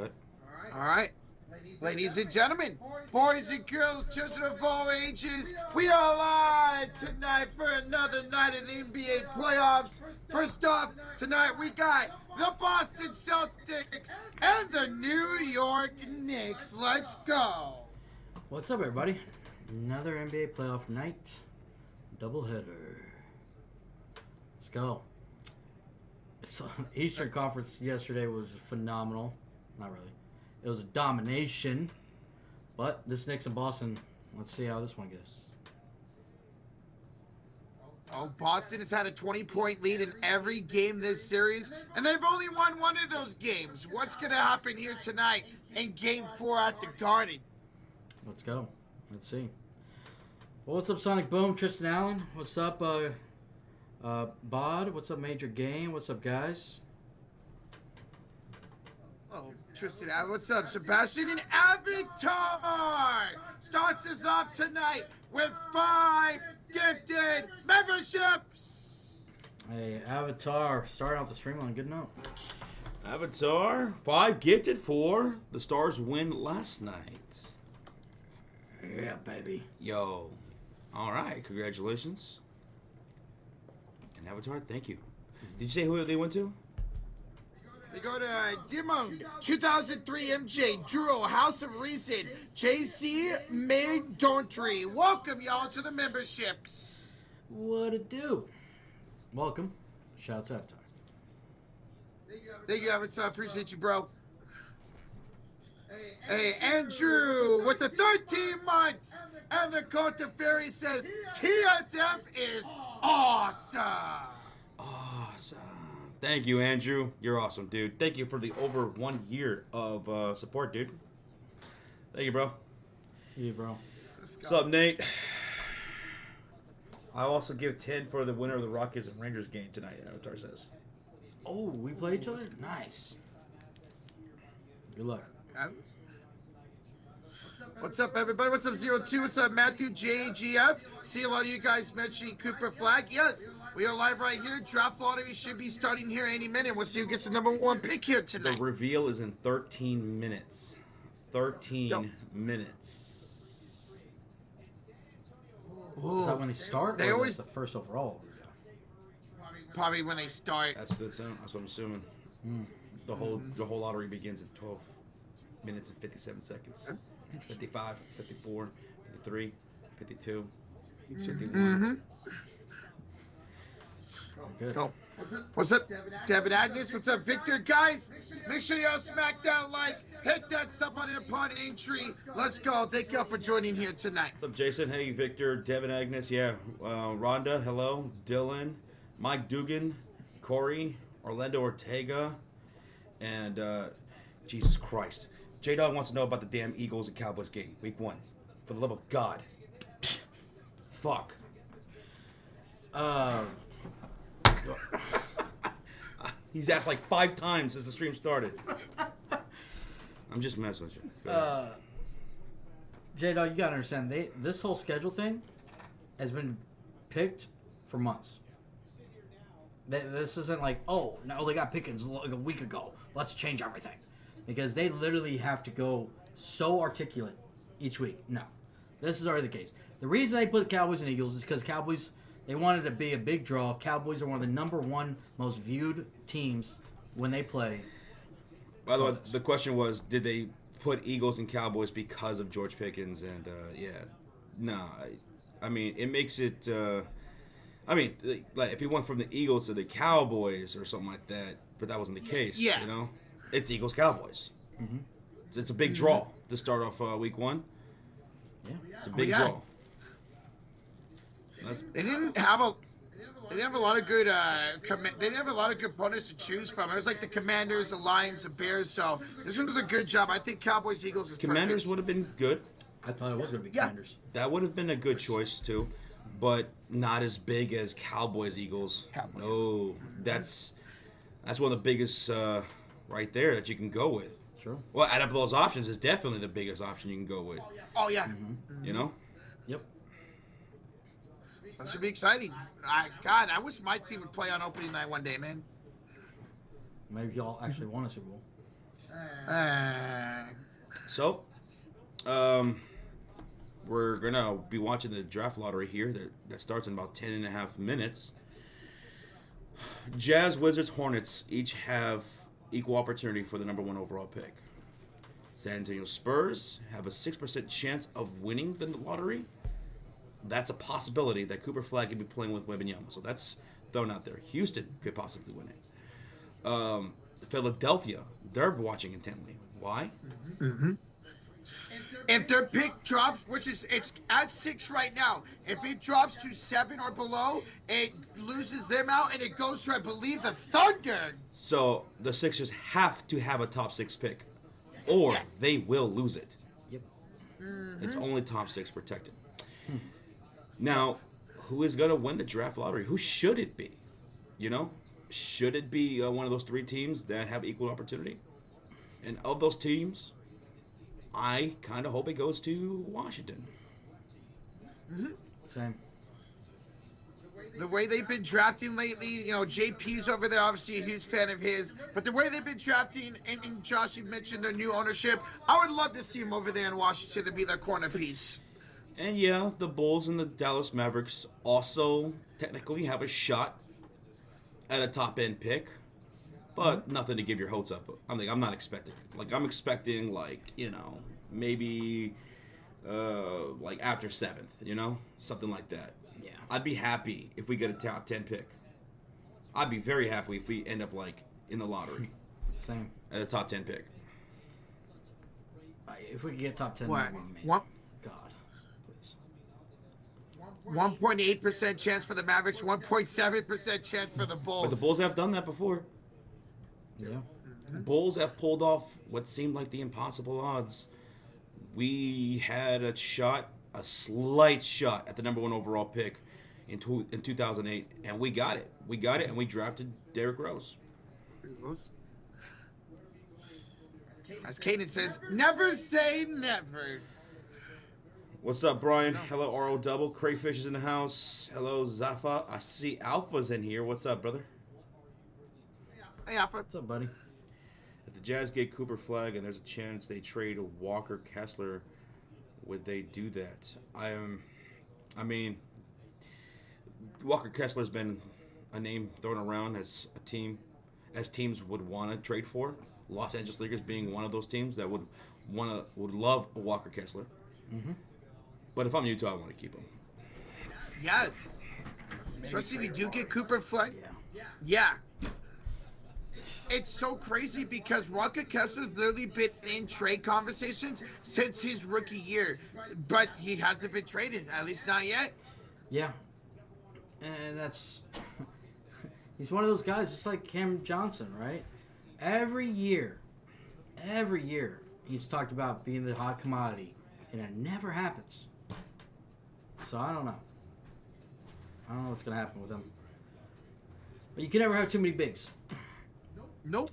ahead. All right. Ladies and gentlemen, boys and girls, children of all ages, we are live tonight for another night of the NBA playoffs. First off, tonight we got the Boston Celtics and the New York Knicks. Let's go. What's up, everybody? Another NBA playoff night. Doubleheader. Let's go. So, Eastern Conference yesterday was phenomenal. Not really. It was a domination. But this Knicks and Boston, let's see how this one goes. Oh, Boston has had a 20-point lead in every game this series, and they've only won one of those games. What's going to happen here tonight in Game 4 at the Garden? Let's go. Let's see. Well, what's up, Sonic Boom? Tristan Allen. What's up, Bod? What's up, Major Game? What's up, guys? Oh, Tristan, what's up, Sebastian? And Avatar starts us off tonight with 5 gifted memberships. Hey, Avatar, starting off the stream on a good note. Avatar, 5 gifted for the Stars win last night. Yeah, baby. Yo. All right, congratulations. And Avatar, thank you. Did you say who they went to? They go to Dimond, 2003 MJ, Drew, House of Reason, JC, May Dontry. Welcome, y'all, to the memberships. What it do? Welcome. Shout out to Avatar. Thank you, Avatar. Appreciate you, bro. Hey, Andrew, with the 13 months, and the Cote Fairy says TSF is awesome. Awesome. Thank you, Andrew. You're awesome, dude. Thank you for the over 1 year of support, dude. Thank you, bro. Yeah, bro. What's up, Nate? I also give 10 for the winner of the Rockets and Rangers game tonight, Avatar says. Oh, we play each other? Nice. Good luck. What's up, everybody? What's up, 02? What's up, Matthew JGF? See a lot of you guys mentioning Cooper Flag. Yes, we are live right here. Draft lottery should be starting here any minute. We'll see who gets the number 1 pick here The tonight. reveal is in 13 minutes. 13 minutes. Is that when they start? They or always- that's the first overall? Probably when they start. That's what I'm assuming. The whole lottery begins in 12 minutes and 57 seconds. 55, 54, 53, 52, 51. Let's go. What's up, David Agnes? What's up, Victor? Guys, make sure y'all smack that like, hit that sub button upon entry. Let's go. Thank y'all for joining here tonight. What's up, Jason? Hey, Victor, Devin, Agnes, yeah. Rhonda, hello. Dylan, Mike Dugan, Corey, Orlando Ortega, and Jesus Christ. J-Dog wants to know about the damn Eagles and Cowboys game, week 1. For the love of God. Fuck. He's asked like 5 times since the stream started. I'm just messing with you. J-Dog, you gotta understand, this whole schedule thing has been picked for months. This isn't like, oh, no, they got Pickens like a week ago. Let's change everything. Because they literally have to go so articulate each week. No. This is already the case. The reason they put Cowboys and Eagles is because Cowboys, they wanted to be a big draw. Cowboys are one of the number 1 most viewed teams when they play. By the way, the question was, did they put Eagles and Cowboys because of George Pickens? And, yeah. No. I mean, it makes it... like if he went from the Eagles to the Cowboys or something like that, but that wasn't the case, Yeah. you know? It's Eagles-Cowboys. Mm-hmm. It's a big draw to start off week 1. Yeah. It's a big yeah. draw. They didn't have a lot of good they didn't have a lot of good opponents to choose from. It was like the Commanders, the Lions, the Bears. So this one was a good job. I think Cowboys Eagles is Commanders perfect. would have been good. I thought it was going to be Yeah. Commanders. That would have been a good choice too, but not as big as Cowboys Eagles. Cowboys. No, that's one of the biggest right there that you can go with. True. Well, out of those options, it's definitely the biggest option you can go with. Oh yeah. You know. Yep. That should be exciting. God, I wish my team would play on opening night one day, man. Maybe y'all actually won a Super Bowl. So, we're going to be watching the draft lottery here that starts in about 10 and a half minutes. Jazz, Wizards, Hornets each have equal opportunity for the number 1 overall pick. San Antonio Spurs have a 6% chance of winning the lottery. That's a possibility that Cooper Flag could be playing with Wembanyama. So that's thrown out there. Houston could possibly win it. Philadelphia, they're watching intently. Why? If their pick drops, it's at 6 right now, if it drops to 7 or below, it loses them out and it goes to, I believe, the Thunder. So the Sixers have to have a top 6 pick, or Yes. they will lose it. Yep. It's only top 6 protected. Now, who is going to win the draft lottery? Who should it be? Should it be one of those 3 teams that have equal opportunity? And of those teams, I kind of hope it goes to Washington. Same. The way they've been drafting lately, JP's over there, obviously a huge fan of his. But the way they've been drafting, and Josh, you mentioned their new ownership, I would love to see him over there in Washington to be their corner piece. And yeah, the Bulls and the Dallas Mavericks also technically have a shot at a top-end pick. But nothing to give your hopes up. I'm not expecting it. I'm expecting, maybe, after 7th, something like that. Yeah. I'd be happy if we get a top 10 pick. I'd be very happy if we end up, in the lottery Same. at a top 10 pick. If we could get top 10, What? that would be amazing. What? God, please. 1.8% chance for the Mavericks, 1.7% chance for the Bulls. But the Bulls have done that before. Yeah. Bulls have pulled off what seemed like the impossible odds. We had a slight shot at the number 1 overall pick in 2008, and we got it. We got it, and we drafted Derrick Rose. As Kaden says, never say never. What's up, Brian? Hello, RO Double. Crayfish is in the house. Hello, Zafa. I see Alpha's in here. What's up, brother? Hey, Alpha. What's up, buddy? If the Jazz get Cooper Flag and there's a chance they trade Walker Kessler, would they do that? Walker Kessler's been a name thrown around as teams would want to trade for. Los Angeles Lakers being one of those teams that would love a Walker Kessler. Mm-hmm. But if I'm Utah, I want to keep him. Yes. Especially if you do get Cooper Flag. Yeah. Yeah. It's so crazy because Walker Kessler's literally been in trade conversations since his rookie year. But he hasn't been traded, at least not yet. Yeah. And he's one of those guys, just like Cam Johnson, right? Every year, he's talked about being the hot commodity, and it never happens. So I don't know. I don't know what's going to happen with him. But you can never have too many bigs. Nope.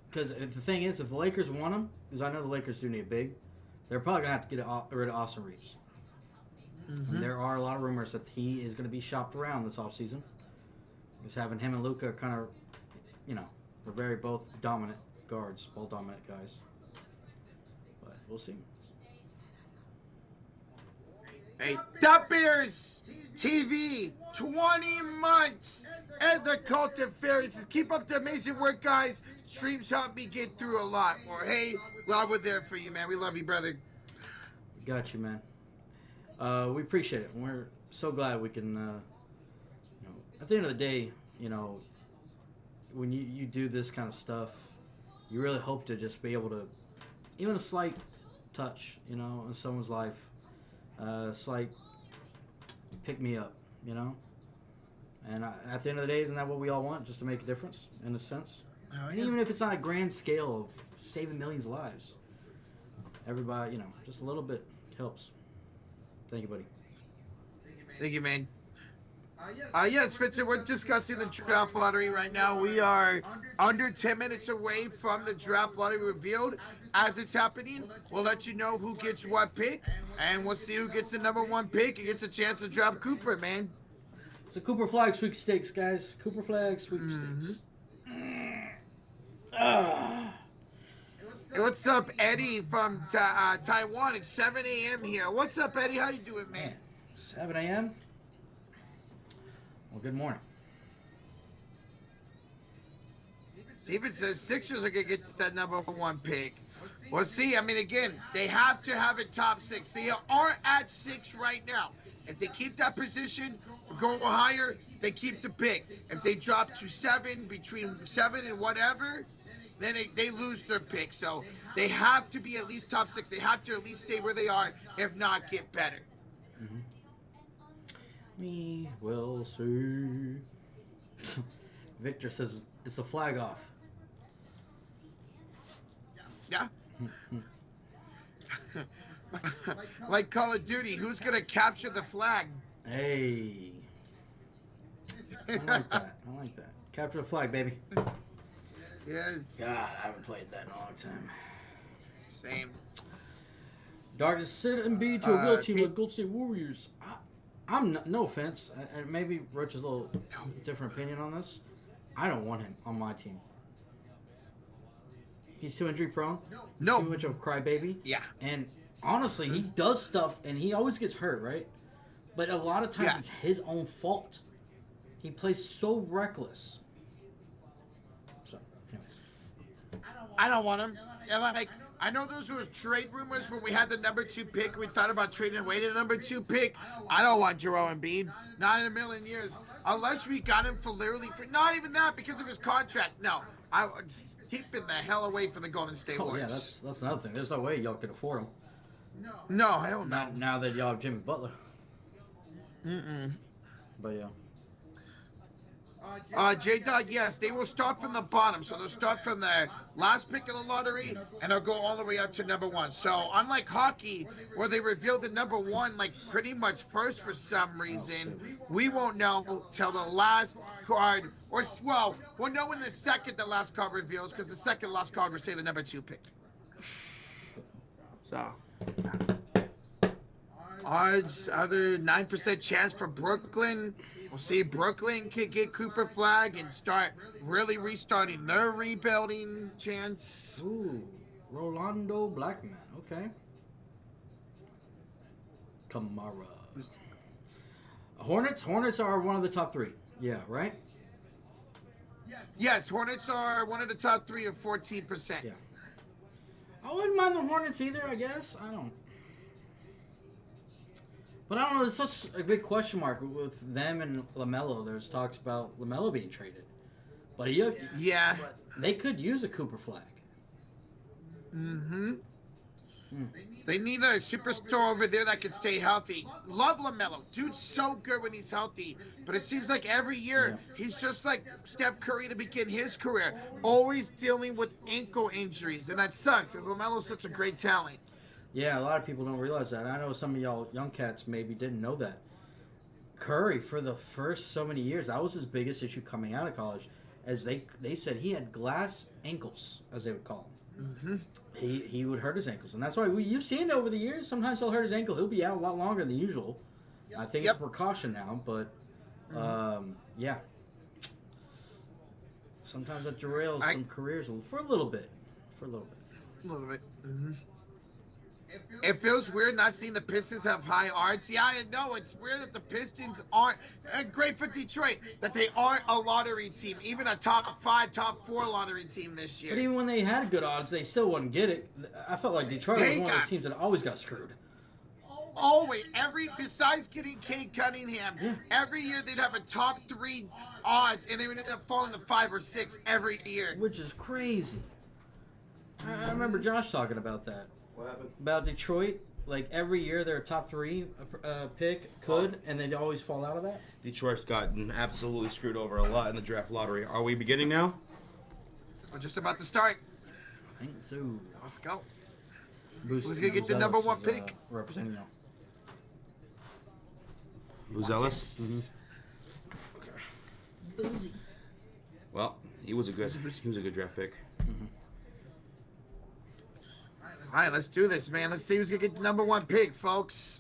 Because the thing is, if the Lakers want him, because I know the Lakers do need a big, they're probably going to have to get rid of Austin Reeves. Mm-hmm. There are a lot of rumors that he is going to be shopped around this offseason. Because having him and Luka kind of, they're very both dominant guards, ball dominant guys. But we'll see. Hey, that Bears TV, 20 months, and the Cult of Fairies. Keep up the amazing work, guys. Streams help me get through a lot. Or hey, glad we're there for you, man. We love you, brother. Got you, man. We appreciate it. We're so glad we can, at the end of the day, when you do this kind of stuff, you really hope to just be able to, even a slight touch, in someone's life, slight pick me up, And at the end of the day, isn't that what we all want? Just to make a difference, in a sense? Oh, And even if it's on a grand scale of saving millions of lives, everybody, just a little bit helps. Thank you, buddy. Thank you, man. Yes, Spencer, we're discussing the draft lottery right now. We are under 10 minutes away from the draft lottery revealed. As it's happening, we'll let you know who gets what pick, and we'll see who gets the number 1 pick and gets a chance to drop Cooper, man. It's a Cooper Flag sweepstakes, guys. Cooper Flag sweepstakes. What's up, Eddie from Taiwan? It's 7 a.m. here. What's up, Eddie? How you doing, man? 7 a.m.? Well, good morning. Steven says Sixers are going to get that number 1 pick. Well, see, I mean, again, they have to have it top 6. They are at 6 right now. If they keep that position or go higher, they keep the pick. If they drop to 7, between 7 and whatever, then they lose their pick. So they have to be at least top 6. They have to at least stay where they are, if not get better. Mm-hmm. We will see. Victor says it's a flag off. Yeah. Like Call of Duty, who's going to capture the flag? Hey. I like that. I like that. Capture the flag, baby. Yes. God, I haven't played that in a long time. Same. Darkness sit and be to a real team like Golden State Warriors. I'm no offense, and maybe Roach has a little different opinion on this. I don't want him on my team. He's too injury prone. No. Too much of a crybaby. Yeah. And honestly, he does stuff, and he always gets hurt, right? But a lot of times it's his own fault. He plays so reckless. So, anyways. I don't want him. Yeah, like, I know those were trade rumors when we had the number 2 pick. We thought about trading away to the number 2 pick. I don't want Joel Embiid. Not in a million years. Unless we got him for literally, for not even that, because of his contract. No. I would keep him the hell away from the Golden State Warriors. Yeah, that's another thing. There's no way y'all can afford him. No, hell no. Not now that y'all have Jimmy Butler. But yeah. J-Dog, yes, they will start from the bottom. So they'll start from the last pick of the lottery, and they'll go all the way up to number 1. So unlike hockey, where they revealed the number 1 like pretty much first for some reason, we won't know till the last card, or well, we'll know in the second the last card reveals, because the second last card will say the number 2 pick. So odds, other 9% chance for Brooklyn. We'll see Brooklyn could get Cooper Flag and start really restarting their rebuilding chance. Ooh, Rolando Blackman. Okay. Kamara. Hornets are one of the top 3. Yeah, right? Yes, Hornets are one of the top 3 of 14%. Yeah. I wouldn't mind the Hornets either, I guess. I don't. But I don't know, there's such a big question mark with them and LaMelo. There's talks about LaMelo being traded. But yeah. But they could use a Cooper Flag. They need a superstar over there that can stay healthy. Love LaMelo. Dude's so good when he's healthy. But it seems like every year he's just like Steph Curry to begin his career. Always dealing with ankle injuries. And that sucks because LaMelo's such a great talent. Yeah, a lot of people don't realize that. I know some of y'all young cats maybe didn't know that. Curry, for the first so many years, that was his biggest issue coming out of college. As they said, he had glass ankles, as they would call them. He would hurt his ankles. And that's why you've seen it over the years. Sometimes he'll hurt his ankle. He'll be out a lot longer than usual. I think it's a precaution now, but yeah. Sometimes that derails some careers for a little bit. A little bit. It feels weird not seeing the Pistons have high odds. Yeah, I know. It's weird that the Pistons aren't, great for Detroit, that they aren't a lottery team, even a top 5, top 4 lottery team this year. But even when they had good odds, they still wouldn't get it. I felt like Detroit was one of those teams that always got screwed. Always. Besides getting Cade Cunningham, every year they'd have a top 3 odds, and they would end up falling to 5 or 6 every year. Which is crazy. I remember Josh talking about that. What happened? About Detroit, like every year their top 3 pick and they'd always fall out of that. Detroit's gotten absolutely screwed over a lot in the draft lottery. Are we beginning now? We're just about to start. I think so. Let's go. Who's going to get the number 1 pick? Representing y'all. Buzelis? Okay. Boozy. Well, he was a good draft pick. All right, let's do this, man. Let's see who's going to get the number 1 pick, folks.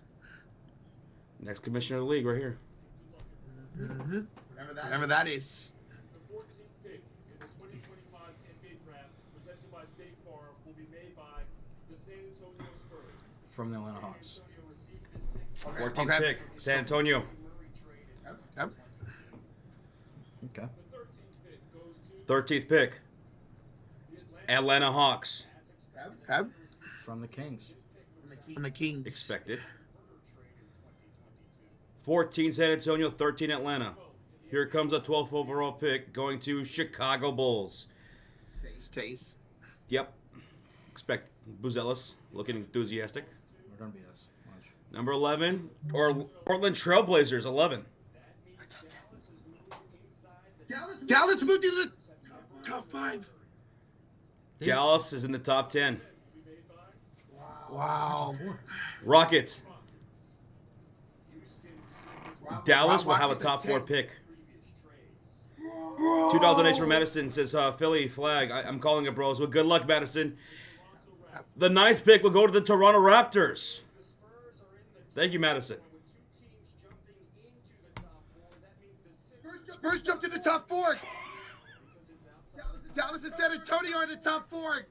Next commissioner of the league right here. Whatever that is. The 14th pick in the 2025 NBA draft presented by State Farm will be made from the Atlanta Hawks. 14th pick, San Antonio. Yep. Okay. 13th pick, Atlanta Hawks. Yep. From the Kings. From the Kings. Expected. 14 San Antonio, 13 Atlanta. Here comes a 12th overall pick going to Chicago Bulls. Stays. Yep. Expect Buzelis looking enthusiastic. We're gonna be this. Watch. Number 11, or Portland Trailblazers, 11. Dallas moved to the top 5. Dallas is in the top 10. Wow. Rockets. Dallas will have a Rockets top at 4 10. pick. $2 donation from Madison says, Philly flag. I'm calling it, bros. Well, good luck, Madison. The 9th pick will go to the Toronto Raptors. Thank you, Madison. Spurs jumped to the top 4. Dallas and San Antonio are in the top 4.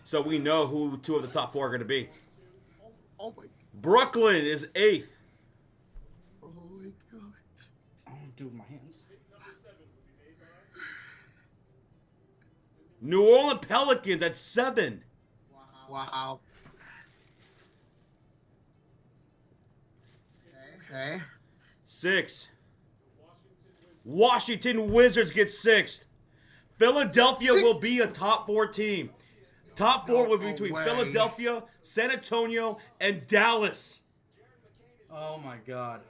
So we know who 2 of the top 4 are going to be. Oh my, Brooklyn is 8th. oh my God. I don't do it with my hands. New Orleans Pelicans at 7. Wow. Okay. 6. Washington Wizards get 6th. Philadelphia will be a top 4 team. Top 4 will be between way. Philadelphia, San Antonio, and Dallas. Oh my God.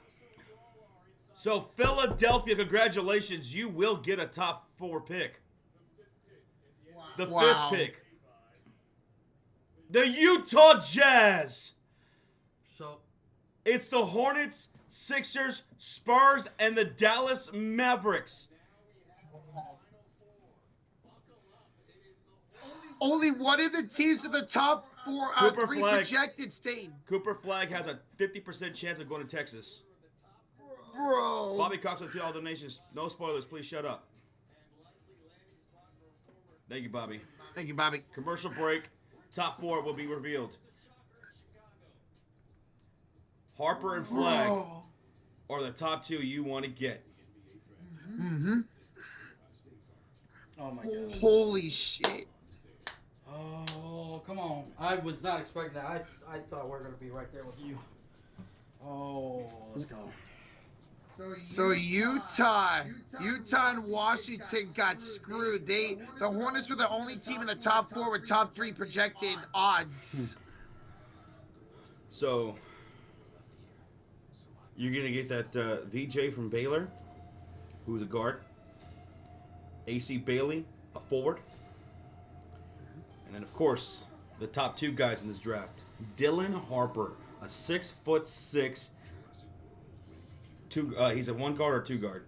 So Philadelphia, congratulations, you will get a top 4 pick. The Wow. 5th pick. The Utah Jazz. So It's the Hornets, Sixers, Spurs, and the Dallas Mavericks. Only one of the teams in the top 4 Cooper 3 Flag. projected Stain. Cooper Flag has a 50% chance of going to Texas. Bro. Bobby Cox with $2 donations. No spoilers, please shut up. Thank you, Bobby. Thank you, Bobby. Commercial break. Top 4 will be revealed. Harper and Flag Bro. are the top 2 you want to get. oh my God. Holy shit. Oh, come on. I was not expecting that. I thought we were going to be right there with you. Oh, let's go. So Utah and Washington got screwed. The Hornets were the only team in the top 4 with top 3 projected odds. So, you're going to get that VJ from Baylor, who's a guard. AC Bailey, a forward. And then, of course, the top 2 guys in this draft. Dylan Harper, a 6'6". He's a 1 guard or 2 guard.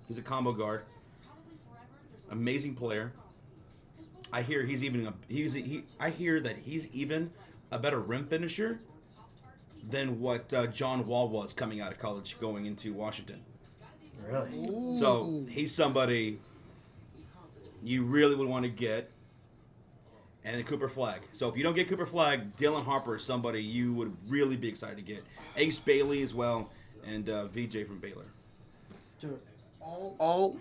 He's a combo guard. Amazing player. I hear I hear that he's even a better rim finisher than what John Wall was coming out of college going into Washington. Really? So he's somebody you really would want to get. And then Cooper Flag. So if you don't get Cooper Flag, Dylan Harper is somebody you would really be excited to get. Ace Bailey as well, and VJ from Baylor. Dude, Oh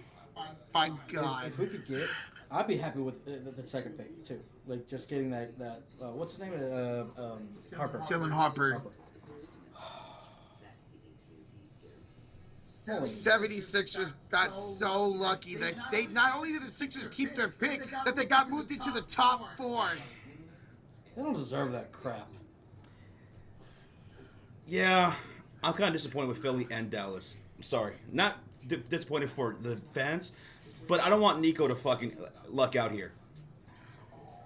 my God. if we could get, I'd be happy with the second pick too. Like just getting that what's the name of it? Harper. Dylan Harper. 76ers got so lucky that they not only did the Sixers keep their pick, that they got moved into the top 4. They don't deserve that crap. Yeah, I'm kind of disappointed with Philly and Dallas. I'm sorry. Not disappointed for the fans, but I don't want Nico to fucking luck out here.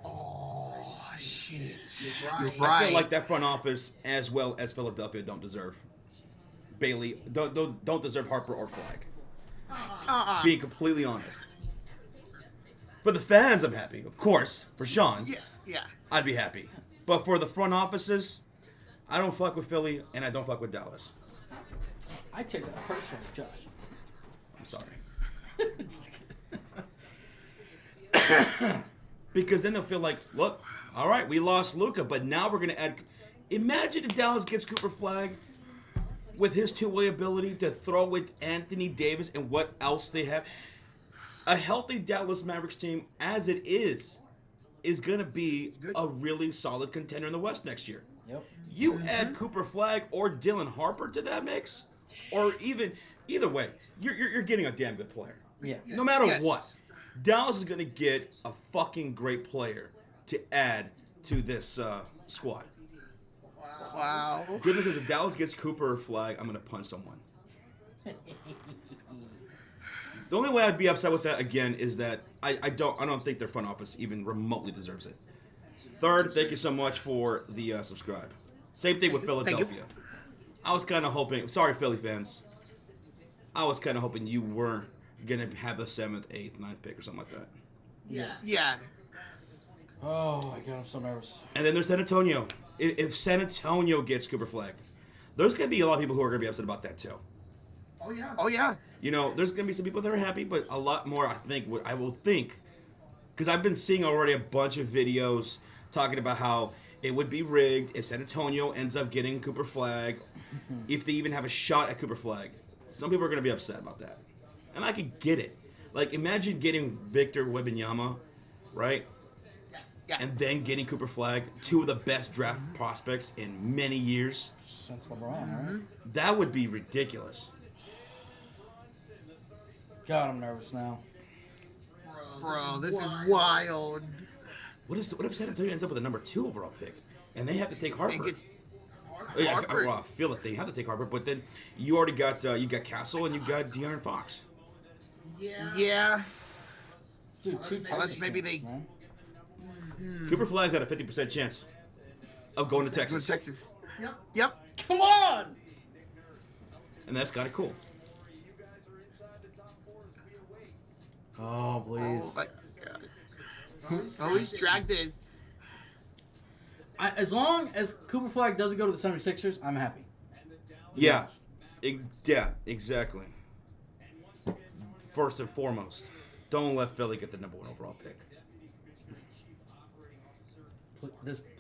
Oh shit! You're I right. feel like that front office, as well as Philadelphia, don't deserve Bailey. Don't deserve Harper or Flag. Being completely honest. For the fans, I'm happy. Of course, for Sean, Yeah. I'd be happy. But for the front offices, I don't fuck with Philly and I don't fuck with Dallas. I take that personally, Josh. I'm sorry. Because then they'll feel like, look, All right, we lost Luka, but now we're going to add. Imagine if Dallas gets Cooper Flag with his two-way ability to throw with Anthony Davis and what else they have. A healthy Dallas Mavericks team, as it is going to be a really solid contender in the West next year. Yep. You add Cooper Flag or Dylan Harper to that mix, or either way, you're getting a damn good player. Yes. No matter what, Dallas is going to get a fucking great player to add to this squad. Wow. Goodness says if Dallas gets Cooper Flag, I'm going to punch someone. The only way I'd be upset with that again is that I don't think their front office even remotely deserves it. Third, thank you so much for the subscribe. Same thing with Philadelphia. I was kind of hoping. Sorry, Philly fans. I was kind of hoping you weren't gonna have the 7th, 8th, 9th pick or something like that. Yeah. Oh my god, I'm so nervous. And then there's San Antonio. If San Antonio gets Cooper Flag, there's gonna be a lot of people who are gonna be upset about that too. Oh yeah. You know, there's gonna be some people that are happy, but a lot more, I will think, because I've been seeing already a bunch of videos talking about how it would be rigged if San Antonio ends up getting Cooper Flag, if they even have a shot at Cooper Flag. Some people are gonna be upset about that, and I could get it. Like, imagine getting Victor Wembanyama, right? Yeah. And then getting Cooper Flag, two of the best draft prospects in many years. Since LeBron, right? That would be ridiculous. God, I'm nervous now. Bro, this is wild. What if San Antonio ends up with a number 2 overall pick, and they have to take I Harper? think it's Well, I feel like they have to take Harper, but then you already got Castle and you got De'Aaron Fox. Yeah. Dude, two Unless maybe they man. Cooper Flag's got a 50% chance of going to go to Texas, Texas. Yep. Come on! and that's kind of cool. Oh, please. Oh my god. Always drag this. As long as Cooper Flag doesn't go to the 76ers, I'm happy. Yeah, exactly. First and foremost, don't let Philly get the number 1 overall pick.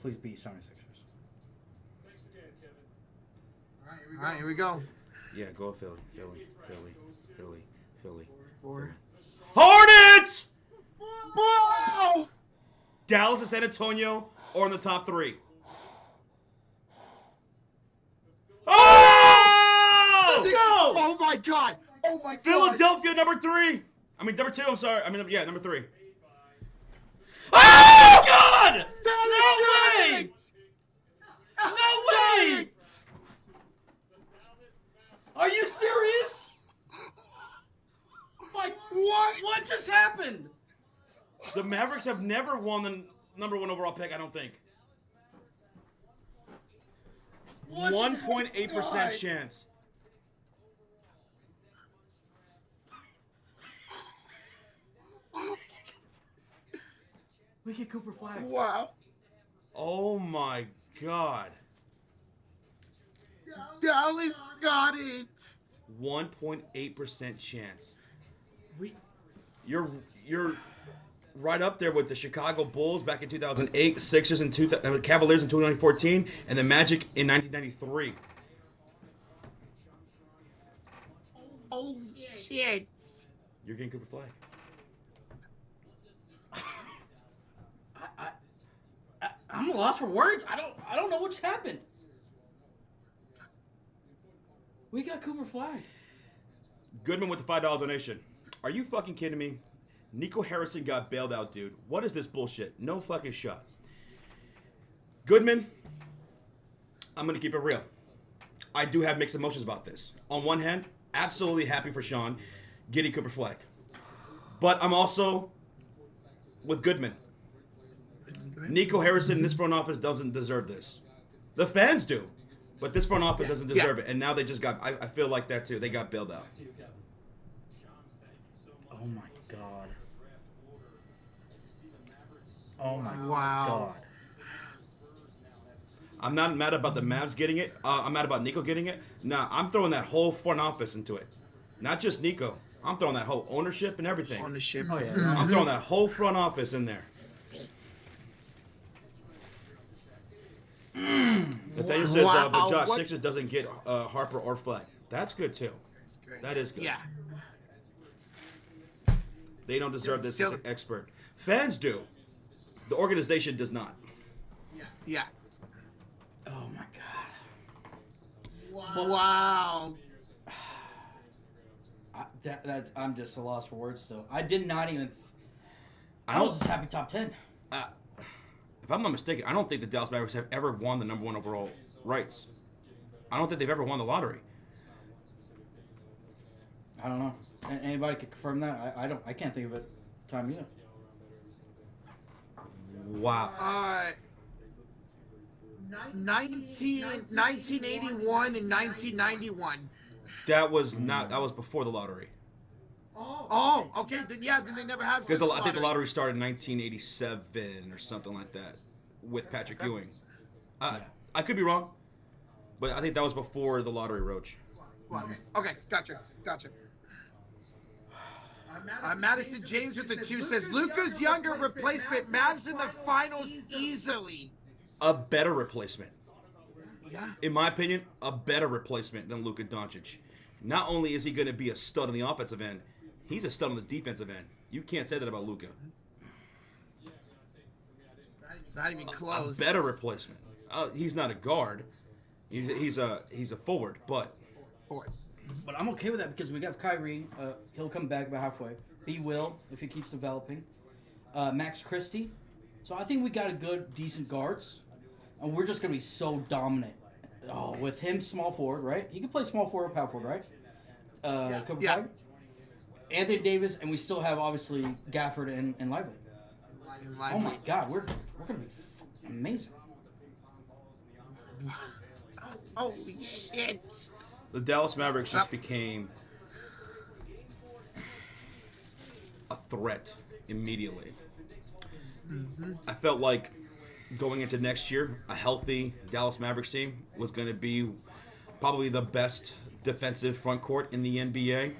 Please be 76ers. All right, here we go. Yeah, go Philly. Hornets! Whoa! Dallas and San Antonio are in the top 3. Oh! Go! Oh my god! Oh my god! Philadelphia number 3. I mean number 2. I'm sorry. Number 3. Oh God! No way! No way! Are you serious? Like, what just happened? The Mavericks have never won the number 1 overall pick, I don't think. 1.8% chance. We get Cooper Flag. Wow. Oh my God. Dallas got it. 1.8% chance. We You're right up there with the Chicago Bulls back in 2008, Sixers in Cavaliers in 2014, and the Magic in 1993. Oh shit. You're getting Cooper Flag. I'm lost for words. I don't know what just happened. We got Cooper Flag. Goodman with the $5 donation. Are you fucking kidding me? Nico Harrison got bailed out, dude. What is this bullshit? No fucking shot. Goodman, I'm going to keep it real. I do have mixed emotions about this. On one hand, absolutely happy for Sean getting Cooper Flag. But I'm also with Goodman. Nico Harrison in this front office doesn't deserve this. The fans do. But this front office doesn't deserve it. And now they just got, I feel like that too. They got bailed out. Oh my God. Oh my Wow. God. I'm not mad about the Mavs getting it. I'm mad about Nico getting it. Nah, I'm throwing that whole front office into it. Not just Nico. I'm throwing that whole ownership and everything. Ownership. Oh yeah. I'm throwing that whole front office in there. Nathaniel says, Wow, but Josh, what- Sixers doesn't get Harper or Flag. That's good too. That is good. Yeah. They don't deserve this Still- as an expert. Fans do. The organization does not. Yeah. Oh my god. Wow. I'm just a loss for words still. I did not even. I I don't- was just happy top 10. If I'm not mistaken, I don't think the Dallas Mavericks have ever won the number 1 overall rights. I don't think they've ever won the lottery. I don't know. Anybody could confirm that? I can't think of it. Time either. Wow. 1981 and 1991. That was before the lottery. Oh, okay. Then they never have. Because since I think the lottery started in 1987 or something like that with Patrick Ewing. I could be wrong, but I think that was before the lottery, Roach. Okay, gotcha. Madison James with the 2 says Luka's younger replacement. Mavs in the finals easily. A better replacement. Yeah. In my opinion, a better replacement than Luka Doncic. Not only is he going to be a stud on the offensive end, he's a stud on the defensive end. You can't say that about Luka. Not even A close. better replacement. He's not a guard. He's a forward, but But I'm okay with that because we got Kyrie. He'll come back about halfway. He will if he keeps developing. Max Christie. So I think we got a good, decent guards. And we're just going to be so dominant. Oh, with him small forward, right? He can play small forward or power forward, right? Cooper Yeah. Flag. Anthony Davis, and we still have, obviously, Gafford and Lively. Oh, my God. We're going to be amazing. Holy shit. the Dallas Mavericks just became a threat immediately. I felt like going into next year, a healthy Dallas Mavericks team was going to be probably the best defensive front court in the NBA,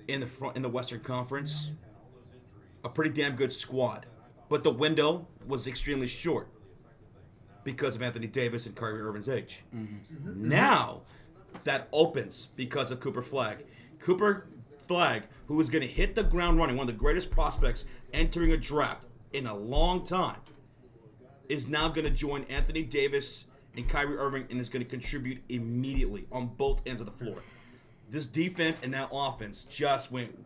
in the Western Conference. A pretty damn good squad, but the window was extremely short because of Anthony Davis and Kyrie Irving's age. Now that opens because of Cooper Flag. Cooper Flag, who is going to hit the ground running, one of the greatest prospects entering a draft in a long time, is now going to join Anthony Davis and Kyrie Irving and is going to contribute immediately on both ends of the floor. This defense and that offense just went.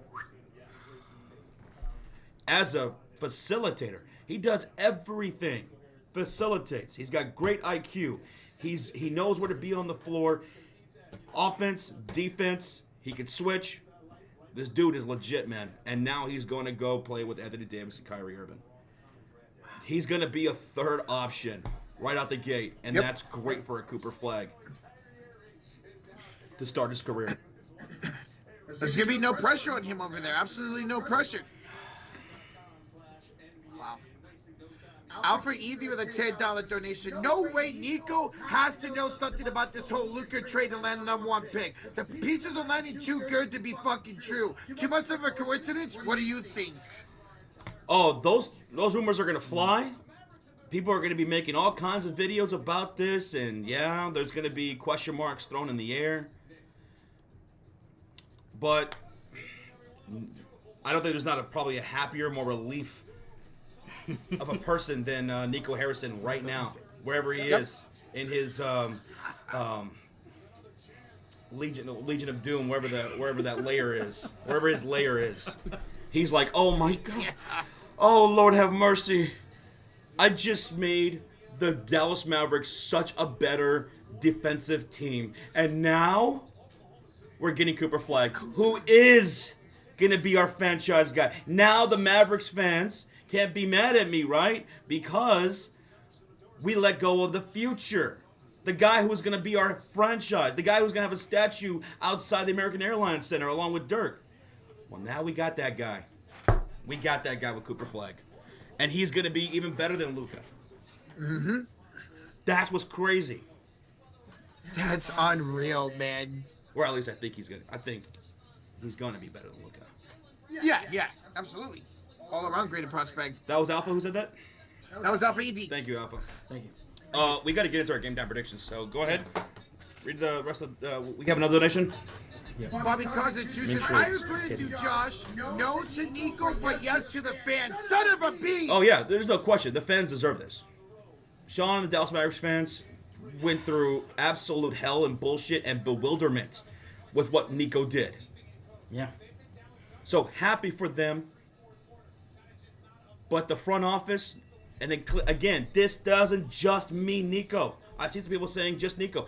As a facilitator, he does everything. Facilitates. He's got great IQ. He knows where to be on the floor. Offense, defense, he can switch. This dude is legit, man. And now he's going to go play with Anthony Davis and Kyrie Irving. He's going to be a third option right out the gate, and that's great for a Cooper Flag to start his career. There's going to be no pressure on him over there. Absolutely no pressure. Wow. Alfred Evie with a $10 donation. No way Nico has to know something about this whole Luka trade and land number one pick. The pieces are landing too good to be fucking true. Too much of a coincidence? What do you think? Oh, those rumors are going to fly. People are going to be making all kinds of videos about this, and yeah, there's going to be question marks thrown in the air. But I don't think there's not probably a happier, more relief of a person than Nico Harrison right now, wherever he is in his Legion of Doom, wherever that layer is, wherever his layer is. He's like, oh my God, oh Lord have mercy. I just made the Dallas Mavericks such a better defensive team, and now we're getting Cooper Flag, who is gonna be our franchise guy. Now the Mavericks fans can't be mad at me, right? Because we let go of the future. The guy who's going to be our franchise. The guy who's going to have a statue outside the American Airlines Center along with Dirk. Well, now we got that guy. We got that guy with Cooper Flag. And he's going to be even better than Luka. Mm-hmm. That's what's crazy. That's unreal, man. Or at least I think he's going to be better than Luka. Yeah, absolutely. All around greater prospect. That was Alpha who said that? That was Alpha Evie. Thank you, Alpha. Thank you. We got to get into our game time predictions. So go ahead. Read the rest of. We have another donation. Bobby Constitution. I agree with you, Josh. No to Nico, but yes to the fans. Son of a bee. Oh yeah, there's no question. The fans deserve this. Sean and the Dallas Mavericks fans went through absolute hell and bullshit and bewilderment with what Nico did. Yeah. So happy for them. But the front office, and then again, this doesn't just mean Nico. I've seen some people saying just Nico.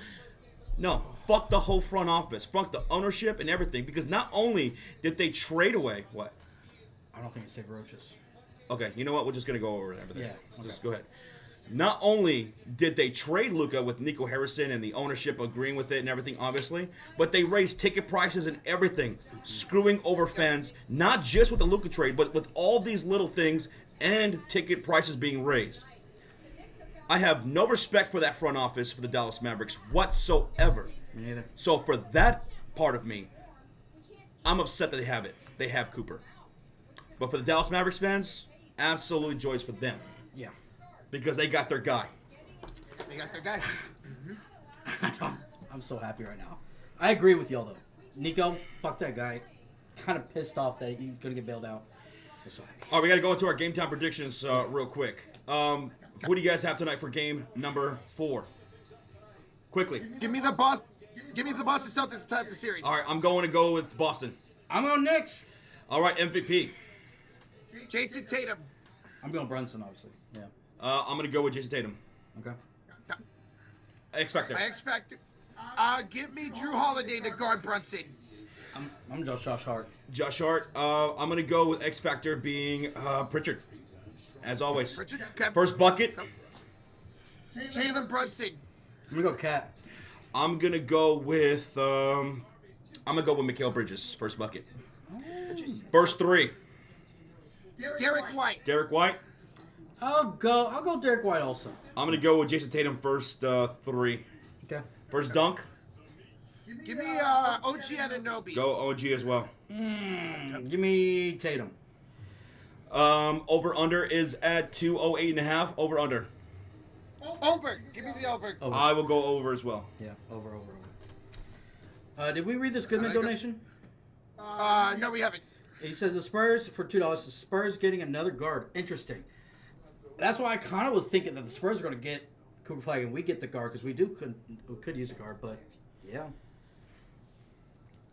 No, fuck the whole front office. Fuck the ownership and everything. Because not only did they trade away, what? I don't think it's Sid Roaches. Okay, you know what? We're just going to go over everything. Yeah, okay. Just go ahead. Not only did they trade Luka with Nico Harrison and the ownership agreeing with it and everything, obviously, but they raised ticket prices and everything, screwing over fans, not just with the Luka trade, but with all these little things and ticket prices being raised. I have no respect for that front office for the Dallas Mavericks whatsoever. Me neither. So for that part of me, I'm upset that they have it. They have Cooper. But for the Dallas Mavericks fans, absolutely joyous for them. Yeah. Because they got their guy. They got their guy. I'm so happy right now. I agree with y'all, though. Nico, fuck that guy. Kind of pissed off that he's going to get bailed out. I'm so happy. All right, we got to go into our game time predictions real quick. Who do you guys have tonight for game number 4? Quickly. Give me the Boston Celtics to type the series. All right, I'm going to go with Boston. I'm going Knicks. All right, MVP. Jason Tatum. I'm going Brunson, obviously. Yeah. I'm going to go with Jason Tatum. Okay. X Factor. My X Factor. Give me Drew Holiday to guard Brunson. I'm Josh Hart. Josh Hart. I'm going to go with X Factor being Pritchard. As always. Richard, okay. First bucket. Jalen Brunson. I'm going to go Cat. I'm going to go with Mikal Bridges. First bucket. First 3. Derek White. Derek White. I'll go Derek White also. I'm going to go with Jason Tatum first 3. Okay. First dunk. Give me OG Anunoby. Go OG as well. Give me Tatum. Over under is at 208.5. Over under. Over. Give me the over. Over. I will go over as well. Yeah, over. Did we read this Goodman donation? No, we haven't. He says the Spurs for $2. The Spurs getting another guard. Interesting. That's why I kind of was thinking that the Spurs are going to get Cooper Flag and we get the guard because we could use a guard, but yeah.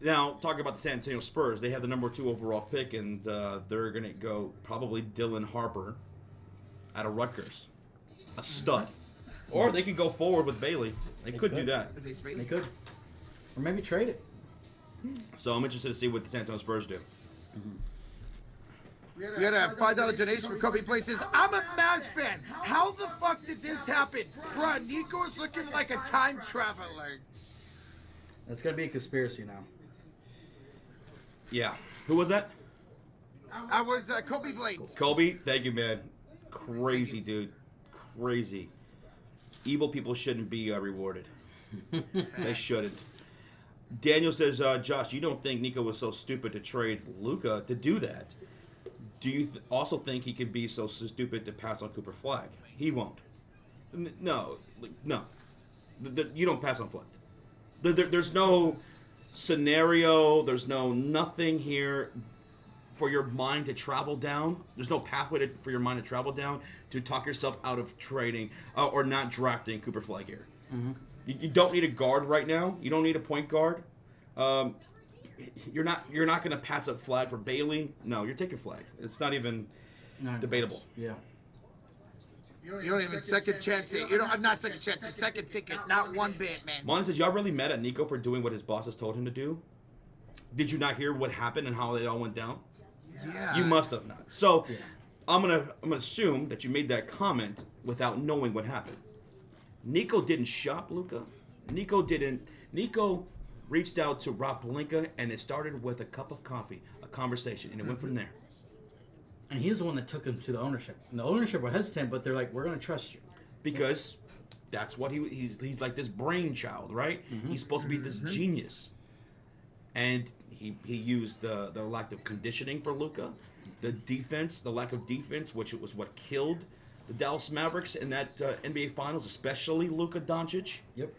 Now, talking about the San Antonio Spurs, they have the number 2 overall pick, and they're going to go probably Dylan Harper out of Rutgers. A stud. Or they could go forward with Bailey. They could do that. They could. Or maybe trade it. So I'm interested to see what the San Antonio Spurs do. We had a $5 donation for Kobe Places. I'm a Mavs fan. How the fuck did this happen? Bruh, Nico's looking like a time traveler. That's going to be a conspiracy now. Yeah. Who was that? I was Kobe Blades. Kobe? Thank you, man. Crazy, dude. Crazy. Evil people shouldn't be rewarded. They shouldn't. Daniel says, Josh, you don't think Nico was so stupid to trade Luka to do that? Do you also think he can be so stupid to pass on Cooper Flag? He won't. No. You don't pass on Flag. There's no scenario. There's nothing here for your mind to travel down. There's no pathway for your mind to travel down to talk yourself out of trading or not drafting Cooper Flag here. Mm-hmm. You don't need a guard right now. You don't need a point guard. You're not going to pass up Flag for Bailey. No, you're taking Flag. It's not even debatable. Yeah. You don't even second chance it. I'm not second chance. It's second thinking. Not one bit, man. Mon says, y'all really mad at Nico for doing what his bosses told him to do? Did you not hear what happened and how it all went down? Yeah. You must have not. So, I'm gonna assume that you made that comment without knowing what happened. Nico didn't shop Luka. Nico reached out to Rob Pelinka, and it started with a cup of coffee, a conversation, and it went from there. And he was the one that took him to the ownership. And the ownership were hesitant, but they're like, we're going to trust you. Because that's what he's like this brainchild, right? Mm-hmm. He's supposed to be this genius. And he used the lack of conditioning for Luka, the defense, the lack of defense, which was what killed the Dallas Mavericks in that NBA Finals, especially Luka Doncic. Yep.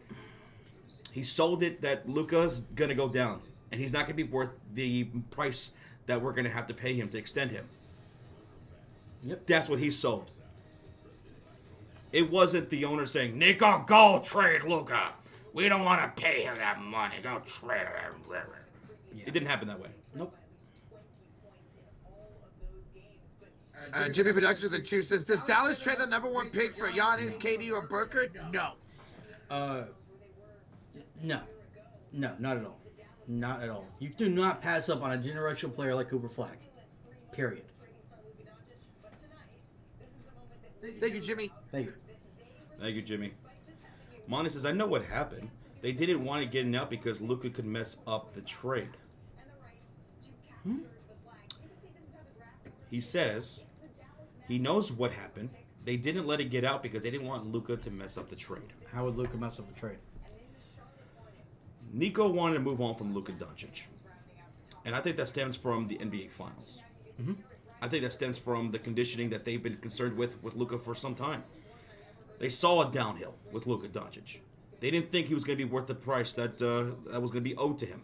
He sold it that Luka's going to go down, and he's not going to be worth the price that we're going to have to pay him to extend him. Yep. That's what he sold. It wasn't the owner saying, Nico, go trade Luka. We don't want to pay him that money. Go trade him. Yeah. It didn't happen that way. Nope. Jimmy Productions with the 2 says, does Dallas trade the #1 pick for Giannis, KD, or Booker? No. No. No, not at all. Not at all. You do not pass up on a generational player like Cooper Flag. Period. Thank you, Jimmy. Thank you. Thank you, Jimmy. Monty says, I know what happened. They didn't want to get him out because Luka could mess up the trade. He says he knows what happened. They didn't let it get out because they didn't want Luka to mess up the trade. How would Luka mess up the trade? Nico wanted to move on from Luka Doncic. And I think that stems from the NBA Finals. Mm-hmm. I think that stems from the conditioning that they've been concerned with Luka for some time. They saw a downhill with Luka Doncic. They didn't think he was going to be worth the price that was going to be owed to him.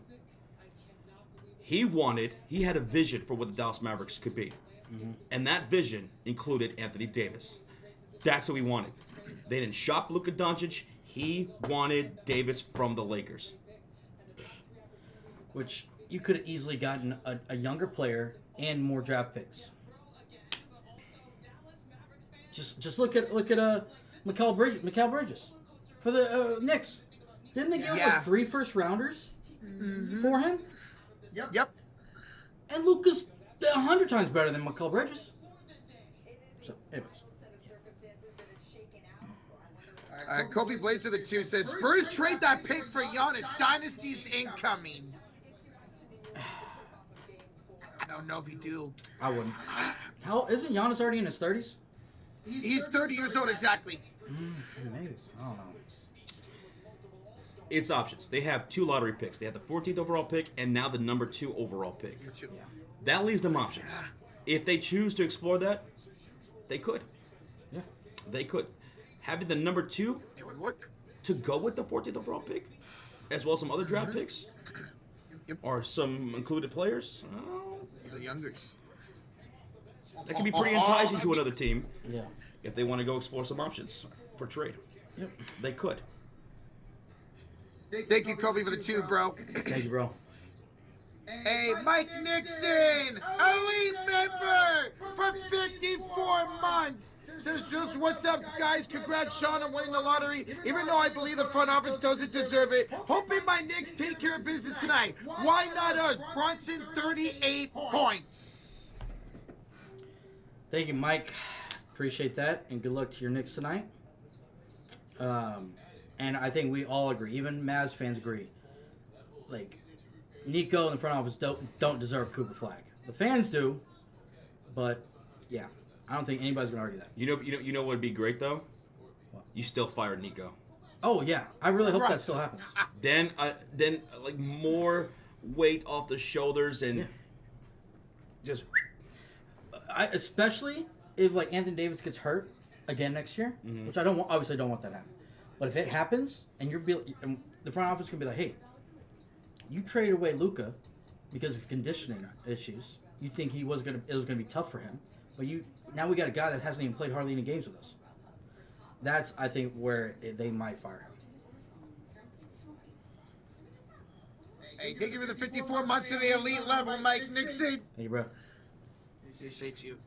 He had a vision for what the Dallas Mavericks could be. Mm-hmm. And that vision included Anthony Davis. That's who he wanted. They didn't shop Luka Doncic. He wanted Davis from the Lakers. Which you could have easily gotten a younger player and more draft picks. Just look at Mikal Bridges for the Knicks. Didn't they give him like 3 first-rounders for him? Yep. And Luka's 100 times better than Mikal Bridges. So, anyways. Kobe Blades with the 2 says, Spurs trade that pick for Giannis. Dynasty's incoming. I don't know if you do. I wouldn't. How isn't Giannis already in his 30s? He's 30 years old exactly. Maybe. I don't know. It's options. They have 2 lottery picks. They have the 14th overall pick and now the number 2 overall pick. Yeah. That leaves them options. If they choose to explore that, they could. Yeah. They could. Having the number 2 It would work. to go with the 14th overall pick, as well as some other draft picks, or some included players, The youngers. that can be pretty enticing to another team Yeah. if they want to go explore some options for trade. Yep. They could. Thank you, Kobe, for the 2, bro. Thank you, bro. Hey, Mike Nixon, elite member for 54 months. Says, just what's up, guys? Congrats, Sean, on winning the lottery. Even though I believe the front office doesn't deserve it. Hoping my Knicks take care of business tonight. Why not us? Brunson, 38 points. Thank you, Mike. Appreciate that, and good luck to your Knicks tonight. And I think we all agree, even Mavs fans agree. Like, Nico and the front office don't deserve Cooper Flag. The fans do, but yeah, I don't think anybody's gonna argue that. You know what would be great though? What? You still fire Nico. Oh yeah, I really hope that still happens. Then like more weight off the shoulders and just. Especially if like Anthony Davis gets hurt again next year, which I obviously don't want that to happen. But if it happens, and the front office can be like, hey, you traded away Luka because of conditioning issues. You think it was gonna be tough for him, but now we got a guy that hasn't even played hardly any games with us. That's, I think, where they might fire him. Hey, thank you for the 54 months of the elite level, Mike Nixon. Thank you, bro. Appreciate you.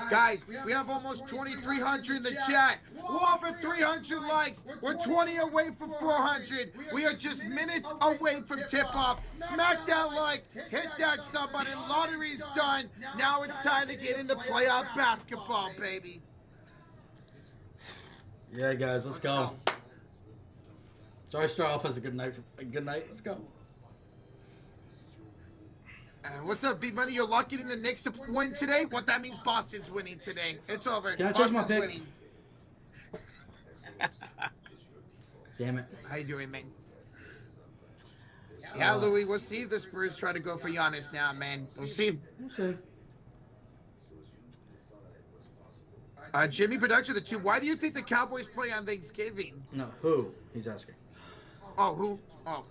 Guys, we have almost 2,300 in the chat. Over 300 likes. We're 20 away from 400. We are just minutes away from tip-off. Smack that like, hit that sub button. Lottery's done. Now it's time to get into playoff basketball, baby. Yeah, guys, let's go. Sorry, start off as a good night. Let's go. What's up, Big Money? You're locking in the Knicks to win today? What that means, Boston's winning today. It's over. Can I change my Boston's pick? winning. Damn it. How you doing, man? Yeah, Louis, we'll see if the Spurs try to go for Giannis now, man. We'll see. We'll see. Jimmy Production, the two. Why do you think the Cowboys play on Thanksgiving? No, who? He's asking. Oh, who? Oh,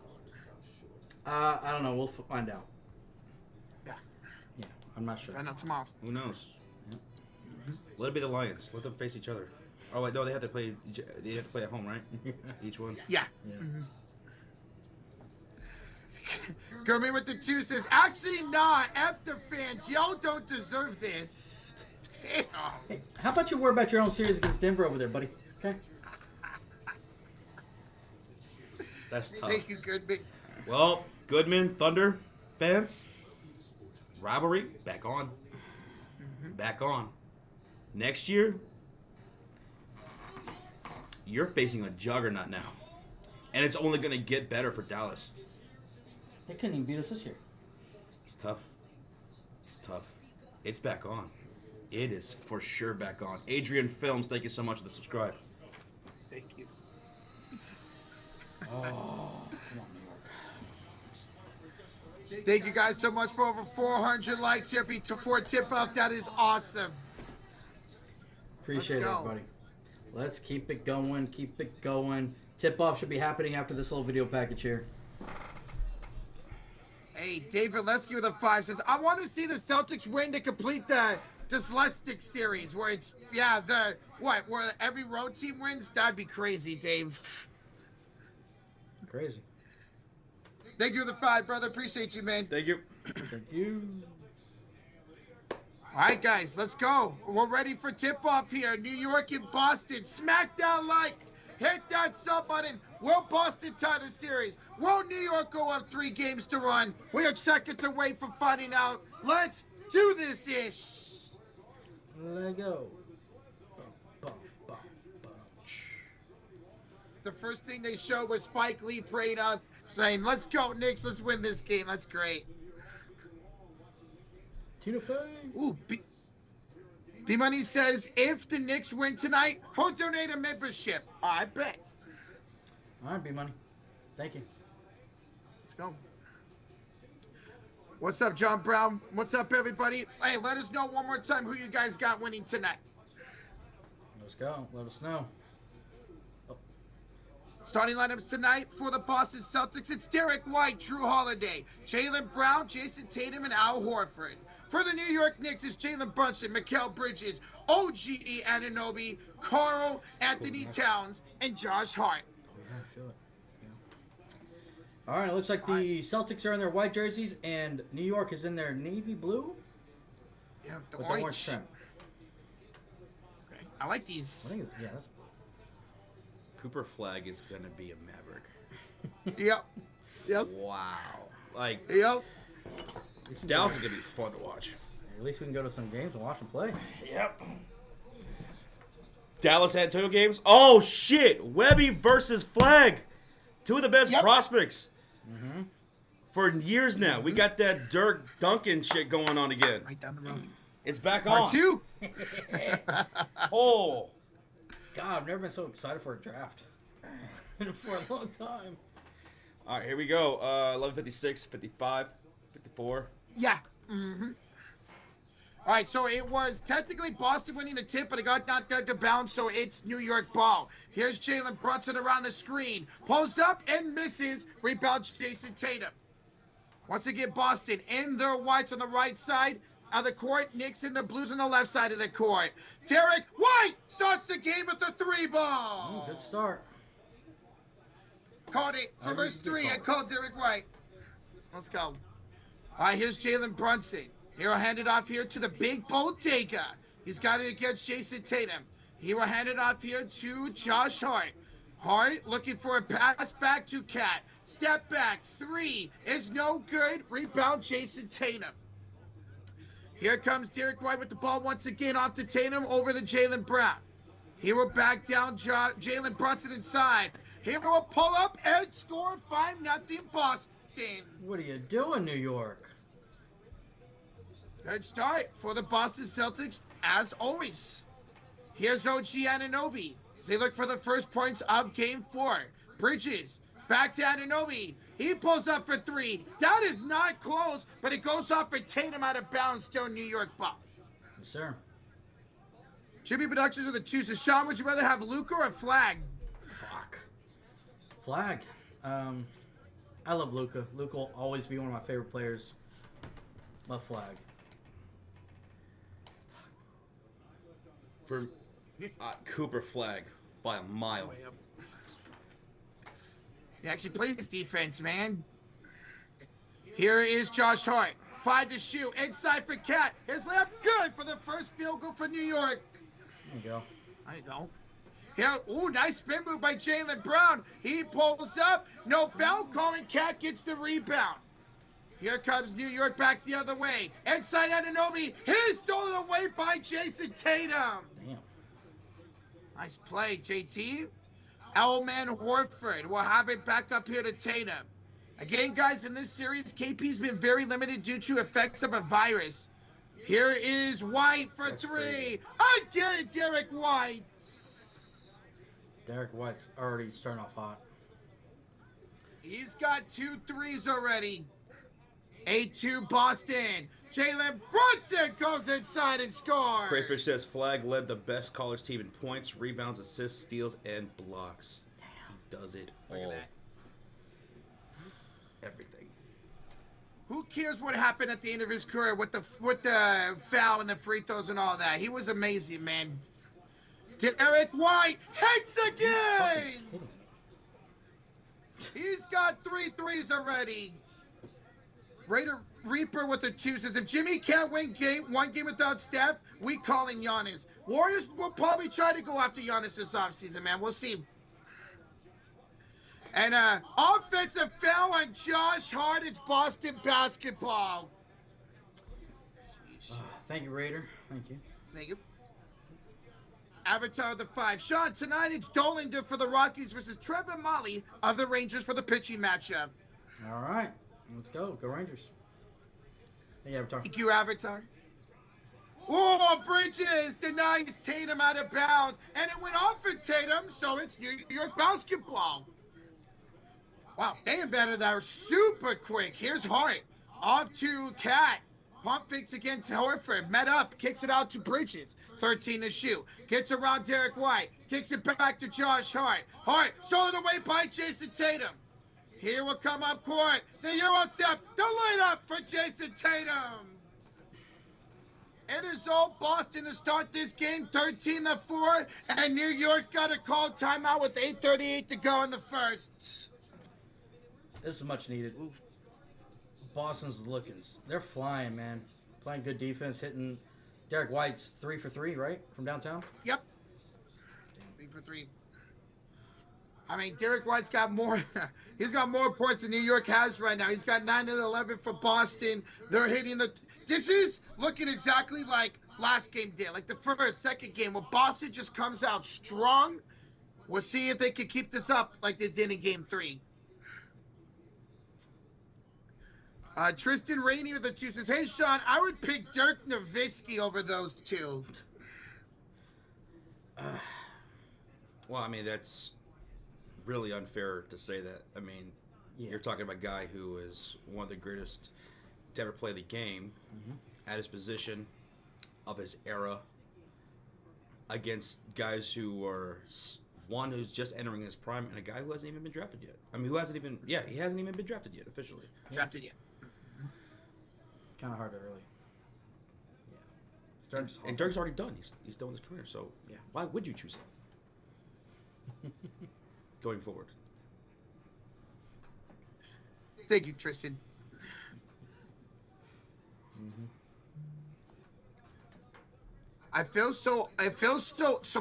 I don't know. We'll find out. yeah. Yeah, I'm not sure. Find out tomorrow. Who knows? Let it be the Lions. Let them face each other. Oh wait, no, they have to play. They have to play at home, right? Each one. Yeah. Yeah. Kermit with the two says, actually not. F the fans. Y'all don't deserve this. Damn. Hey, how about you worry about your own series against Denver over there, buddy? Okay. That's tough. Thank you, Goodman. Well, Goodman, Thunder fans, rivalry back on. Back on. Next year, you're facing a juggernaut now, and it's only going to get better for Dallas. They couldn't even beat us this year. It's tough. It's tough. It's back on. It is for sure back on. Adrian Films, thank you so much for the subscribe. Thank you. Oh, come on, New York. Thank you guys so much for over 400 likes here before tip-off. That is awesome. Appreciate it, Let's go. buddy. Let's keep it going. Keep it going. Tip-off should be happening after this little video package here. Hey, David Lesky with a 5 says, I want to see the Celtics win to complete the Dyslexic series where it's, where every road team wins? That'd be crazy, Dave. Crazy. Thank you for the 5, brother. Appreciate you, man. Thank you. Thank you. All right, guys, let's go. We're ready for tip-off here. New York and Boston. Smack that like. Hit that sub button. Will Boston tie the series? Will New York go up 3 games to run? We are seconds away from finding out. Let's do this ish. Let go. The first thing they showed was Spike Lee praying up, saying, let's go, Knicks. Let's win this game. That's great. Tina Fey. Ooh, B-Money says, if the Knicks win tonight, he'll donate a membership. I bet. All right, B-Money. Thank you. Let's go. What's up, John Brown? What's up, everybody? Hey, let us know one more time who you guys got winning tonight. Let's go. Let us know. Starting lineups tonight for the Boston Celtics, it's Derek White, Drew Holiday, Jaylen Brown, Jason Tatum, and Al Horford. For the New York Knicks, it's Jalen Brunson, Mikal Bridges, OGE Anunoby, Karl-Anthony Towns, and Josh Hart. Yeah, I feel it. Yeah. All right, it looks like the Celtics are in their white jerseys, and New York is in their navy blue Yeah, the with orange. orange trim. Okay. I like I these. think it's, yeah, that's Cooper Flag is going to be a Maverick. Yep. Yep. Wow. Like, Yep. Dallas is going to be fun to watch. At least we can go to some games and watch them play. Yep. Dallas Antonio games. Oh, shit. Webby versus Flag. Two of the best prospects for years now. We got that Dirk Duncan shit going on again. Right down the road. It's back Part on. 2. Oh. God, I've never been so excited for a draft for a long time. All right, here we go. 11:56, 55, 54. Yeah. Mm-hmm. All right, so it was technically Boston winning the tip, but it got knocked out to bounds, so it's New York ball. Here's Jalen Brunson around the screen. Pulls up and misses. Rebound Jason Tatum. Once again, Boston in their whites on the right side of the court. Knicks in the blues on the left side of the court. Derek White starts the game with the 3 ball. Good start. Called it for verse 3. I called Derek White. Let's go. All right, here's Jalen Brunson. He will hand it off here to the big bodega. He's got it against Jason Tatum. He will hand it off here to Josh Hart. Hart looking for a pass back to Cat. Step back. 3 is no good. Rebound Jason Tatum. Here comes Derek White with the ball once again off to Tatum over to Jaylen Brown. He will back down Jalen Brunson inside. He will pull up and score 5-0 Boston. What are you doing, New York? Good start for the Boston Celtics, as always. Here's OG Anunoby as they look for the first points of Game 4. Bridges, back to Anunoby. He pulls up for 3. That is not close, but it goes off for Tatum out of bounds, still New York ball. Yes, sir. Jimmy Productions are the choosers. Sean, would you rather have Luca or Flag? Fuck. Flag. I love Luca. Luca will always be one of my favorite players. Love Flag. For Cooper Flag by a mile. Way up. He actually plays defense, man. Here is Josh Hart. 5 to shoot. Inside for Cat. His layup good for the first field goal for New York. There you go. I know. Here, ooh, nice spin move by Jaylen Brown. He pulls up. No foul call, and Cat gets the rebound. Here comes New York back the other way. Inside Anunoby. He's stolen away by Jason Tatum. Damn. Nice play, JT. Elman Horford will have it back up here to Tatum. Again, guys, in this series, KP's been very limited due to effects of a virus. Here is White for That's 3. crazy. Again, Derek White. Derek White's already starting off hot. He's got 2 threes already. 8-2 Boston. Jalen Brunson goes inside and scores. Crayfish says Flag led the best college team in points, rebounds, assists, steals, and blocks. He does it Look at all. that. Everything. Who cares what happened at the end of his career with the foul and the free throws and all that? He was amazing, man. Derek White hits again. He's got 3 threes already. Raider Reaper with the 2 says, if Jimmy can't win one game without Steph, we calling Giannis. Warriors will probably try to go after Giannis this offseason, man. We'll see. And offensive foul on Josh Hart. It's Boston basketball. Thank you, Raider. Thank you. Thank you. Avatar of the 5. Sean, tonight it's Dolan for the Rockies versus Trevor Molly of the Rangers for the pitching matchup. All right. Let's go. Go Rangers. Hey, Avatar. Thank you, Avatar. Oh, Bridges denies Tatum out of bounds, and it went off for Tatum, so it's New York basketball. Wow, they embedded that super quick. Here's Hart. Off to Cat. Pump fakes against Horford. Met up. Kicks it out to Bridges. 13 to shoot. Gets around Derek White. Kicks it back to Josh Hart. Hart stolen away by Jason Tatum. Here will come up court. The Euro step. The layup for Jason Tatum. It is all Boston to start this game, 13-4, and New York's got to call timeout with 8:38 to go in the first. This is much needed. Boston's looking. They're flying, man. Playing good defense, hitting. Derek White's 3 for 3, right? From downtown? Yep. 3 for 3. I mean, Derek White's got more. He's got more points than New York has right now. He's got 9 and 11 for Boston. They're hitting the. This is looking exactly like last game did, like the first, second game, where Boston just comes out strong. We'll see if they can keep this up like they did in Game 3. Tristan Rainey with the 2 says, hey, Sean, I would pick Dirk Nowitzki over those 2. Well, I mean, that's really unfair to say that. I mean, you're talking about a guy who is one of the greatest to ever play the game at his position of his era against guys who are one who's just entering his prime and a guy who hasn't even been drafted yet. I mean, he hasn't even been drafted yet officially. Drafted yet. Kind of hard to really. Yeah. And Dirk's already done. He's done his career. So Yeah. why would you choose him going forward? Thank you, Tristan. I feel so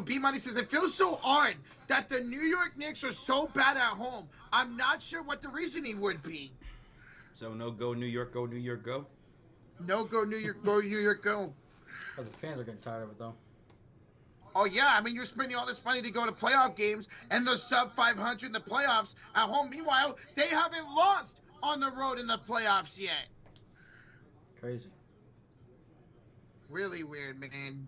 B Money says it feels so odd that the New York Knicks are so bad at home. I'm not sure what the reasoning would be. So no, go New York, go New York, go. No, go New York, go New York, go. Oh, the fans are getting tired of it though. Oh yeah, I mean you're spending all this money to go to playoff games and the sub 500 in the playoffs at home. Meanwhile, they haven't lost on the road in the playoffs yet. Crazy. Really weird, man.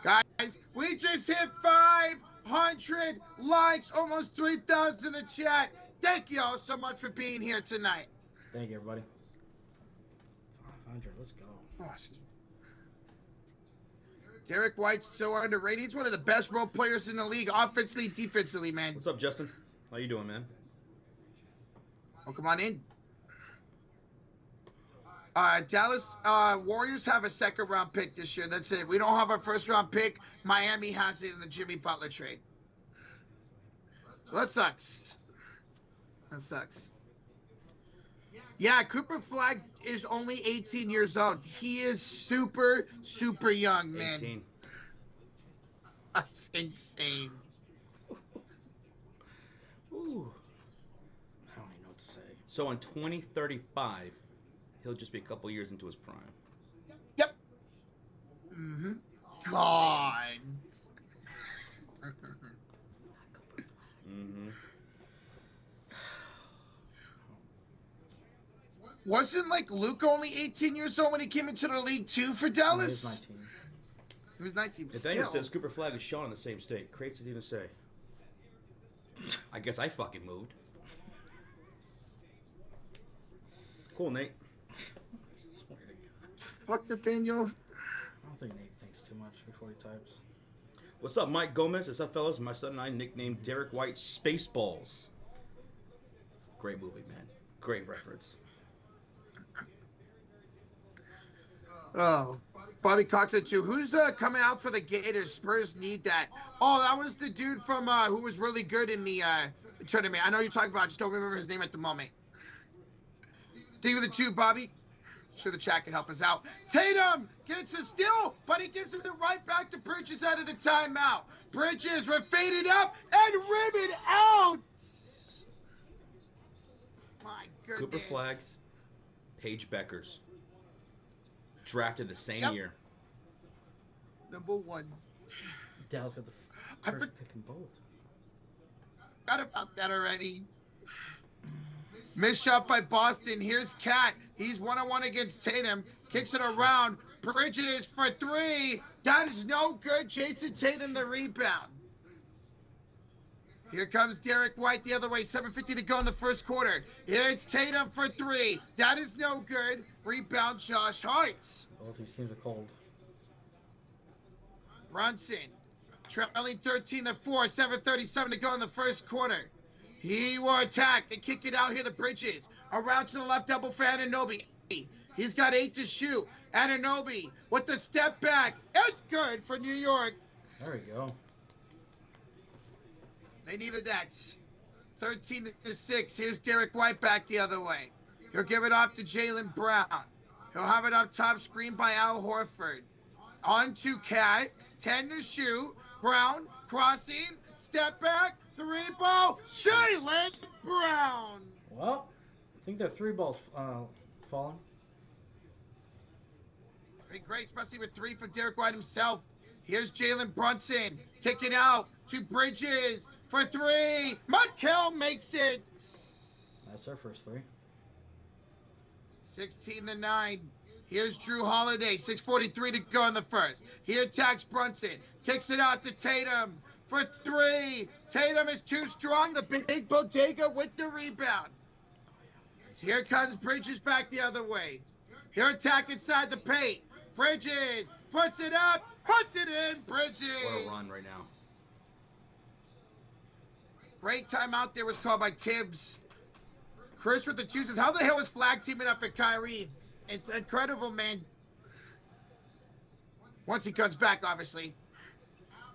Guys, we just hit 500 likes, almost 3,000 in the chat. Thank you all so much for being here tonight. Thank you, everybody. 500. Let's go. Oh, Derek White's so underrated. He's one of the best role players in the league, offensively, defensively, man. What's up, Justin? How you doing, man? Oh, come on in. Dallas Warriors have a second-round pick this year. That's it. We don't have our first-round pick. Miami has it in the Jimmy Butler trade. So that sucks. That sucks. Yeah, Cooper Flag is only 18 years old. He is super, super young, man. 18. That's insane. Ooh. I don't even know what to say. So in 2035, he'll just be a couple years into his prime. Yep. Mm-hmm. God. Mm-hmm. Wasn't like Luke only 18 years old when he came into the league too for Dallas? No, He was 19. But Nathaniel still. says Cooper Flag is Sean in the same state. Crates didn't even say. I guess I fucking moved. Cool, Nate. 19. Swear to God. Fuck Nathaniel. I don't think Nate thinks too much before he types. What's up, Mike Gomez? What's up, fellas? My son and I nicknamed Derek White Spaceballs. Great movie, man. Great reference. Oh, Bobby Cox said too. Who's coming out for the Gators? Spurs need that. Oh, that was the dude from who was really good in the tournament. I know you're talking about. I just don't remember his name at the moment. Think of the two, Bobby. Sure, the chat can help us out. Tatum gets a steal, but he gives him the right back to Bridges out of the timeout. Bridges were faded up and ribbon out. My goodness. Cooper Flag, Paige Beckers. Drafted the same year. Number one. Dallas got the first pick in both. Forgot about that already. Missed shot by Boston. Here's Cat. He's one-on-one against Tatum. Kicks it around. Bridges for three. That is no good. Jason Tatum the rebound. Here comes Derek White the other way. 7:50 to go in the first quarter. It's Tatum for three. That is no good. Rebound Josh Hart. Both these teams are cold. Brunson trailing 13-4. 7:37 to go in the first quarter. He will attack and kick it out here to Bridges. Around to the left double for Anunoby. He's got 8 to shoot. Anunoby with the step back. It's good for New York. There we go. They needed that. 13-6. Here's Derek White back the other way. He'll give it off to Jaylen Brown. He'll have it up top, screen by Al Horford. On to Cat. 10 to shoot. Brown crossing. Step back. 3-ball. Jaylen Brown. Well, I think that 3 balls falling. Pretty great, especially with 3 for Derek White himself. Here's Jalen Brunson. Kicking out to Bridges for 3. Mikel makes it. That's our first 3. 16-9. Here's Drew Holiday. 6:43 to go in the first. He attacks Brunson. Kicks it out to Tatum for 3. Tatum is too strong. The big bodega with the rebound. Here comes Bridges back the other way. He'll attack inside the paint. Bridges puts it up. Puts it in. Bridges. What a run right now. Great timeout there was called by Tibbs. Chris with the 2 says, how the hell is Flag teaming up at Kyrie? It's incredible, man. Once he comes back, obviously.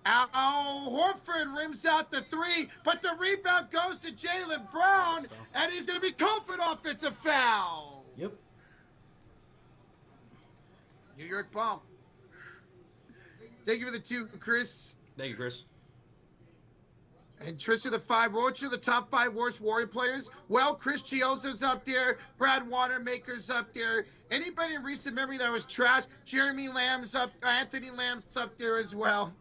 Horford rims out the 3, but the rebound goes to Jaylen Brown, and he's going to be called for an offensive foul. Yep. New York ball. Thank you for the 2, Chris. Thank you, Chris. And Tristan the 5. Roach are the top 5 worst Warrior players. Well, Chris Chioza's up there. Brad Wanamaker's up there. Anybody in recent memory that was trash? Jeremy Lamb's up. Anthony Lamb's up there as well.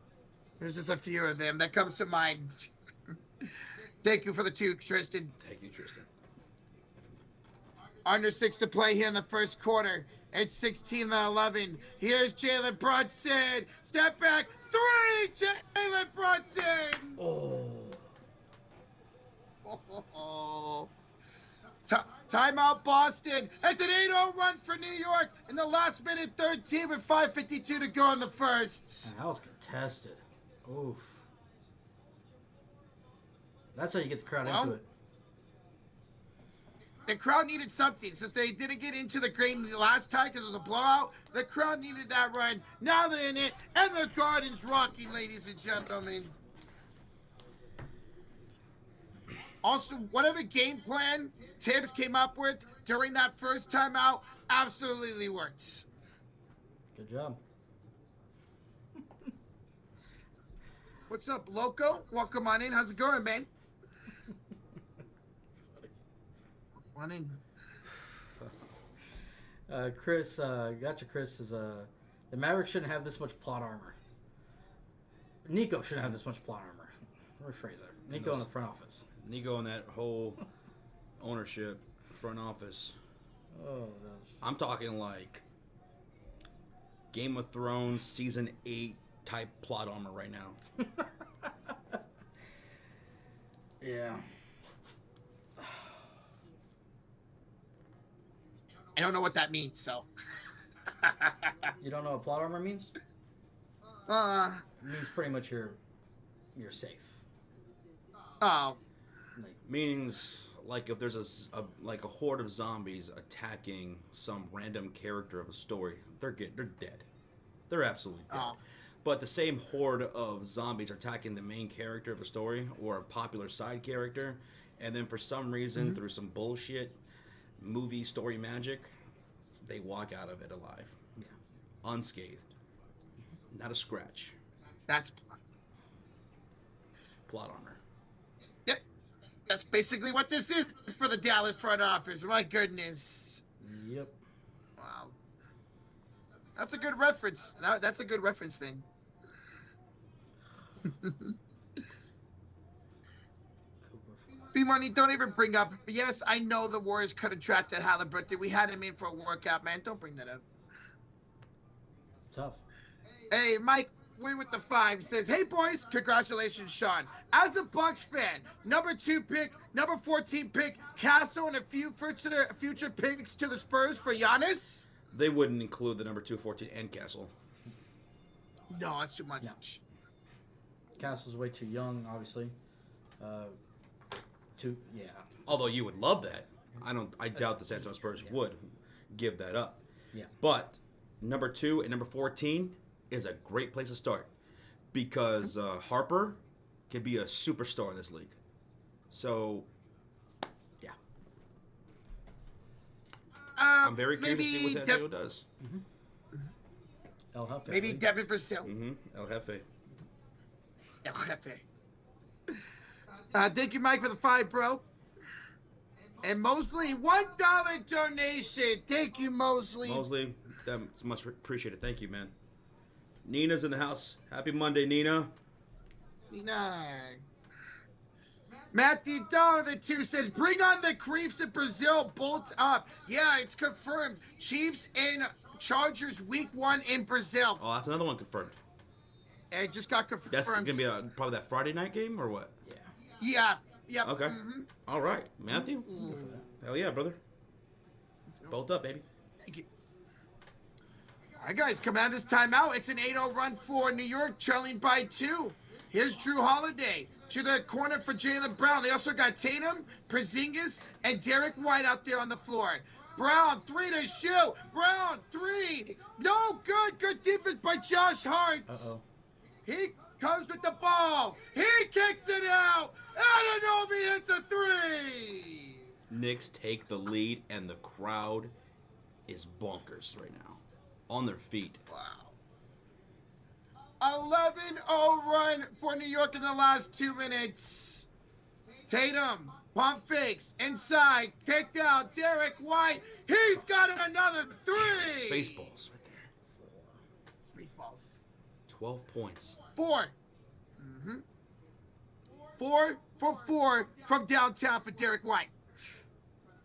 There's just a few of them that comes to mind. Thank you for the 2, Tristan. Thank you, Tristan. Under 6 to play here in the first quarter. It's 16-11. Here's Jalen Brunson. Step back. 3. Jalen Brunson. Oh. Oh. Timeout Boston. It's an 8-0 run for New York in the last minute 13 with 5:52 to go in the first. Man, that was contested. Oof. That's how you get the crowd into it. The crowd needed something. Since they didn't get into the game last time because it was a blowout, the crowd needed that run. Now they're in it, and the Garden's rocking, ladies and gentlemen. Also, whatever game plan Tibbs came up with during that first timeout absolutely works. Good job. What's up, Loco? Welcome on in. How's it going, man? Come on in. Chris, Chris is the Mavericks shouldn't have this much plot armor. Nico shouldn't have this much plot armor. Rephrase it. Nico in the front office. Nico and that whole ownership front office. Oh, that's... I'm talking like Game of Thrones season 8 type plot armor right now. Yeah. I don't know what that means, so. You don't know what plot armor means? Uh. It means pretty much you're safe. Oh. Means like if there's a horde of zombies attacking some random character of a story, they're dead. They're absolutely dead. Oh. But the same horde of zombies are attacking the main character of a story or a popular side character, and then for some reason, through some bullshit movie story magic, they walk out of it alive. Yeah. Unscathed. Not a scratch. That's Plot armor. Yep. That's basically what this is for the Dallas front office. My goodness. Yep. Wow. That's a good reference. That's a good reference thing. B-Money, don't even bring up. Yes, I know the Warriors could have drafted Halliburton. We had him in for a workout, man. Don't bring that up. It's tough. Hey, Mike, we with the 5 says, hey, boys, congratulations, Sean. As a Bucks fan, number 2 pick, number 14 pick, Castle, and a few future picks to the Spurs for Giannis? They wouldn't include the number 2, 14, and Castle. No, that's too much. No. Castle's way too young, obviously. Yeah. Although you would love that. I doubt the San Antonio Spurs would give that up. Yeah. But number 2 and number 14 is a great place to start because Harper can be a superstar in this league. So, yeah. I'm very curious to see what San Antonio does. El Jefe. Maybe Devin Vassell. El Jefe. El Jefe. Thank you, Mike, for the 5, bro. And Mosley, $1 donation. Thank you, Mosley. Mosley, that's much appreciated. Thank you, man. Nina's in the house. Happy Monday, Nina. Nina. Matthew $2 says, bring on the Creeps in Brazil. Bolt up. Yeah, it's confirmed. Chiefs and Chargers week 1 in Brazil. Oh, that's another one confirmed. It just got confirmed. That's going to be probably that Friday night game or what? Yeah. Yep. Okay. All right. Matthew? Hell yeah, brother. Bolt up, baby. Thank you. All right, guys, coming out of this timeout. It's an 8-0 run for New York, trailing by 2. Here's Drew Holiday to the corner for Jaylen Brown. They also got Tatum, Porzingis, and Derek White out there on the floor. Brown, 3 to shoot. Brown, 3. No good. Good defense by Josh Hart. Uh-oh. He comes with the ball. He kicks it out. Anunoby hits a 3. Knicks take the lead, and the crowd is bonkers right now. On their feet. Wow. 11-0 run for New York in the last 2 minutes. Tatum, pump fakes, inside, kick out, Derek White. He's got another 3. Spaceballs right there. Spaceballs. 12 points. 4. 4 for 4 from downtown for Derek White.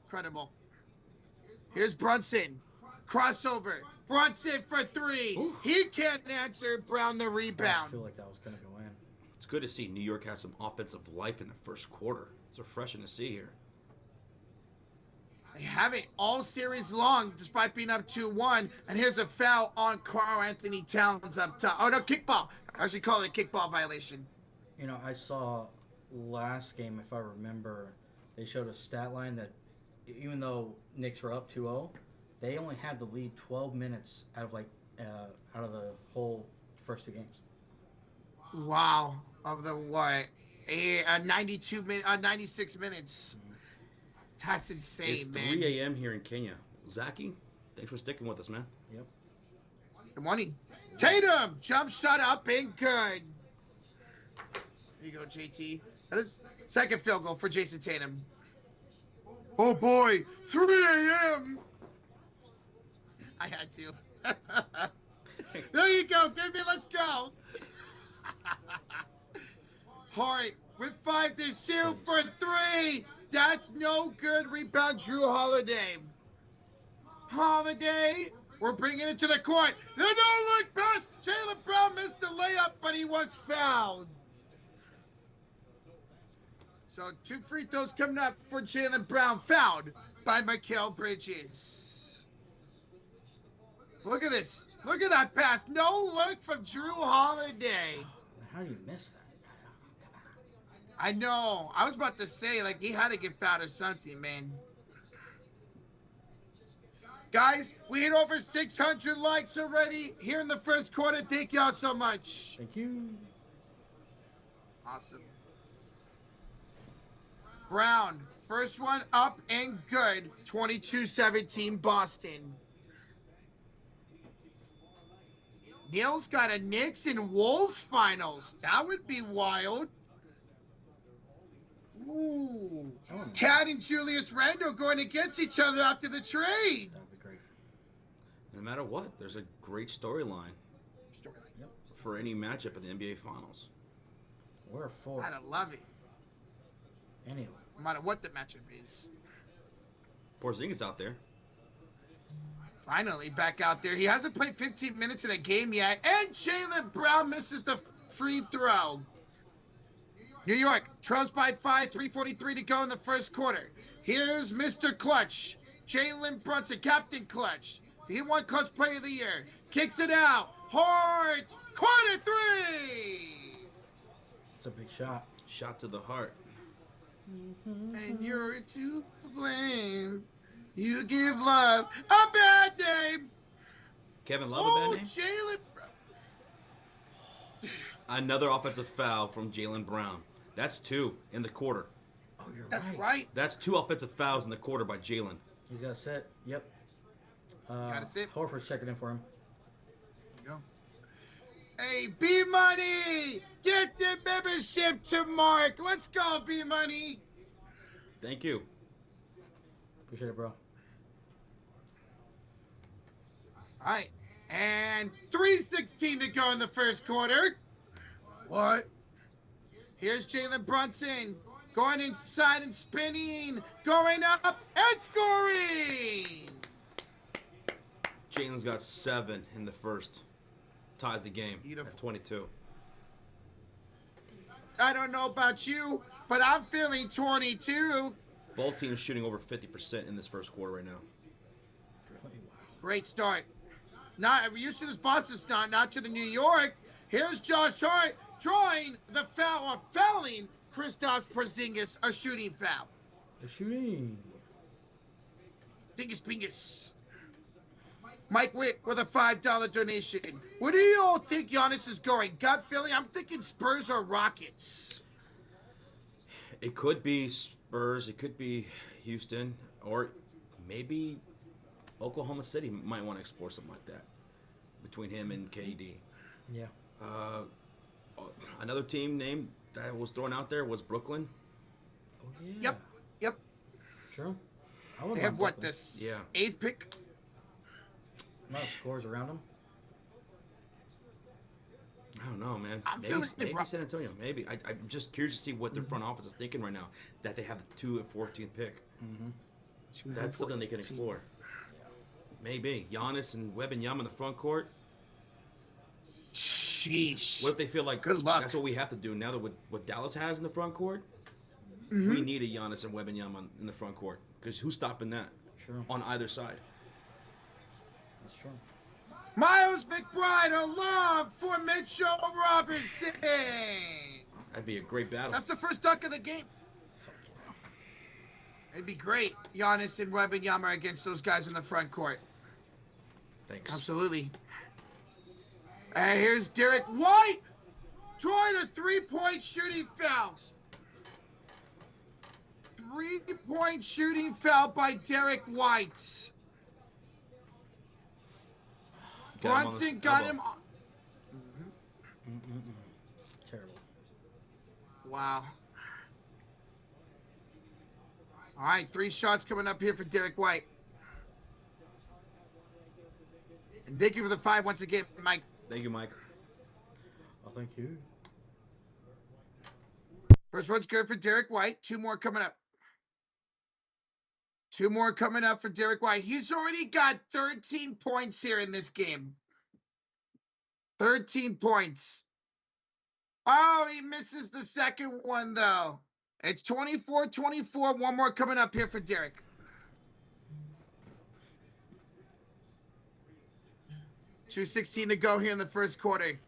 Incredible. Here's Brunson. Crossover. Brunson for 3. Ooh. He can't answer. Brown the I rebound. feel like that was going to go in. It's good to see New York has some offensive life in the first quarter. It's refreshing to see here. They haven't all series long, despite being up 2-1. And here's a foul on Karl-Anthony Towns up top. Oh, no, kickball. I should call it a kickball violation. You know, I saw last game, if I remember, they showed a stat line that even though Knicks were up 2-0, they only had the lead 12 minutes out of the whole first two games. Wow. Of the what? 96 minutes. That's insane, It's man. 3 a.m. here in Kenya. Zaki, thanks for sticking with us, man. Yep. Good morning. Tatum, jump shot up and good. There you go, JT. That is second field goal for Jason Tatum. Oh boy, 3 a.m. I had to. There you go, baby. Let's go. Hart with 5 to shoot for 3. That's no good. Rebound, Drew Holiday. Holiday, we're bringing it to the court. The no-look pass. Jaylen Brown missed the layup, but he was fouled. So 2 free throws coming up for Jaylen Brown, fouled by Mikal Bridges. Look at this. Look at that pass. No look from Drew Holiday. How do you miss that? I know. I was about to say, like, he had to get fouled or something, man. Guys, we hit over 600 likes already here in the first quarter. Thank y'all so much. Thank you. Awesome. Brown, first one up and good. 22-17 Boston. Neil's got a Knicks and Wolves finals. That would be wild. Ooh. Cat and Julius Randle going against each other after the trade. That would be great. No matter what, there's a great storyline Yep. for any matchup in the NBA Finals. We're for I'd love it. anyway. No matter what the matchup is. Porzingis out there. Finally back out there. He hasn't played 15 minutes in a game yet. And Jaylen Brown misses the free throw. New York trails by 5, 3:43 to go in the first quarter. Here's Mr. Clutch. Jalen Brunson, Captain Clutch. He won Clutch Player of the Year. Kicks it out. Hart. Corner 3. It's a big shot. Shot to the heart. And you're to blame. You give love a bad name. Kevin Love, a Oh, bad name? Jalen. Another offensive foul from Jaylen Brown. That's 2 in the quarter. Oh, you're That's right. right. That's 2 offensive fouls in the quarter by Jaylen. He's got a set. Yep. Got a sit. Horford's checking in for him. There you go. Hey, B-Money! Get the membership to Mark. Let's go, B-Money. Thank you. Appreciate it, bro. All right. And 3:16 to go in the first quarter. What? Here's Jalen Brunson going inside and spinning, going up and scoring. Jalen's got 7 in the first. Ties the game Beautiful. at 22. I don't know about you, but I'm feeling 22. Both teams shooting over 50% in this first quarter right now. Great start. Not used to this Boston start, not to the New York. Here's Josh Hart drawing the foul or fouling Kristaps Porzingis, a shooting foul. The shooting. Dingus Bingus. Mike Witt with a $5 donation. Where do you all think Giannis is going? Gut feeling? I'm thinking Spurs or Rockets. It could be Spurs, it could be Houston, or maybe Oklahoma City might want to explore something like that between him and KD. Yeah. Another team name that was thrown out there was Brooklyn. Oh, yeah. Yep. True. I would They love have what, Brooklyn. this Yeah. 8th pick? A lot of scores around him. I don't know, man. I'm Maybe, feeling the maybe Rock- San Antonio. Maybe. I'm just curious to see what their front office is thinking right now that they have the 2 and 14th pick. That's something they can explore. Maybe. Giannis and Wembanyama in the front court. Sheesh. What if they feel like Good luck. that's what we have to do now that what Dallas has in the front court? We need a Giannis and Wembanyama in the front court because who's stopping that? true. on either side. That's true. Miles McBride, a lob for Mitchell Robinson. That'd be a great battle. That's the first dunk of the game. It'd be great, Giannis and Wembanyama against those guys in the front court. Thanks. Absolutely. And here's Derek White drawing a three-point shooting foul. Three-point shooting foul by Derek White. Brunson got him. Terrible. Wow. All right, 3 shots coming up here for Derek White. And thank you for the 5 once again, Mike. Thank you, Mike. Oh, thank you. First one's good for Derek White. 2 more coming up. 2 more coming up for Derek White. He's already got 13 points here in this game. 13 points. Oh, he misses the second one, though. It's 24-24. 1 more coming up here for Derek. $2:16 to go here in the first quarter.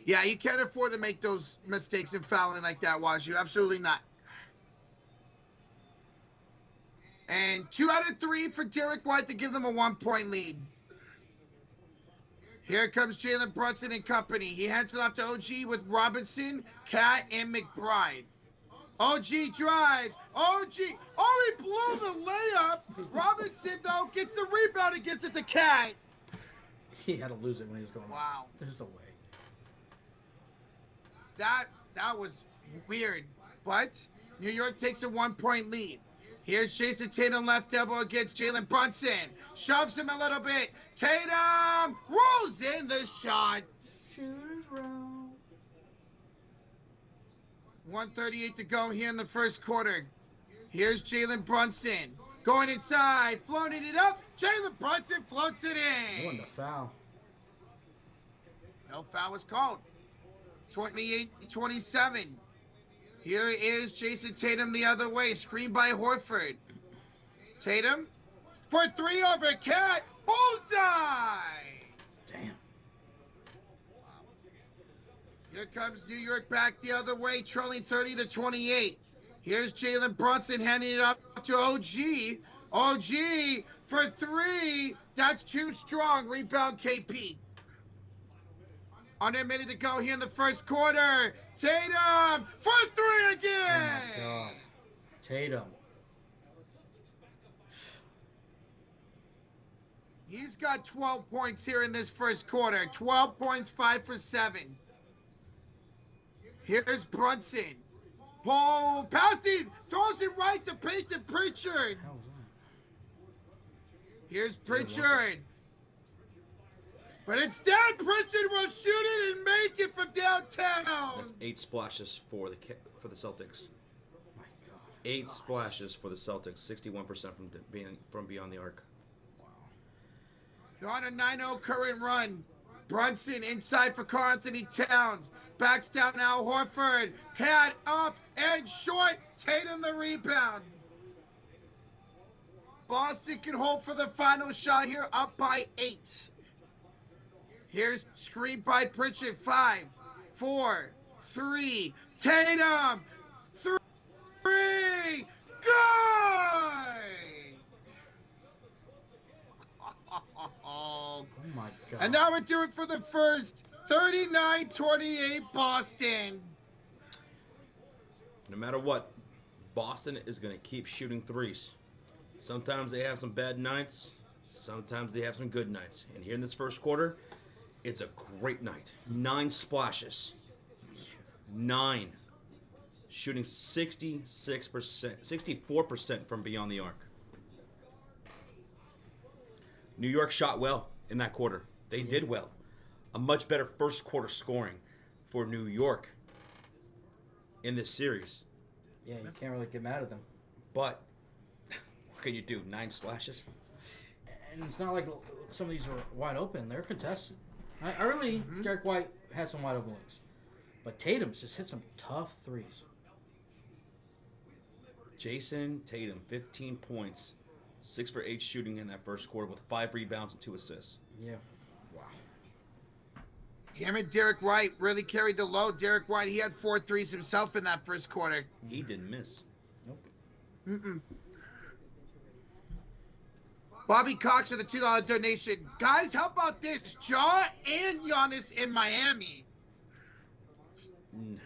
Yeah, you can't afford to make those mistakes and fouling like that, Waju. Absolutely not. And 2 out of 3 for Derek White to give them a 1-point lead. Here comes Jalen Brunson and company. He hands it off to OG with Robinson, Cat, and McBride. OG drives. OG. Oh, he blew the layup. Robinson, though, gets the rebound and gets it to Cat. He had to lose it when he was going. Wow. There's no way. That was weird. But New York takes a 1-point lead. Here's Jason Tatum left elbow against Jalen Brunson. Shoves him a little bit. Tatum rolls in the shot. 1:38 to go here in the first quarter. Here's Jalen Brunson. Going inside, floating it up. Jalen Brunson floats it in. What a foul. No foul was called. 28-27. Here is Jason Tatum the other way. Screen by Horford. Tatum for 3 over Cat. Bullseye! Damn. Here comes New York back the other way, trailing 30-28. Here's Jalen Brunson handing it up to OG. OG for 3. That's too strong. Rebound KP. Under a minute to go here in the first quarter. Tatum for 3 again. Oh, my God. Tatum. He's got 12 points here in this first quarter. 12 points, 5 for 7. Here's Brunson. Paul passing, throws it right to Peyton Pritchard. How was that? Here's Pritchard. But instead, Pritchard will shoot it and make it from downtown. That's 8 splashes for the Celtics. My God. 8 splashes for the Celtics. 61% from beyond the arc. Wow. They're on a 9-0 current run. Brunson inside for Karl-Anthony Towns. Backs down now, Horford. Cat up and short. Tatum the rebound. Boston can hold for the final shot here, up by 8. Here's screen by Pritchard. 5, 4, 3. Tatum. 3. Good. Oh my God. And now we're doing for the first. 39-28 Boston. No matter what, Boston is going to keep shooting threes. Sometimes they have some bad nights. Sometimes they have some good nights. And here in this first quarter, it's a great night. 9 splashes. 9. Shooting 66%, 64% from beyond the arc. New York shot well in that quarter. They did well. A much better first quarter scoring for New York in this series. Yeah, you can't really get mad at them. But what can you do? 9 splashes? And it's not like some of these were wide open. They're contested. Early, Derek White had some wide open looks. But Tatum's just hit some tough threes. Jason Tatum, 15 points, 6 for 8 shooting in that first quarter with 5 rebounds and 2 assists. Yeah. Wow. Him and Derek White really carried the load. Derek White, he had 4 threes himself in that first quarter. He didn't miss. Nope. Bobby Cox with a $2 donation. Guys, how about this? Ja and Giannis in Miami. No.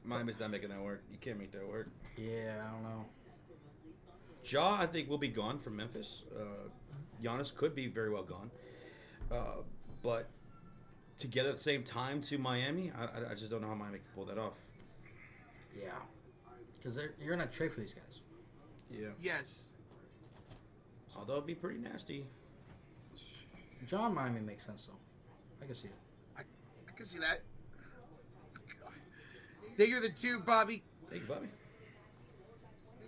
Miami's not making that work. You can't make that work. Yeah, I don't know. Ja, I think, will be gone from Memphis. Giannis could be very well gone. But together at the same time to Miami, I just don't know how Miami can pull that off. Yeah. Because you're going to trade for these guys. Yeah. Yes. Although it'd be pretty nasty. John Miami makes sense, though. I can see it. I can see that. Thank you, the 2, Bobby. Thank you, Bobby.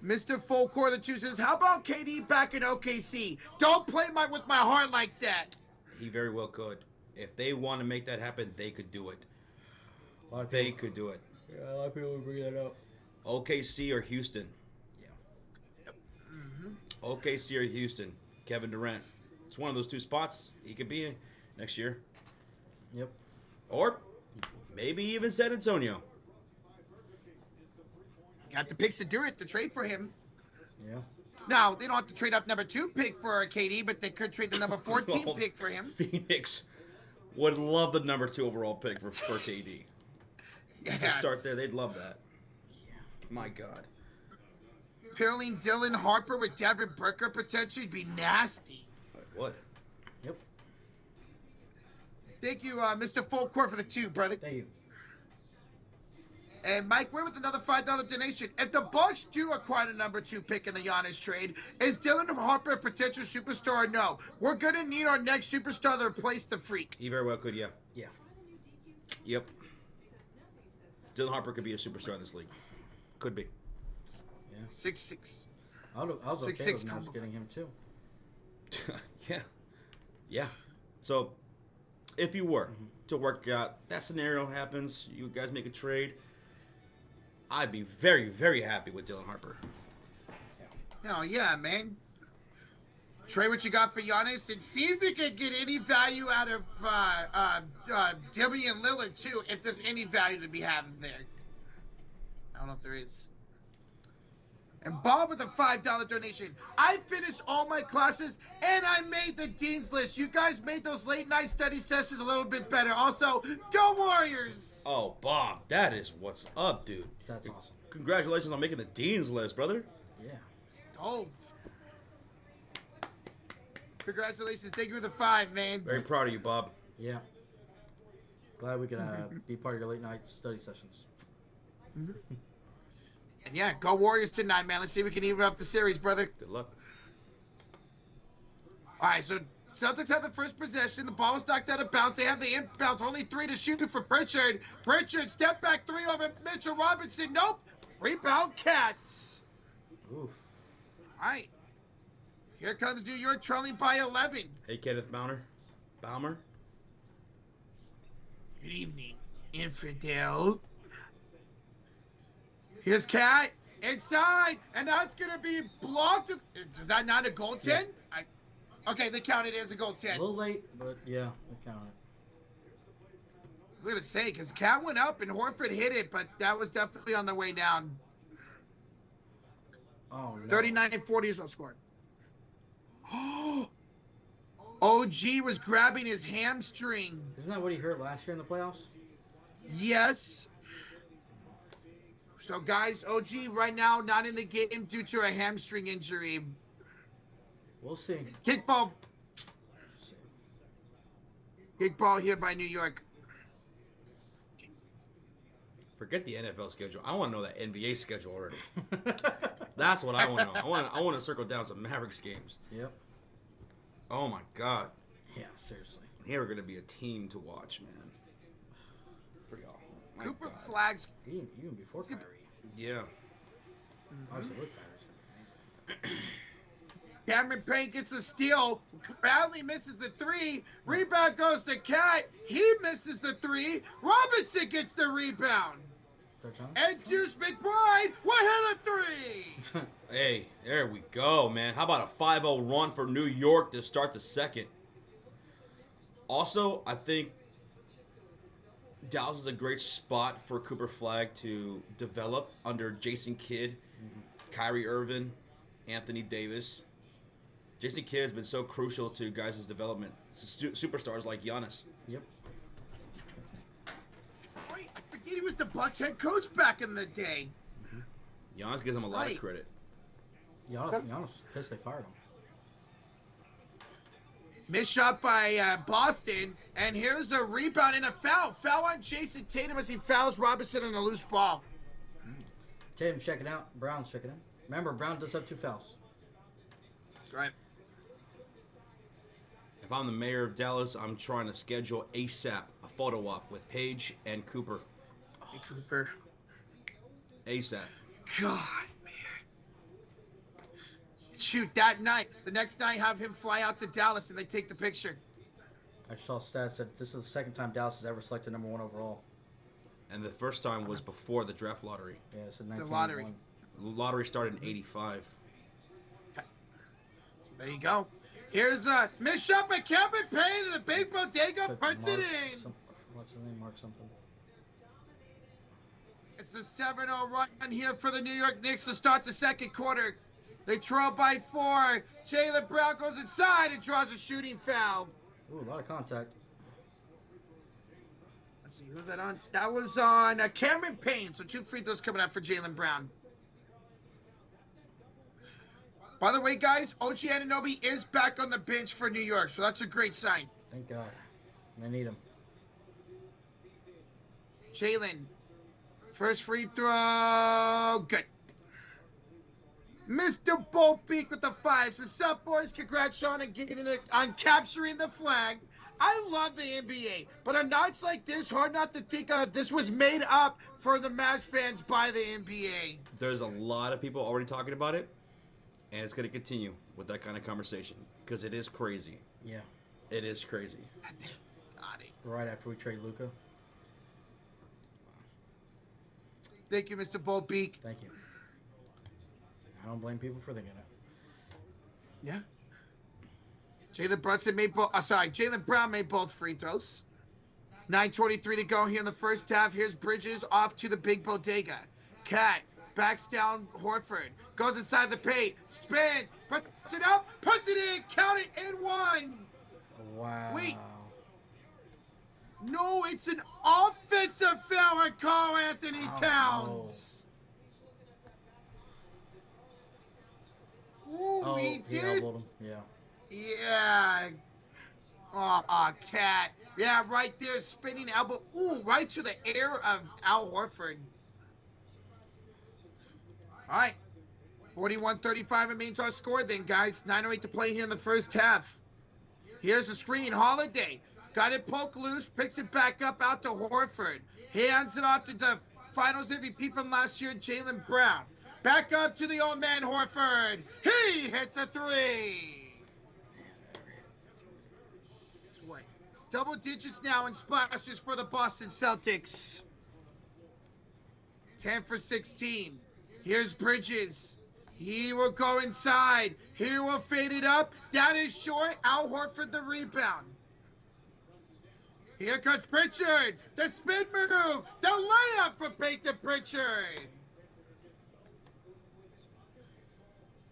Mr. Full Quarter 2 says, how about KD back in OKC? Don't play with my heart like that. He very well could. If they want to make that happen, they could do it. They could do it. Yeah, a lot of people would bring that up. OKC or Houston? Yeah. OKC or Houston? Kevin Durant. It's one of those 2 spots he could be in next year. Yep. Or maybe even San Antonio. Got the picks to do it, to trade for him. Yeah. Now, they don't have to trade up number 2 pick for KD, but they could trade the number 14 pick for him. Phoenix would love the number 2 overall pick for KD. Yes. To start there, they'd love that. My God. Pairing Dylan Harper with Devin Booker potentially would be nasty. What? Yep. Thank you, Mr. Full Court, for the 2, brother. Thank you. And Mike, we're with another $5 donation. If the Bucks do acquire the number 2 pick in the Giannis trade, is Dylan Harper a potential superstar or no? We're going to need our next superstar to replace the freak. He very well could, yeah. Yeah. Yep. Dylan Harper could be a superstar in this league. Could be. Yeah. 6'6". I was okay 6'6" with Mavs combo. getting him, too. Yeah. Yeah. So, if you were to work out, that scenario happens, you guys make a trade, I'd be very, very happy with Dylan Harper. Hell yeah, man. Trade what you got for Giannis and see if you can get any value out of Damian Lillard, too, if there's any value to be had there. I don't know if there is. And Bob with a $5 donation. I finished all my classes and I made the Dean's List. You guys made those late night study sessions a little bit better. Also, go Warriors! Oh, Bob, that is what's up, dude. That's awesome. Congratulations on making the Dean's List, brother. Yeah. Stove. Congratulations. Thank you for the 5, man. Very proud of you, Bob. Yeah. Glad we could be part of your late night study sessions. And yeah, go Warriors tonight, man. Let's see if we can even up the series, brother. Good luck. All right, so Celtics have the first possession. The ball was knocked out of bounds. They have the inbounds. Only 3 to shoot it for Pritchard. Pritchard, step back 3 over Mitchell Robinson. Nope. Rebound Cats. Oof. All right. Here comes New York trailing by 11. Hey, Kenneth Baumer. Good evening, infidel. Here's Cat inside, and that's going to be blocked. Is that not a goaltend? Yeah. Okay, they counted it as a A goaltend. little late, but yeah, we counted. Look at it say, because Cat went up and Horford hit it, but that was definitely on the way down. Oh, no. 39 and 40 is what scored. OG was grabbing his hamstring. Isn't that what he hurt last year in the playoffs? Yes. So, guys, OG right now not in the game due to a hamstring injury. We'll see. Kickball. Kickball here by New York. Forget the NFL schedule. I want to know that NBA schedule already. That's what I want to know. I want to circle down some Mavericks games. Yep. Oh my God. Yeah, seriously. They are going to be a team to watch, man. For y'all. My Cooper God. flags. Even before Kyrie. Yeah. Obviously, with Kyrie's amazing. Cameron Payne gets a steal. Bradley misses the 3. Rebound goes to Cat. He misses the 3. Robinson gets the rebound. third time. And Deuce McBride will hit a three. Hey, there we go, man. How about a 5-0 run for New York to start the second? Also, I think Dallas is a great spot for Cooper Flagg to develop under Jason Kidd, Kyrie Irving, Anthony Davis. Jason Kidd has been so crucial to guys' development. Superstars like Giannis. Yep. Wait, I forget he was the Bucks head coach back in the day. Giannis gives him a lot of credit. Giannis was pissed they fired him. Missed shot by Boston, and here's a rebound and a foul. Foul on Jason Tatum as he fouls Robinson on a loose ball. Tatum's checking out. Brown's checking in. Remember, Brown does have 2 fouls. That's right. If I'm the mayor of Dallas, I'm trying to schedule ASAP a photo op with Paige and Cooper. Hey, Cooper. ASAP. God, man. Shoot, that night. The next night, have him fly out to Dallas and they take the picture. I saw stats that this is the second time Dallas has ever selected number 1 overall. And the first time was before the draft lottery. Yeah, it's in The 1981. lottery. The lottery started in 85. So there you go. Here's a missed shot by Kevin Payne, and the big bodega Said puts it Mark in. What's his name? Mark something. It's the 7-0 run here for the New York Knicks to start the second quarter. They trail by 4. Jaylen Brown goes inside and draws a shooting foul. Ooh, a lot of contact. Let's see, who's that on? That was on Cameron Payne. So 2 free throws coming out for Jaylen Brown. By the way, guys, OG Anunoby is back on the bench for New York, so that's a great sign. Thank God. They need him. Jaylen, first free throw, good. Mr. Boltbeak with the 5. So, South boys, congrats, Sean, on capturing the flag. I love the NBA, but on nights like this, hard not to think of this was made up for the Mavs fans by the NBA. There's a lot of people already talking about it, and it's going to continue with that kind of conversation because it is crazy. Yeah. It is crazy. Got it. Right after we trade Luka. Thank you, Mr. Boltbeak. Thank you. I don't blame people for thinking it. Yeah. Jaylen Brown made both free throws. 9:23 to go here in the first half. Here's Bridges off to the big bodega. Cat backs down Horford. Goes inside the paint. Spins. Puts it up. Puts it in. Count it and 1. Wow. Wait. No, it's an offensive foul on Karl-Anthony Towns. Ooh, Oh, he he did. elbowed him. Yeah. Yeah. Oh, Cat. Yeah, right there, spinning elbow. Ooh, right to the air of Al Horford. All right. 41-35 remains our score then, guys. 9:08 to play here in the first half. Here's the screen. Holiday. Got it poked loose. Picks it back up out to Horford. Hands it off to the finals MVP from last year, Jaylen Brown. Back up to the old man, Horford. He hits a 3. That's right. Double digits now in splashes for the Boston Celtics. 10 for 16. Here's Bridges. He will go inside. He will fade it up. That is short. Al Horford the rebound. Here comes Pritchard. The spin move. The layup for Peyton Pritchard.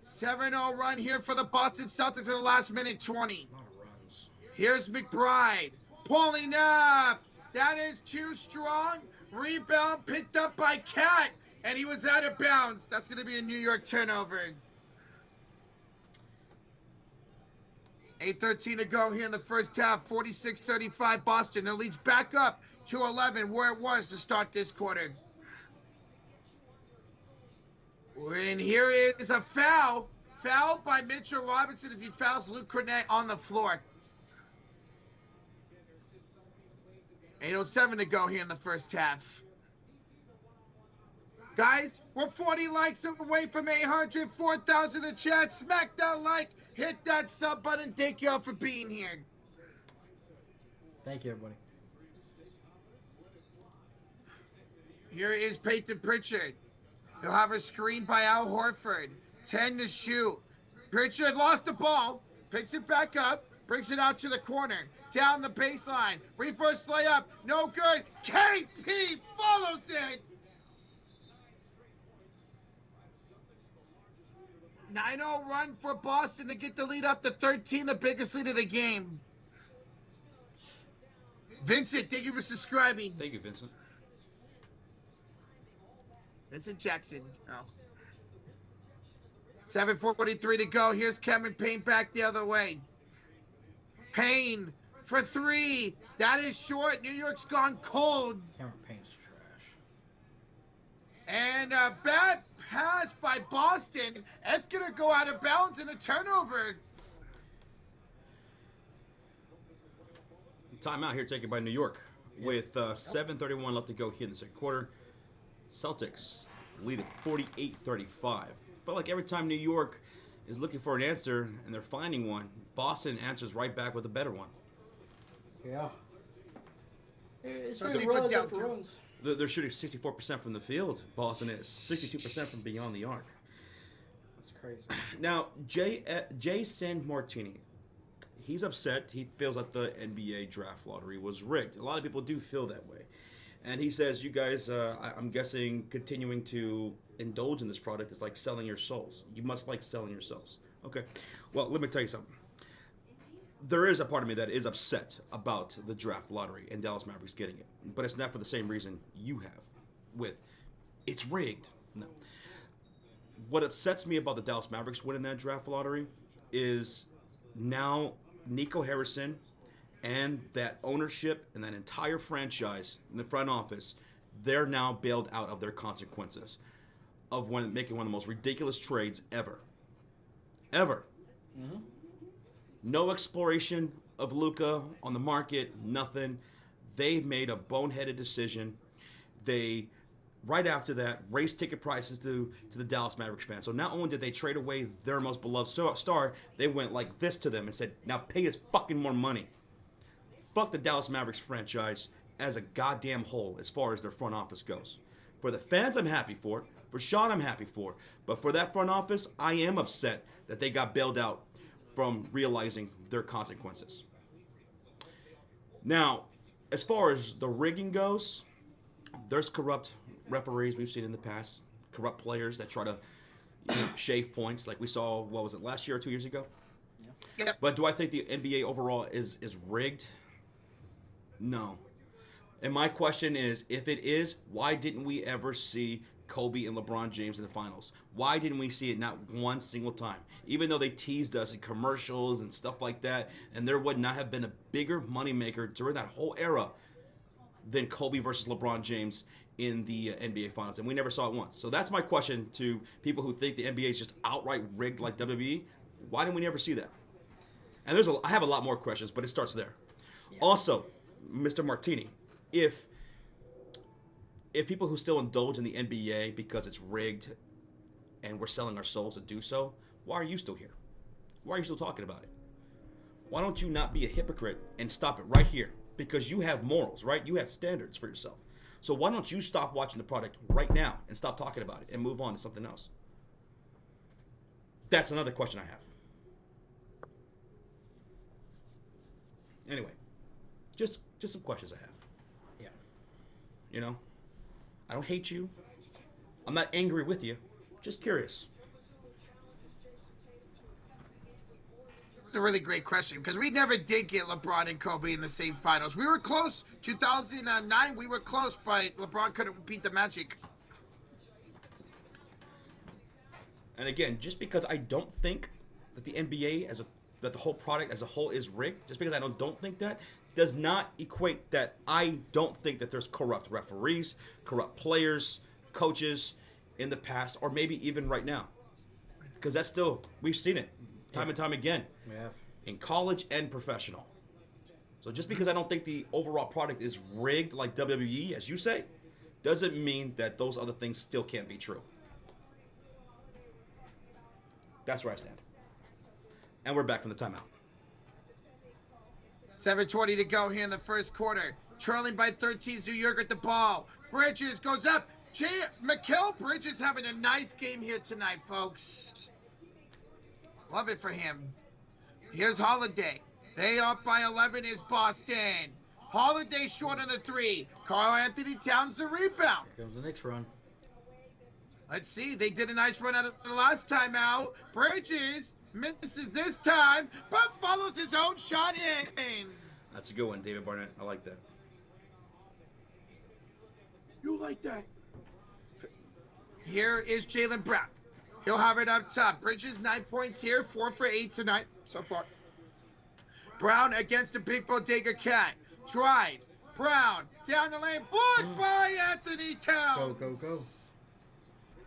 7-0 run here for the Boston Celtics in the last minute 20. A lot of runs. Here's McBride. Pulling up. That is too strong. Rebound picked up by Cat. And he was out of bounds. That's going to be a New York turnover. 8:13 to go here in the first half. 46-35 Boston. It leads back up to 11 where it was to start this quarter. And here is a foul. Foul by Mitchell Robinson as he fouls Luke Cornett on the floor. 8:07 to go here in the first half. Guys, we're 40 likes away from 800, 4,000 in the chat. Smack that like, hit that sub button. Thank you all for being here. Thank you, everybody. Here is Peyton Pritchard. He'll have a screen by Al Horford. 10 to shoot. Pritchard lost the ball. Picks it back up. Brings it out to the corner. Down the baseline. Reverse layup. No good. KP follows it. 9-0 run for Boston to get the lead up to 13, the biggest lead of the game. Vincent, thank you for subscribing. Thank you, Vincent. Vincent Jackson. Oh. 7:43 to go. Here's Cameron Payne back the other way. Payne for three. That is short. New York's gone cold. Cameron Payne's trash. And a bad pass by Boston. It's going to go out of bounds and a turnover. Timeout here taken by New York with 7:31 left to go here in the second quarter. Celtics lead at 48-35. Felt like every time New York is looking for an answer and they're finding one, Boston answers right back with a better one. Yeah. It's Especially really for runs down after two. runs. They're shooting 64% from the field. Boston is 62% from beyond the arc. That's crazy. Now, Jay San Martini, he's upset. He feels that the NBA draft lottery was rigged. A lot of people do feel that way. And he says, you guys, I'm guessing continuing to indulge in this product is like selling your souls. You must like selling your souls. Okay. Well, let me tell you something. There is a part of me that is upset about the draft lottery and Dallas Mavericks getting it. But it's not for the same reason you have with it's rigged. No. What upsets me about the Dallas Mavericks winning that draft lottery is now Nico Harrison and that ownership and that entire franchise in the front office, they're now bailed out of their consequences of making one of the most ridiculous trades ever. Ever. Mm-hmm. No exploration of Luka on the market, nothing. They made a boneheaded decision. They, right after that, raised ticket prices to the Dallas Mavericks fans. So not only did they trade away their most beloved star, they went like this to them and said, now pay us fucking more money. Fuck the Dallas Mavericks franchise as a goddamn whole as far as their front office goes. For the fans, I'm happy for. For Sean, I'm happy for. But for that front office, I am upset that they got bailed out from realizing their consequences. Now, as far as the rigging goes, there's corrupt referees we've seen in the past, corrupt players that try to shave points, like we saw, what was it, last year or 2 years ago? Yeah. But do I think the NBA overall is rigged? No. And my question is, if it is, why didn't we ever see Kobe and LeBron James in the finals? Why didn't we see it not one single time? Even though they teased us in commercials and stuff like that, and there would not have been a bigger moneymaker during that whole era than Kobe versus LeBron James in the NBA finals, and we never saw it once. So that's my question to people who think the NBA is just outright rigged like WWE. Why didn't we never see that? And I have a lot more questions, but it starts there. Yeah. Also, Mr. Martini, if people who still indulge in the NBA because it's rigged and we're selling our souls to do so, why are you still here? Why are you still talking about it? Why don't you not be a hypocrite and stop it right here? Because you have morals, right? You have standards for yourself. So why don't you stop watching the product right now and stop talking about it and move on to something else? That's another question I have. Anyway, just some questions I have. Yeah. You know? I don't hate you. I'm not angry with you. Just curious. It's a really great question because we never did get LeBron and Kobe in the same finals. We were close. 2009, we were close, but LeBron couldn't beat the Magic. And again, just because I don't think that the NBA that the whole product as a whole is rigged, just because I don't think that, does not equate that I don't think that there's corrupt referees, corrupt players, coaches in the past, or maybe even right now. Because that's still, we've seen it time and time again. We have. In college and professional. So just because I don't think the overall product is rigged like WWE, as you say, doesn't mean that those other things still can't be true. That's where I stand. And we're back from the timeout. 7:20 to go here in the first quarter. Trailing by 13's New York at the ball. Bridges goes up. Mikal Bridges having a nice game here tonight, folks. Love it for him. Here's Holiday. They up by 11 is Boston. Holiday short on the 3. Karl-Anthony Towns the rebound. Here comes the Knicks run. Let's see. They did a nice run out of the last time out. Bridges misses this time, but follows his own shot in. That's a good one, David Barnett. I like that. You like that? Here is Jaylen Brown. He'll have it up top. Bridges 9 points here, 4 for 8 tonight so far. Brown against the big bodega cat. Drives. Brown down the lane. Blocked by Anthony Towns. Go.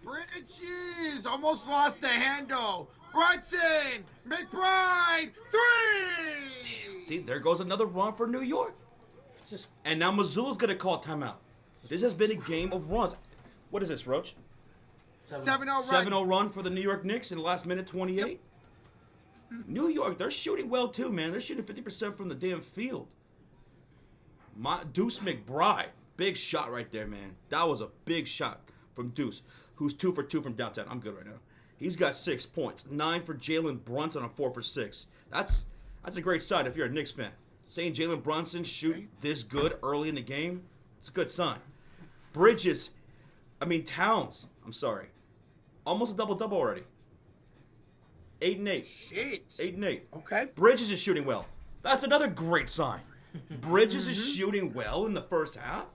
Bridges almost lost the handle. Brunson. McBride. 3. See, there goes another run for New York. And now Missoula's going to call timeout. This has been a game of runs. What is this, Roach? 7-0 run. 7-0 run for the New York Knicks in the last minute 28. Yep. New York, they're shooting well too, man. They're shooting 50% from the damn field. Deuce McBride, big shot right there, man. That was a big shot from Deuce, who's 2 for 2 from downtown. I'm good right now. He's got 6 points. 9 for Jalen Brunson on 4 for 6. That's a great sign if you're a Knicks fan. Saying Jalen Brunson shoot this good early in the game, it's a good sign. Towns, I'm sorry. Almost a double-double already. 8 and 8. Shit. 8 and 8. Okay. Bridges is shooting well. That's another great sign. Bridges is shooting well in the first half.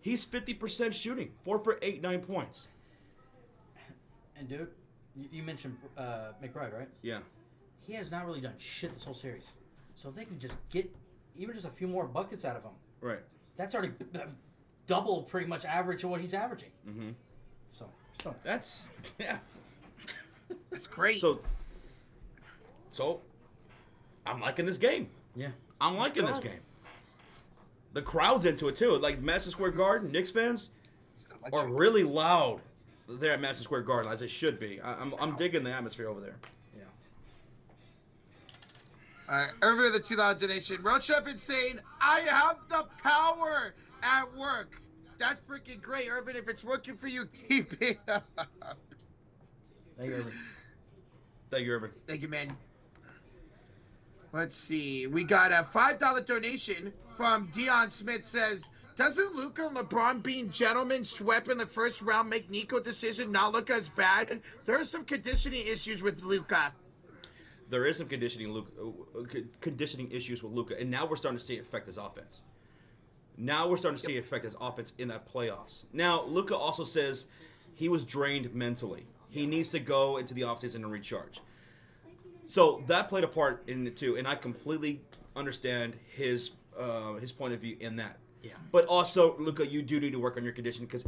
He's 50% shooting. 4 for 8, 9 points. And dude, you mentioned McBride, right? Yeah. He has not really done shit this whole series. So if they can just get even just a few more buckets out of him. Right. That's already double pretty much average of what he's averaging. Mm-hmm. So that's That's great. So I'm liking this game. yeah. I'm liking this game. The crowd's into it too. Like Madison Square Garden, Knicks fans are really loud there at Madison Square Garden, as it should be. I'm digging the atmosphere over there. Yeah. All right, over the $2 donation. Roach up and saying, I have the power at work. That's freaking great, Urban. If it's working for you, keep it up. Thank you, Irving. Thank you, Urban. Thank you, man. Let's see. We got a $5 donation from Dion Smith. Says, doesn't Luka and LeBron being gentlemen swept in the first round make Nico decision not look as bad? There are some conditioning issues with Luka. There is some conditioning issues with Luka, and now we're starting to see it affect his offense. Now we're starting to see it affect his offense in that playoffs. Now, Luka also says he was drained mentally. He needs to go into the offseason and recharge. So that played a part in it too, and I completely understand his point of view in that. Yeah. But also, Luka, you do need to work on your conditioning because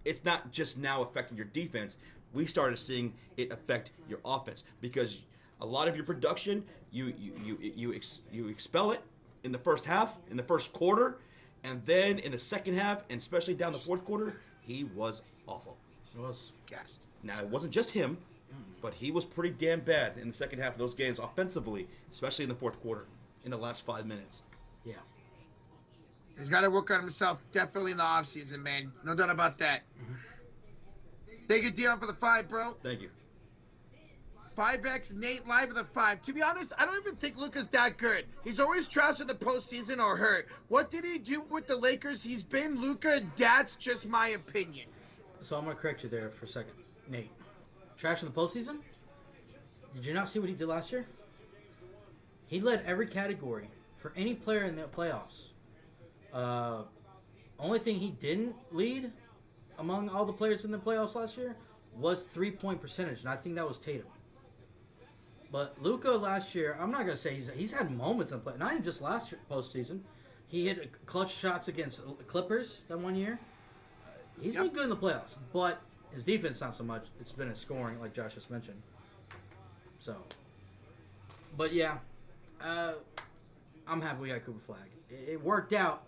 it's not just now affecting your defense. We started seeing it affect your offense because a lot of your production, you expel it in the first half, in the first quarter, and then in the second half, and especially down the fourth quarter, he was awful. It was. Gassed. Now, it wasn't just him, but he was pretty damn bad in the second half of those games offensively, especially in the fourth quarter, in the last 5 minutes. Yeah. He's got to work on himself definitely in the offseason, man. No doubt about that. Thank you, Dion, for the 5, bro. Thank you. 5X Nate live with a 5. To be honest, I don't even think Luka's that good. He's always trash in the postseason or hurt. What did he do with the Lakers? He's been Luka. That's just my opinion. So I'm going to correct you there for a second. Nate, trash in the postseason? Did you not see what he did last year? He led every category for any player in the playoffs. Only thing he didn't lead among all the players in the playoffs last year was 3-point percentage, and I think that was Tatum. But Luka last year, I'm not going to say he's had moments in play. Not even just last year, postseason. He hit clutch shots against Clippers that one year. He's been good in the playoffs, but his defense not so much. It's been his scoring, like Josh just mentioned. So, but yeah, I'm happy we got Cooper Flag. It worked out.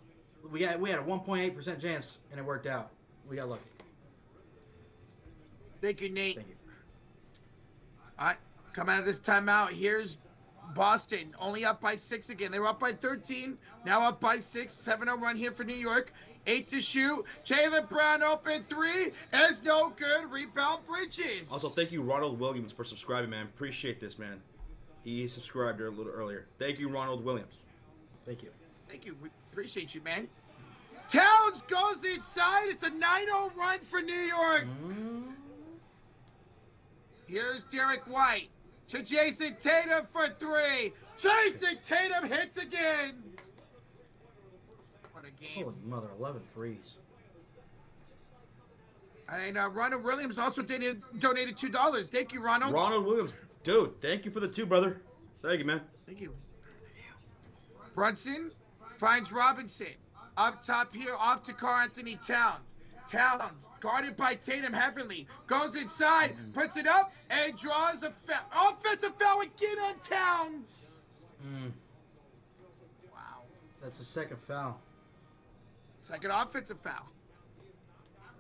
We had a 1.8% chance, and it worked out. We got lucky. Thank you, Nate. Thank you. All right, come out of this timeout. Here's Boston only up by 6 again. They were up by 13, now up by 6. 7-0 run here for New York. 8 to shoot. Jaylen Brown open 3 is no good. Rebound Bridges. Also, thank you, Ronald Williams, for subscribing, man. Appreciate this, man. He subscribed a little earlier. Thank you, Ronald Williams. Thank you. Thank you. We appreciate you, man. Towns goes inside. It's a 9-0 run for New York. Here's Derek White to Jason Tatum for 3. Jason Tatum hits again. What a game. Holy mother, 11 threes. And Ronald Williams also donated $2. Thank you, Ronald. Ronald Williams. Dude, thank you for the 2, brother. Thank you, man. Thank you. Brunson finds Robinson. Up top here, off to Karl-Anthony Towns. Towns, guarded by Tatum heavily, goes inside, puts it up, and draws a foul. Offensive foul again on Towns. Wow. That's the second foul. Second offensive foul.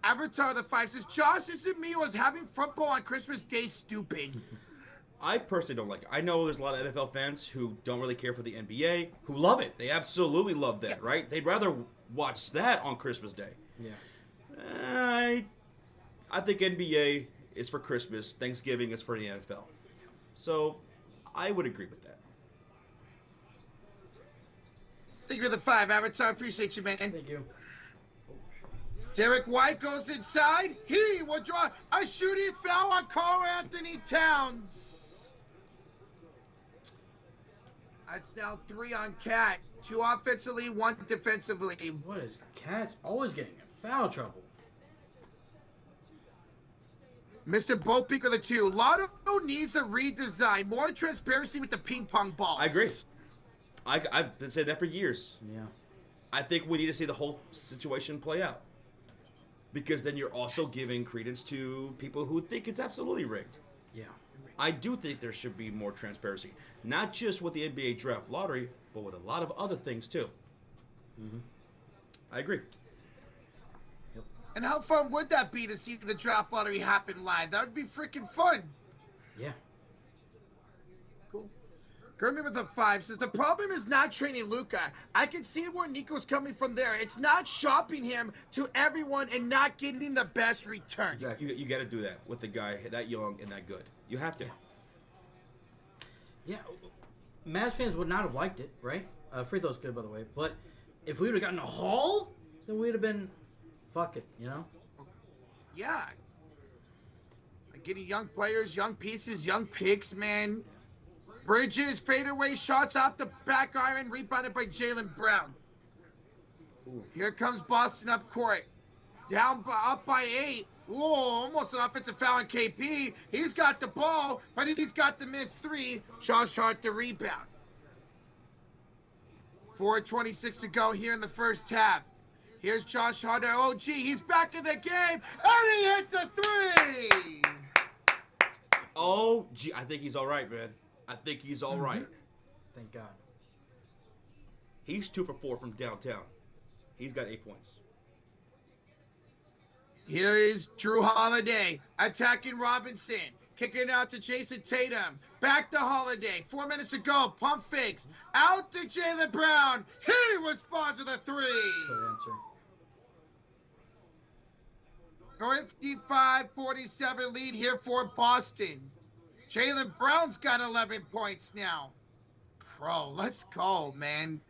Avatar the 5 says, Josh, isn't me was having football on Christmas Day stupid. I personally don't like it. I know there's a lot of NFL fans who don't really care for the NBA, who love it. They absolutely love that, right? They'd rather watch that on Christmas Day. Yeah. I think NBA is for Christmas. Thanksgiving is for the NFL. So I would agree with that. Thank you for the 5, Avatar. Appreciate you, man. Thank you. Derek White goes inside. He will draw a shooting foul on Karl-Anthony Towns. That's now 3 on Cat. 2 offensively, 1 defensively. What is Cat's always getting in foul trouble? Mr. Bopeak the 2. Lotto needs a redesign. More transparency with the ping pong balls. I agree. I've been saying that for years. Yeah. I think we need to see the whole situation play out. Because then you're also giving credence to people who think it's absolutely rigged. Yeah. I do think there should be more transparency. Not just with the NBA draft lottery, but with a lot of other things too. I agree. And how fun would that be to see the draft lottery happen live? That would be freaking fun. Yeah. Cool. Gurman with a 5 says, the problem is not training Luka. I can see where Nico's coming from there. It's not shopping him to everyone and not getting the best return. Exactly. You got to do that with the guy that young and that good. You have to. Yeah. Mavs fans would not have liked it, right? Free throw's good, by the way. But if we would have gotten a haul, then we'd have been, fuck it, you know? Yeah. Getting young players, young pieces, young picks, man. Bridges, fadeaway shots off the back iron, rebounded by Jaylen Brown. Here comes Boston up court. Up by 8. Whoa, almost an offensive foul on KP. He's got the ball, but he's got the missed 3. Josh Hart the rebound. 4:26 to go here in the first half. Here's Josh Hart, OG. He's back in the game, and he hits a 3. Oh, gee, I think he's all right, man. I think he's all right. Thank God. He's 2 for 4 from downtown. He's got 8 points. Here is Drew Holiday attacking Robinson. Kicking out to Jason Tatum. Back to Holiday. 4 minutes to go. Pump fakes. Out to Jaylen Brown. He responds with a 3. Good answer. 55-47 lead here for Boston. Jaylen Brown's got 11 points now. Bro, let's go, man.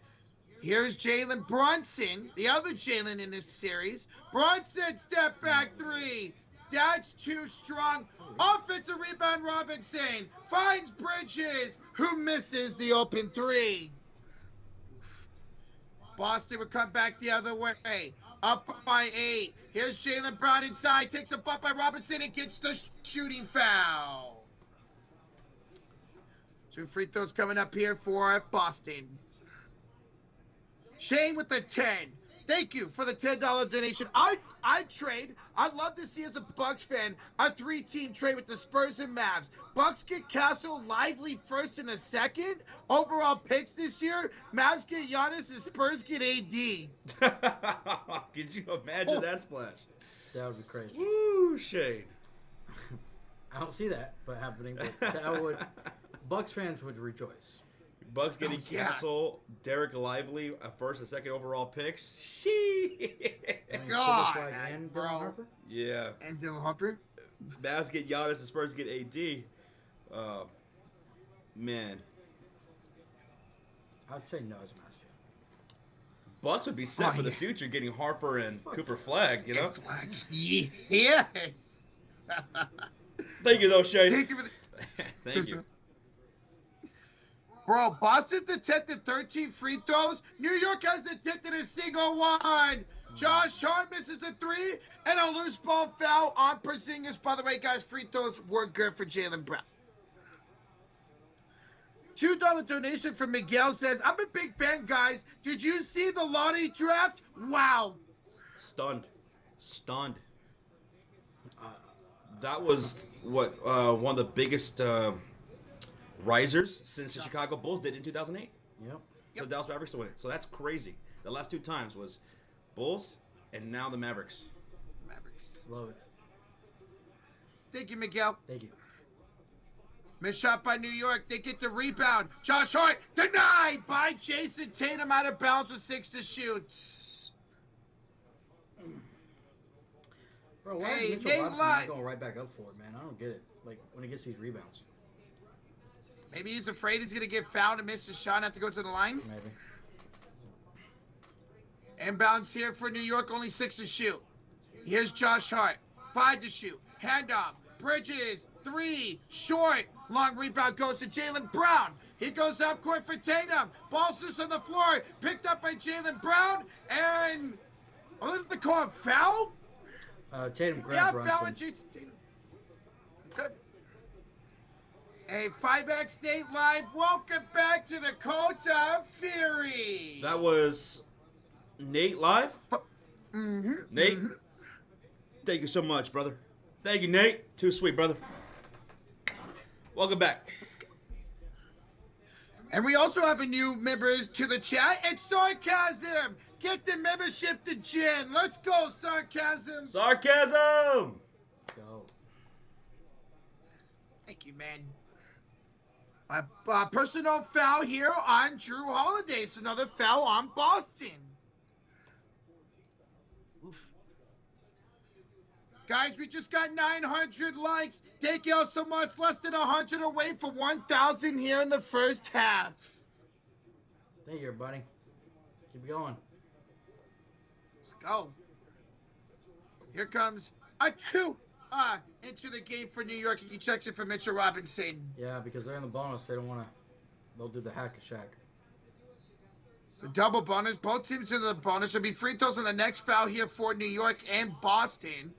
Here's Jalen Brunson, the other Jalen in this series. Brunson, step back 3. That's too strong. Offensive rebound, Robinson. Finds Bridges, who misses the open 3. Boston would come back the other way. Up by 8. Here's Jaylen Brown inside. Takes a bump by Robinson and gets the shooting foul. 2 free throws coming up here for Boston. Shane with the 10. Thank you for the $10 donation. I'd trade. I'd love to see, as a Bucks fan, a 3-team trade with the Spurs and Mavs. Bucks get Castle, Lively first and a second. Overall picks this year. Mavs get Giannis and Spurs get AD. Could you imagine that splash? That would be crazy. Woo, Shane. I don't see that happening, but that would. Bucks fans would rejoice. Bucks getting Castle, Derek Lively, a first and second overall picks. Shee. God, and bro. Dylan Harper. Yeah. And Dylan Harper. Mavs get Giannis, the Spurs get AD. Man. I'd say no as a Mavs fan. Bucks would be set for the future getting Harper and Cooper Flag, you know? Yes. Thank you, though, Shane. Thank you for the... Thank you. Bro, Boston's attempted 13 free throws. New York has attempted a single one. Josh Hart misses a three and a loose ball foul on Porzingis. By the way, guys, free throws were good for Jaylen Brown. $2 donation from Miguel says, I'm a big fan, guys. Did you see the lottery draft? Wow. Stunned. That was one of the biggest risers since the Chicago Bulls did in 2008. Yep. The Dallas Mavericks to win it. So that's crazy. The last two times was Bulls and now the Mavericks. Love it. Thank you, Miguel. Thank you. Missed shot by New York. They get the rebound. Josh Hart denied by Jason Tatum out of bounds with 6 to shoot. Bro, why Hey, is Mitchell Nate Robinson Lott. not going right back up for it, man? I don't get it. Like, when he gets these rebounds. Maybe he's afraid he's going to get fouled and miss his shot and have to go to the line. Maybe. Inbounds here for New York, only 6 to shoot. Here's Josh Hart. 5 to shoot. Handoff. Bridges. 3. Short. Long rebound goes to Jaylen Brown. He goes up court for Tatum. Ball's loose on the floor. Picked up by Jaylen Brown. And what did they call it? Foul? Tatum grabbed Yeah, Brunson. foul on Jason Tatum. Okay. A 5X Nate Live. Welcome back to the Cult of Fury. That was Nate live. Nate, thank you so much, brother. Thank you, Nate. Too sweet, brother. Welcome back. And we also have a new members to the chat. It's Sarcasm. Get the membership to Jen. Let's go, Sarcasm. Sarcasm. Go. Thank you, man. Personal foul here on Drew Holiday. So another foul on Boston. Oof. Guys, we just got 900 likes. Thank y'all so much. Less than 100 away from 1,000 here in the first half. Thank you, buddy. Keep going. Let's go. Here comes a 2 into the game for New York. He checks it for Mitchell Robinson. Yeah, because they're in the bonus. They don't want to. They'll do the hack a shack. The double bonus. Both teams in the bonus. There'll be free throws on the next foul here for New York and Boston.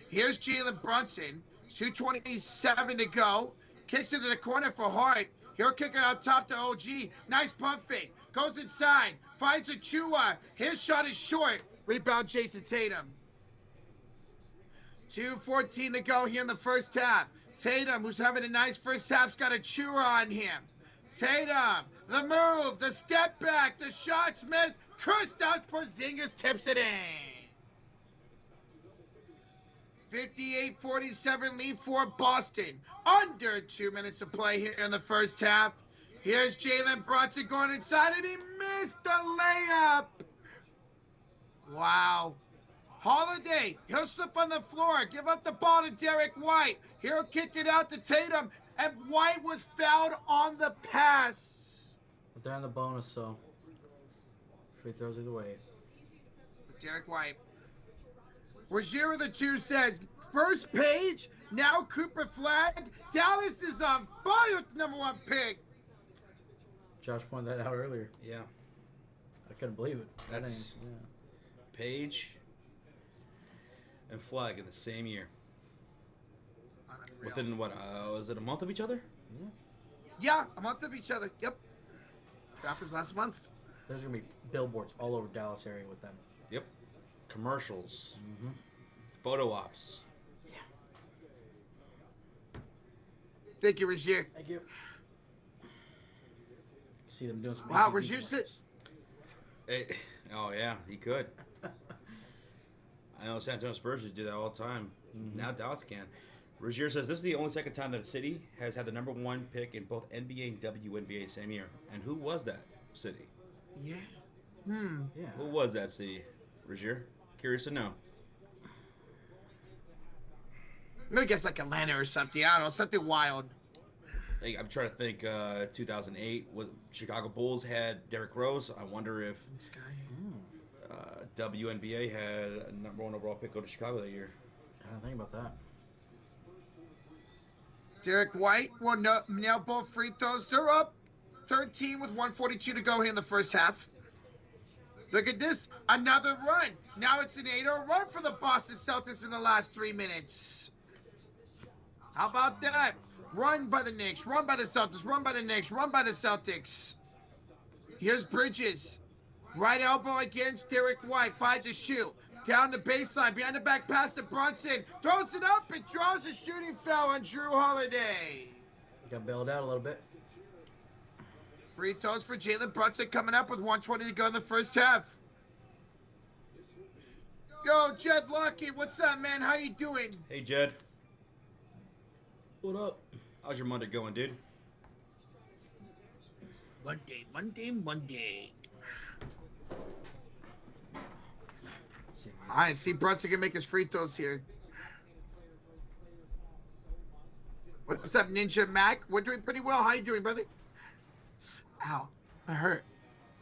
Here's Jalen Brunson. 2:27 to go. Kicks into the corner for Hart. He'll kick it up top to OG. Nice pump fake. Goes inside. Finds Achua. His shot is short. Rebound Jason Tatum. 2:14 to go here in the first half. Tatum, who's having a nice first half, has got Achua on him. Tatum, the move, the step back, the shots missed. Kristaps Porzingis tips it in. 58-47 lead for Boston. Under 2 minutes to play here in the first half. Here's Jalen Brunson going inside, and he missed the layup. Wow. Holiday, he'll slip on the floor, give up the ball to Derek White. He'll kick it out to Tatum, and White was fouled on the pass. But they're in the bonus, so free throws either way. Derek White. Rozier the 2 says, first page, now Cooper Flag. Dallas is on fire with the number 1 pick. Josh pointed that out earlier. Yeah. I couldn't believe it. That's Page and Flag in the same year. Unreal. Within what? Was it a month of each other? Yeah, a month of each other. Yep. Draft was last month. There's going to be billboards all over Dallas area with them. Yep. Commercials. Photo ops. Yeah. Thank you, Rozier. Thank you. See them doing some. Wow, ATV Rozier commercials. says, Hey, oh yeah, he could. I know San Antonio Spurs used to do that all the time. Now Dallas can. Rozier says this is the only second time that a city has had the number 1 pick in both NBA and WNBA same year. And who was that city? Yeah. Yeah. Who was that city, Rozier? Curious to know. I'm gonna guess like Atlanta or something. I don't know, something wild. Hey, I'm trying to think. 2008 was Chicago Bulls had Derrick Rose. I wonder if This guy. WNBA had a number 1 overall pick go to Chicago that year. I didn't think about that. Derek White will nail both free throws. They're up 13 with 142 to go here in the first half. Look at this. Another run. Now it's an 8-0 run for the Boston Celtics in the last 3 minutes. How about that? Run by the Knicks. Run by the Celtics. Run by the Knicks. Run by the Celtics. Here's Bridges. Right elbow against Derek White. 5 to shoot. Down the baseline. Behind the back pass to Brunson. Throws it up and draws a shooting foul on Drew Holiday. Got bailed out a little bit. Free throws for Jalen Brunson coming up with 1:20 to go in the first half. Yo, Jed Lucky, what's up, man? How you doing? Hey, Jed. What up? How's your Monday going, dude? Monday. See, All right, see Brunson can make his free throws here. What's up, Ninja Mac? We're doing pretty well. How you doing, brother? Ow, I hurt.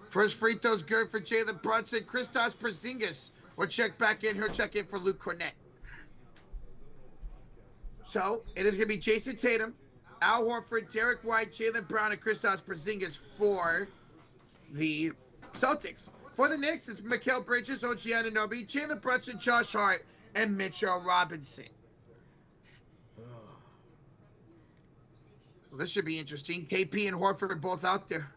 First free throw's good for Jalen Brunson. Kristaps Porzingis will check back in. He'll check in for Luke Cornett. So it is going to be Jason Tatum, Al Horford, Derek White, Jaylen Brown, and Kristaps Porzingis for the Celtics. For the Knicks, it's Mikal Bridges, OG Anunoby, Jalen Brunson, Josh Hart, and Mitchell Robinson. Well, this should be interesting. KP and Horford are both out there.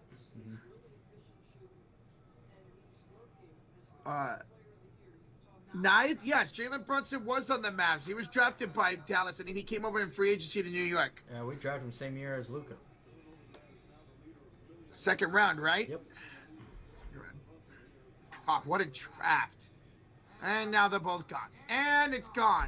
Ninth, yes, Jalen Brunson was on the Mavs. He was drafted by Dallas, and he came over in free agency to New York. Yeah, we drafted him same year as Luka. Second round, right? Yep. Oh, what a draft. And now they're both gone. And it's gone.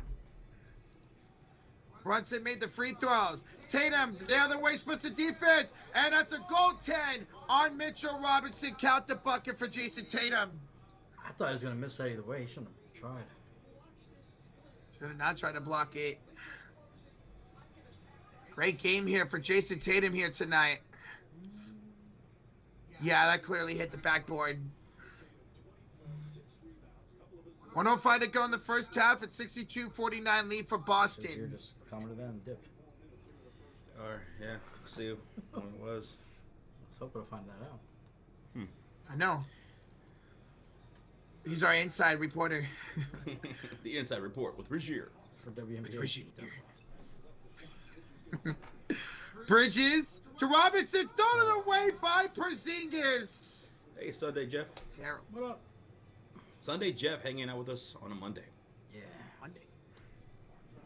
Brunson made the free throws. Tatum, the other way, splits the defense. And that's a goaltend on Mitchell Robinson. Count the bucket for Jason Tatum. I thought he was going to miss that either way. He shouldn't have tried. Should have not tried to block it. Great game here for Jason Tatum here tonight. Yeah, that clearly hit the backboard. 105 to go in the first half at 62-49 lead for You're Boston. just commented that and dipped. Or yeah, see when it was. I was hoping to find that out. I know. He's our inside reporter. The inside report with Rozier. For WNBA. Appreciate it. definitely. Bridges to Robinson, stolen away by Porzingis. Hey, Sunday Jeff. Terrible. What up? Sunday Jeff hanging out with us on a Monday. Yeah. Monday.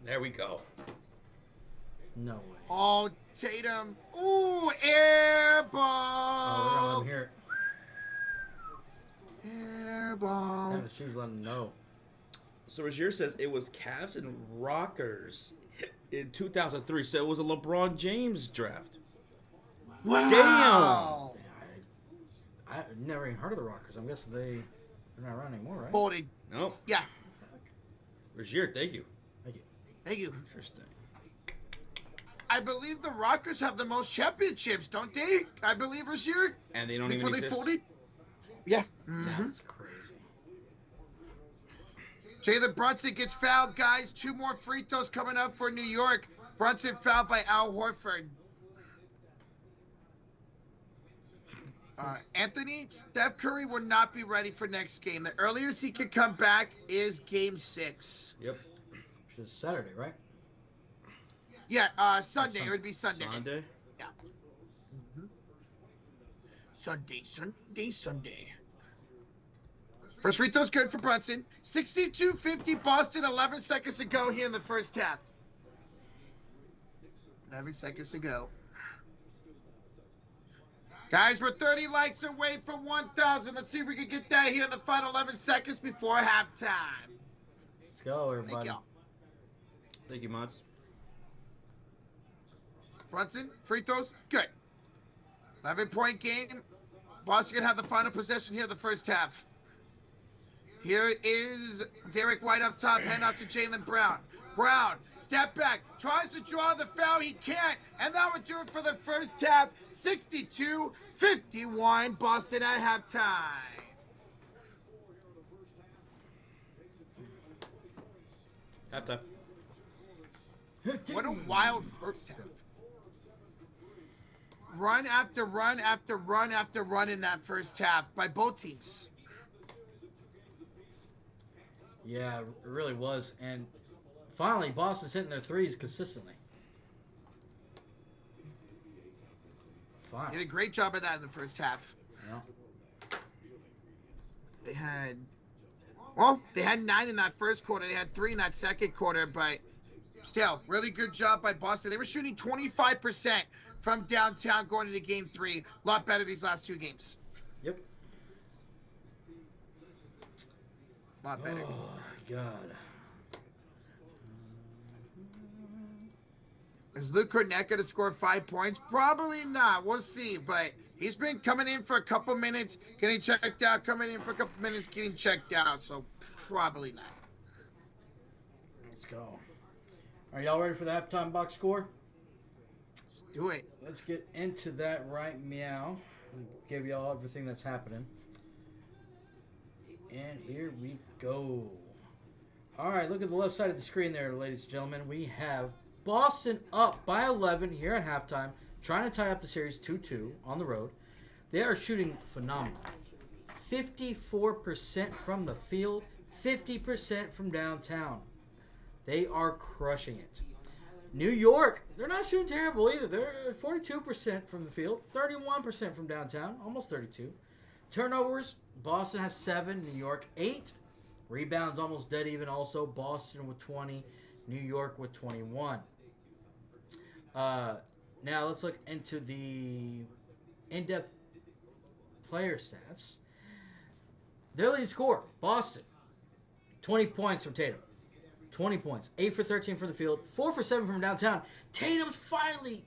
There we go. No way. Oh, Tatum. Ooh, air Oh, we're gonna let ball. him hear it. Air ball. Yeah, she's letting him know. So Rozier says it was Cavs and Rockers in 2003. So it was a LeBron James draft. Wow. I never even heard of the Rockers. I'm guessing they're not around anymore, right? Bolded. Nope. Yeah. Rozier, thank you. Thank you. Thank you. Interesting. I believe the Rockers have the most championships, don't they? I believe Rozier. And they don't Before even they exist. folded. Yeah. Mm-hmm. That's crazy. Jalen Brunson gets fouled, guys. 2 more free throws coming up for New York. Brunson fouled by Al Horford. Anthony, Steph Curry will not be ready for next game. The earliest he could come back is Game 6. Yep. Which is Saturday, right? Yeah, Sunday. It would be Sunday. Sunday. Yeah. Sunday. First free throw's good for Brunson. 62-50 Boston, 11 seconds to go here in the first half. 11 seconds to go. Guys, we're 30 likes away from 1,000. Let's see if we can get that here in the final 11 seconds before halftime. Let's go, Thank everybody. y'all. Thank you, Mods. Brunson, free throws, good. 11-point game. Boston gonna have the final possession here in the first half. Here is Derek White up top, hand out to Jaylen Brown. Brown, step back, tries to draw the foul, he can't, and that would do it for the first half. 62-51, Boston at halftime. Halftime. What a wild first half. Run after run after run after run in that first half by both teams. Yeah, it really was. And finally, Boston's hitting their threes consistently. Fine. Did a great job of that in the first half. Yeah. They had 9 in that first quarter. They had 3 in that second quarter, but still, really good job by Boston. They were shooting 25% from downtown going into game 3. A lot better these last 2 games. Yep. A lot better. Oh, God. Is Luke Kornet going to score 5 points? Probably not. We'll see. But he's been coming in for a couple minutes, getting checked out, coming in for a couple minutes, getting checked out. So probably not. Let's go. Are y'all ready for the halftime box score? Let's do it. Let's get into that right meow. I'll give y'all everything that's happening. And here we go. All right, look at the left side of the screen there, ladies and gentlemen. We have Boston up by 11 here at halftime, trying to tie up the series 2-2 on the road. They are shooting phenomenal. 54% from the field, 50% from downtown. They are crushing it. New York, they're not shooting terrible either. They're 42% from the field, 31% from downtown, almost 32. Turnovers, Boston has 7, New York 8. Rebounds almost dead even also. Boston with 20, New York with 21. Now let's look into the in-depth player stats. Their leading scorer, Boston, 20 points from Tatum. 20 points. 8 for 13 from the field. 4 for 7 from downtown. Tatum's finally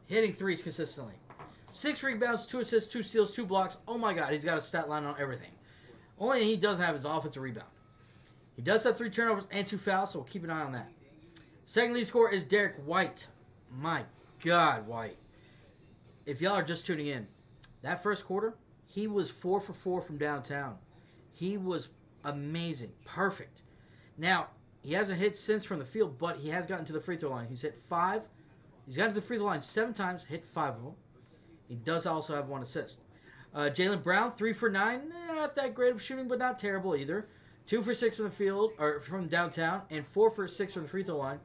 hitting threes consistently. 6 rebounds, 2 assists, 2 steals, 2 blocks. Oh my God, he's got a stat line on everything. Only he doesn't have his offensive rebound. He does have 3 turnovers and 2 fouls, so we'll keep an eye on that. Second lead scorer is Derek White. My God, White. If y'all are just tuning in, that first quarter, he was 4 for 4 from downtown. He was amazing. Perfect. Now, he hasn't hit since from the field, but he has gotten to the free throw line. He's hit 5. He's gotten to the free throw line 7 times, hit 5 of them. He does also have 1 assist. Jaylen Brown, 3 for 9. Not that great of shooting, but not terrible either. 2 for 6 from the field, or from downtown, and 4 for 6 from the free throw line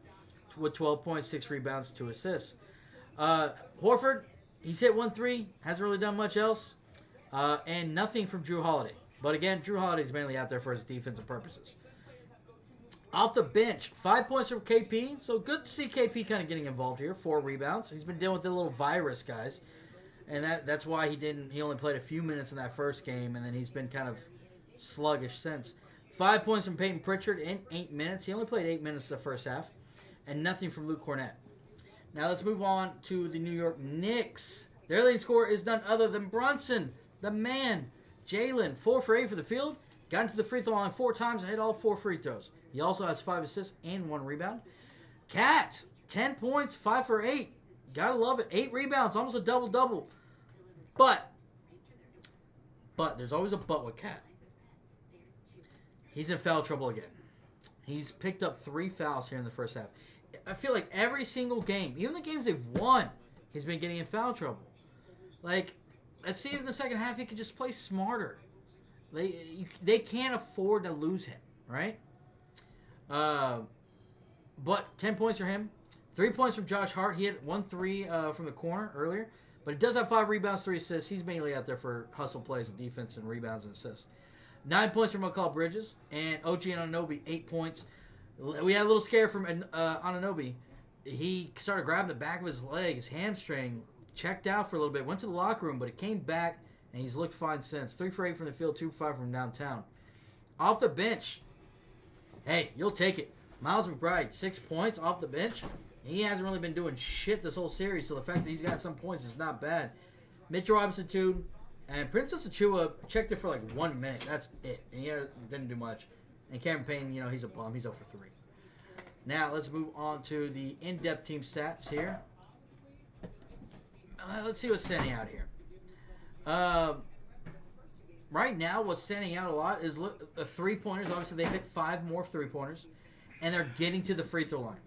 with 12 points, 6 rebounds, 2 assists. Horford, he's hit 1 3, hasn't really done much else, and nothing from Drew Holiday. But again, Drew Holiday's mainly out there for his defensive purposes. Off the bench, 5 points from KP, so good to see KP kind of getting involved here. 4 rebounds. He's been dealing with the little virus, guys. And that's why he only played a few minutes in that first game, and then he's been kind of sluggish since. 5 points from Peyton Pritchard in 8 minutes. He only played 8 minutes the first half. And nothing from Luke Kornet. Now let's move on to the New York Knicks. Their leading scorer is none other than Brunson, the man. Jaylen, 4 for 8 for the field. Got into the free throw line 4 times and hit all 4 free throws. He also has 5 assists and 1 rebound. Cat, 10 points, 5 for 8. Gotta love it. 8 rebounds, almost a double-double. But there's always a but with Cat. He's in foul trouble again. He's picked up 3 fouls here in the first half. I feel like every single game, even the games they've won, he's been getting in foul trouble. Like, let's see if in the second half he could just play smarter. They can't afford to lose him, right? But 10 points for him. 3 points from Josh Hart. He had 1 3 from the corner earlier. But he does have 5 rebounds, 3 assists. He's mainly out there for hustle plays and defense and rebounds and assists. 9 points from McCall Bridges. And OG Anunoby, 8 points. We had a little scare from Anunoby. He started grabbing the back of his leg, his hamstring, checked out for a little bit, went to the locker room, but it came back, and he's looked fine since. 3 for 8 from the field, 2 for 5 from downtown. Off the bench, hey, you'll take it. Miles McBride, 6 points off the bench. He hasn't really been doing shit this whole series, so the fact that he's got some points is not bad. Mitchell Robinson, 2, and Princess Achua checked it for like 1 minute. That's it. And he didn't do much. And Cameron Payne, he's a bum. He's 0 for 3. Now, let's move on to the in-depth team stats here. Let's see what's standing out here. Right now, what's standing out a lot is the three-pointers. Obviously, they've hit 5 more three-pointers, and they're getting to the free throw line.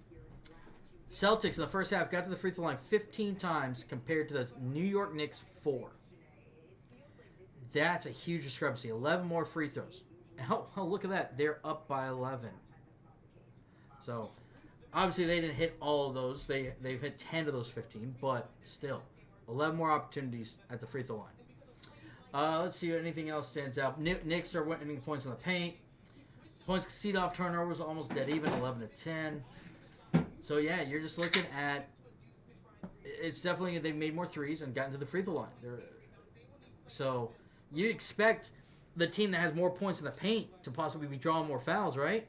Celtics in the first half got to the free throw line 15 times compared to the New York Knicks 4. That's a huge discrepancy. 11 more free throws. Oh, look at that. They're up by 11. So, obviously, they didn't hit all of those. They've hit 10 of those 15, but still, 11 more opportunities at the free throw line. Let's see if anything else stands out. Knicks are winning points in the paint. Points conceded off turnovers almost dead even, 11 to 10. So, yeah, you're just looking at it's definitely they've made more threes and gotten to the free throw line. So, you expect the team that has more points in the paint to possibly be drawing more fouls, right?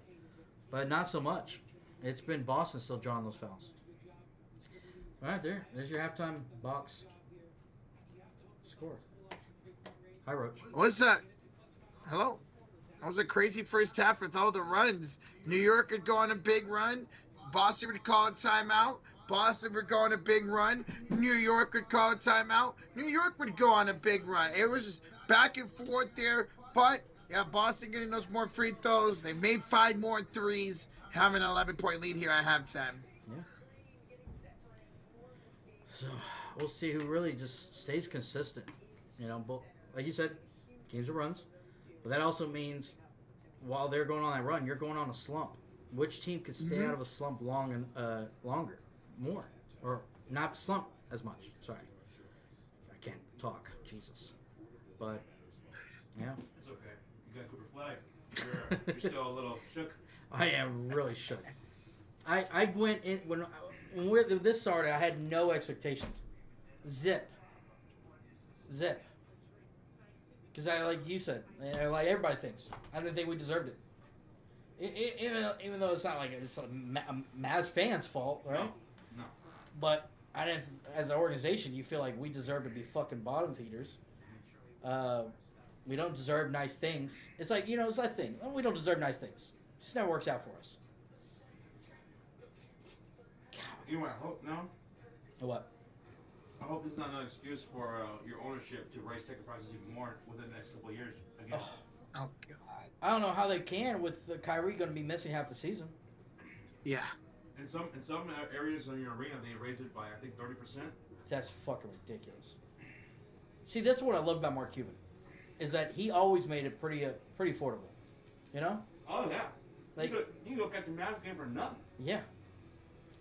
But not so much. It's been Boston still drawing those fouls. All right, there's your halftime box score. Hi, Roach. What's that? Hello? That was a crazy first half with all the runs. New York would go on a big run. Boston would call a timeout. Boston would go on a big run. New York would call a timeout. New York would go on a big run. It was back and forth there. But, yeah, Boston getting those more free throws. They made 5 more threes. Having an 11-point lead here at halftime. Yeah. So, we'll see who really just stays consistent. But like you said, games are runs. But that also means while they're going on that run, you're going on a slump. Which team could stay out of a slump longer? More. Or not slump as much. Sorry. I can't talk. Jesus. But, yeah. It's okay. You got Cooper Flag. You're still a little shook. I am really shook. I went in when this started. I had no expectations. Zip. Because like you said, like everybody thinks. I didn't think we deserved it. Even though it's not like it's a Mavs fans' fault, right? No. But I didn't. As an organization, you feel like we deserve to be fucking bottom feeders. We don't deserve nice things. It's like it's that thing. We don't deserve nice things. It just never works out for us. You want to hope no? What? I hope this is not an excuse for your ownership to raise ticket prices even more within the next couple of years. Again. Oh, God. I don't know how they can with Kyrie going to be missing half the season. Yeah. In some areas in your arena, they raise it by, I think, 30%. That's fucking ridiculous. See, that's what I love about Mark Cuban, is that he always made it pretty affordable. Oh, yeah. Like, you can go catch the Mavs game for nothing. Yeah.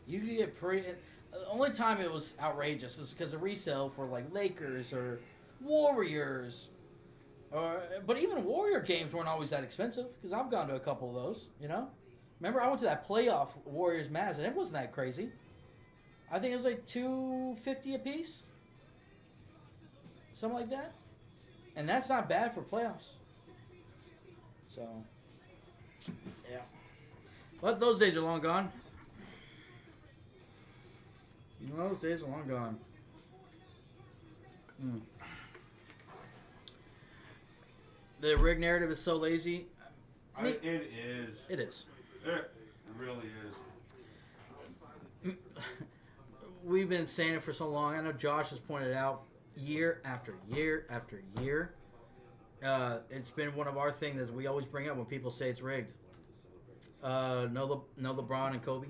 You can get pretty... The only time it was outrageous was because of resale for, like, Lakers or Warriors. But even Warrior games weren't always that expensive, because I've gone to a couple of those, Remember, I went to that playoff Warriors Mavs, and it wasn't that crazy. I think it was like $250 a piece. Something like that. And that's not bad for playoffs. So, yeah. But those days are long gone. Those days are long gone. The rig narrative is so lazy. It is. It is. It really is. We've been saying it for so long. I know Josh has pointed out year after year after year. It's been one of our things that we always bring up when people say it's rigged. No LeBron and Kobe.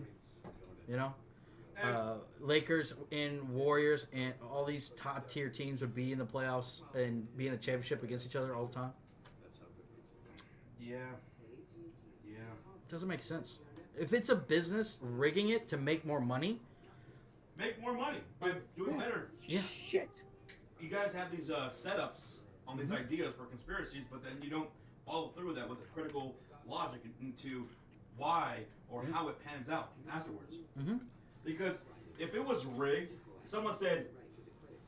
Lakers and Warriors and all these top tier teams would be in the playoffs and be in the championship against each other all the time. Yeah. It doesn't make sense. If it's a business, rigging it to make more money. Make more money, but do it better. Yeah. Shit. You guys have these setups on these ideas for conspiracies, but then you don't follow through with that with a critical logic into why or how it pans out afterwards. Mm-hmm. Because if it was rigged, someone said,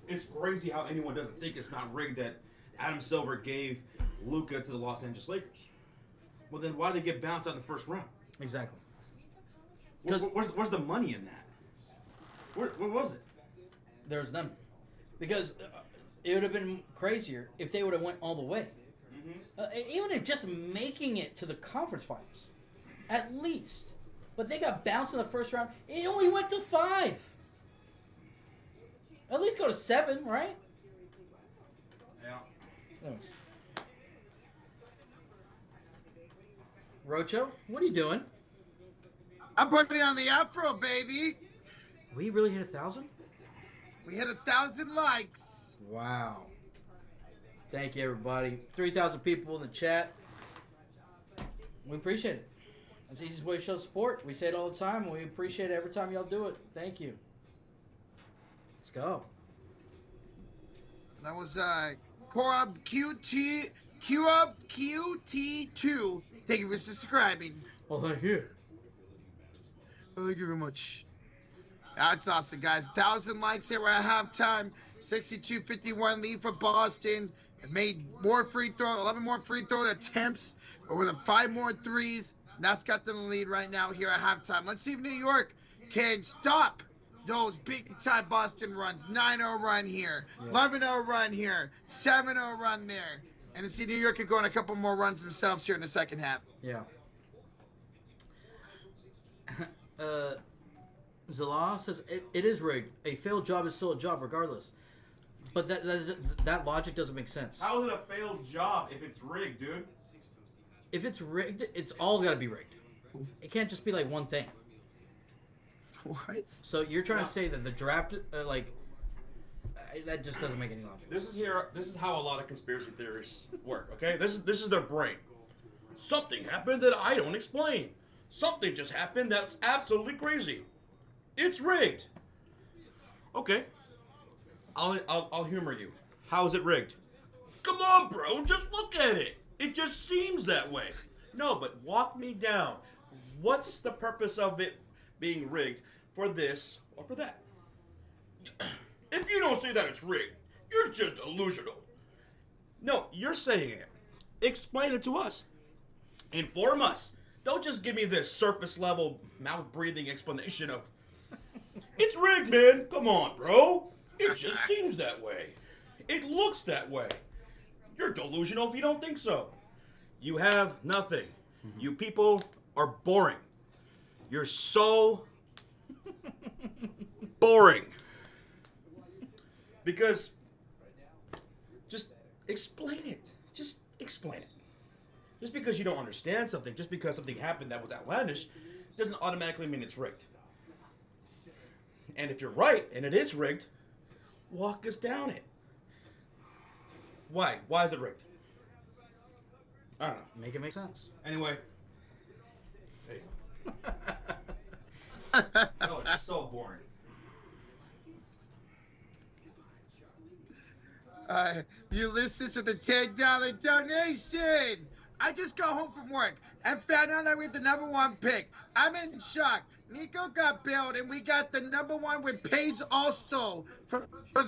it's crazy how anyone doesn't think it's not rigged that Adam Silver gave Luka to the Los Angeles Lakers. Well, then why did they get bounced out in the first round? Exactly. Where's the money in that? Where was it? There was none. Because it would have been crazier if they would have went all the way. Even if just making it to the conference finals. At least. But they got bounced in the first round. It only went to 5. At least go to 7, right? Yeah. Rocho, what are you doing? I'm putting it on the afro, baby. We really hit 1,000? We hit 1,000 likes. Wow. Thank you, everybody. 3,000 people in the chat. We appreciate it. That's the easiest way to show support. We say it all the time, and we appreciate it every time y'all do it. Thank you. Let's go. That was Korab QT QT2. Thank you for subscribing. Well, thank you. Thank you very much. That's awesome, guys. 1,000 likes here at halftime. 62-51 lead for Boston. It made more free throw, 11 more free throw attempts, but with 5 more threes. And that's got them in the lead right now here at halftime. Let's see if New York can stop those big-time Boston runs. 9-0 run here, 11-0 run here, 7-0 run there. And to see New York can go on a couple more runs themselves here in the second half. Yeah. Zala says it is rigged. A failed job is still a job regardless. But that logic doesn't make sense. How is it a failed job if it's rigged, dude? If it's rigged, it's all got to be rigged. It can't just be like one thing. What? So you're trying to say that the draft, that just doesn't make any logic. This is how a lot of conspiracy theorists work. Okay, this is their brain. Something happened that I don't explain. Something just happened that's absolutely crazy. It's rigged. Okay. I'll humor you. How is it rigged? Come on, bro. Just look at it. It just seems that way. No, but walk me down. What's the purpose of it being rigged for this or for that? If you don't say that it's rigged, you're just delusional. No, you're saying it. Explain it to us. Inform us. Don't just give me this surface level mouth breathing explanation of it's rigged, man. Come on, bro. It just seems that way. It looks that way. You're delusional if you don't think so. You have nothing. You people are boring. You're so boring. Because just explain it. Just explain it. Just because you don't understand something, just because something happened that was outlandish, doesn't automatically mean it's rigged. And if you're right, and it is rigged, walk us down it. Why? Why is it rigged? I don't know. Make it make sense. Anyway. Hey. Oh, it's so boring. Ulysses with a $10 donation. I just got home from work and found out that we had the #1 pick. I'm in shock. Nico got bailed, and we got the #1 with Paige also from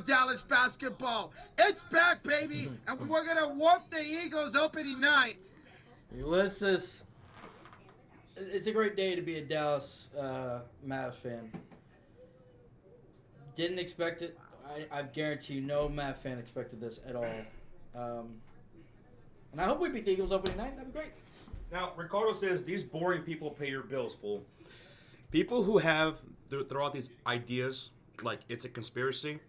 Dallas basketball. It's back, baby, and we're going to whoop the Eagles opening night. Ulysses, it's a great day to be a Dallas Mavs fan. Didn't expect it. I guarantee you no Mavs fan expected this at all. And I hope we beat the Eagles opening night. That'd be great. Now, Ricardo says, these boring people pay your bills, fool. People who throw out these ideas like it's a conspiracy,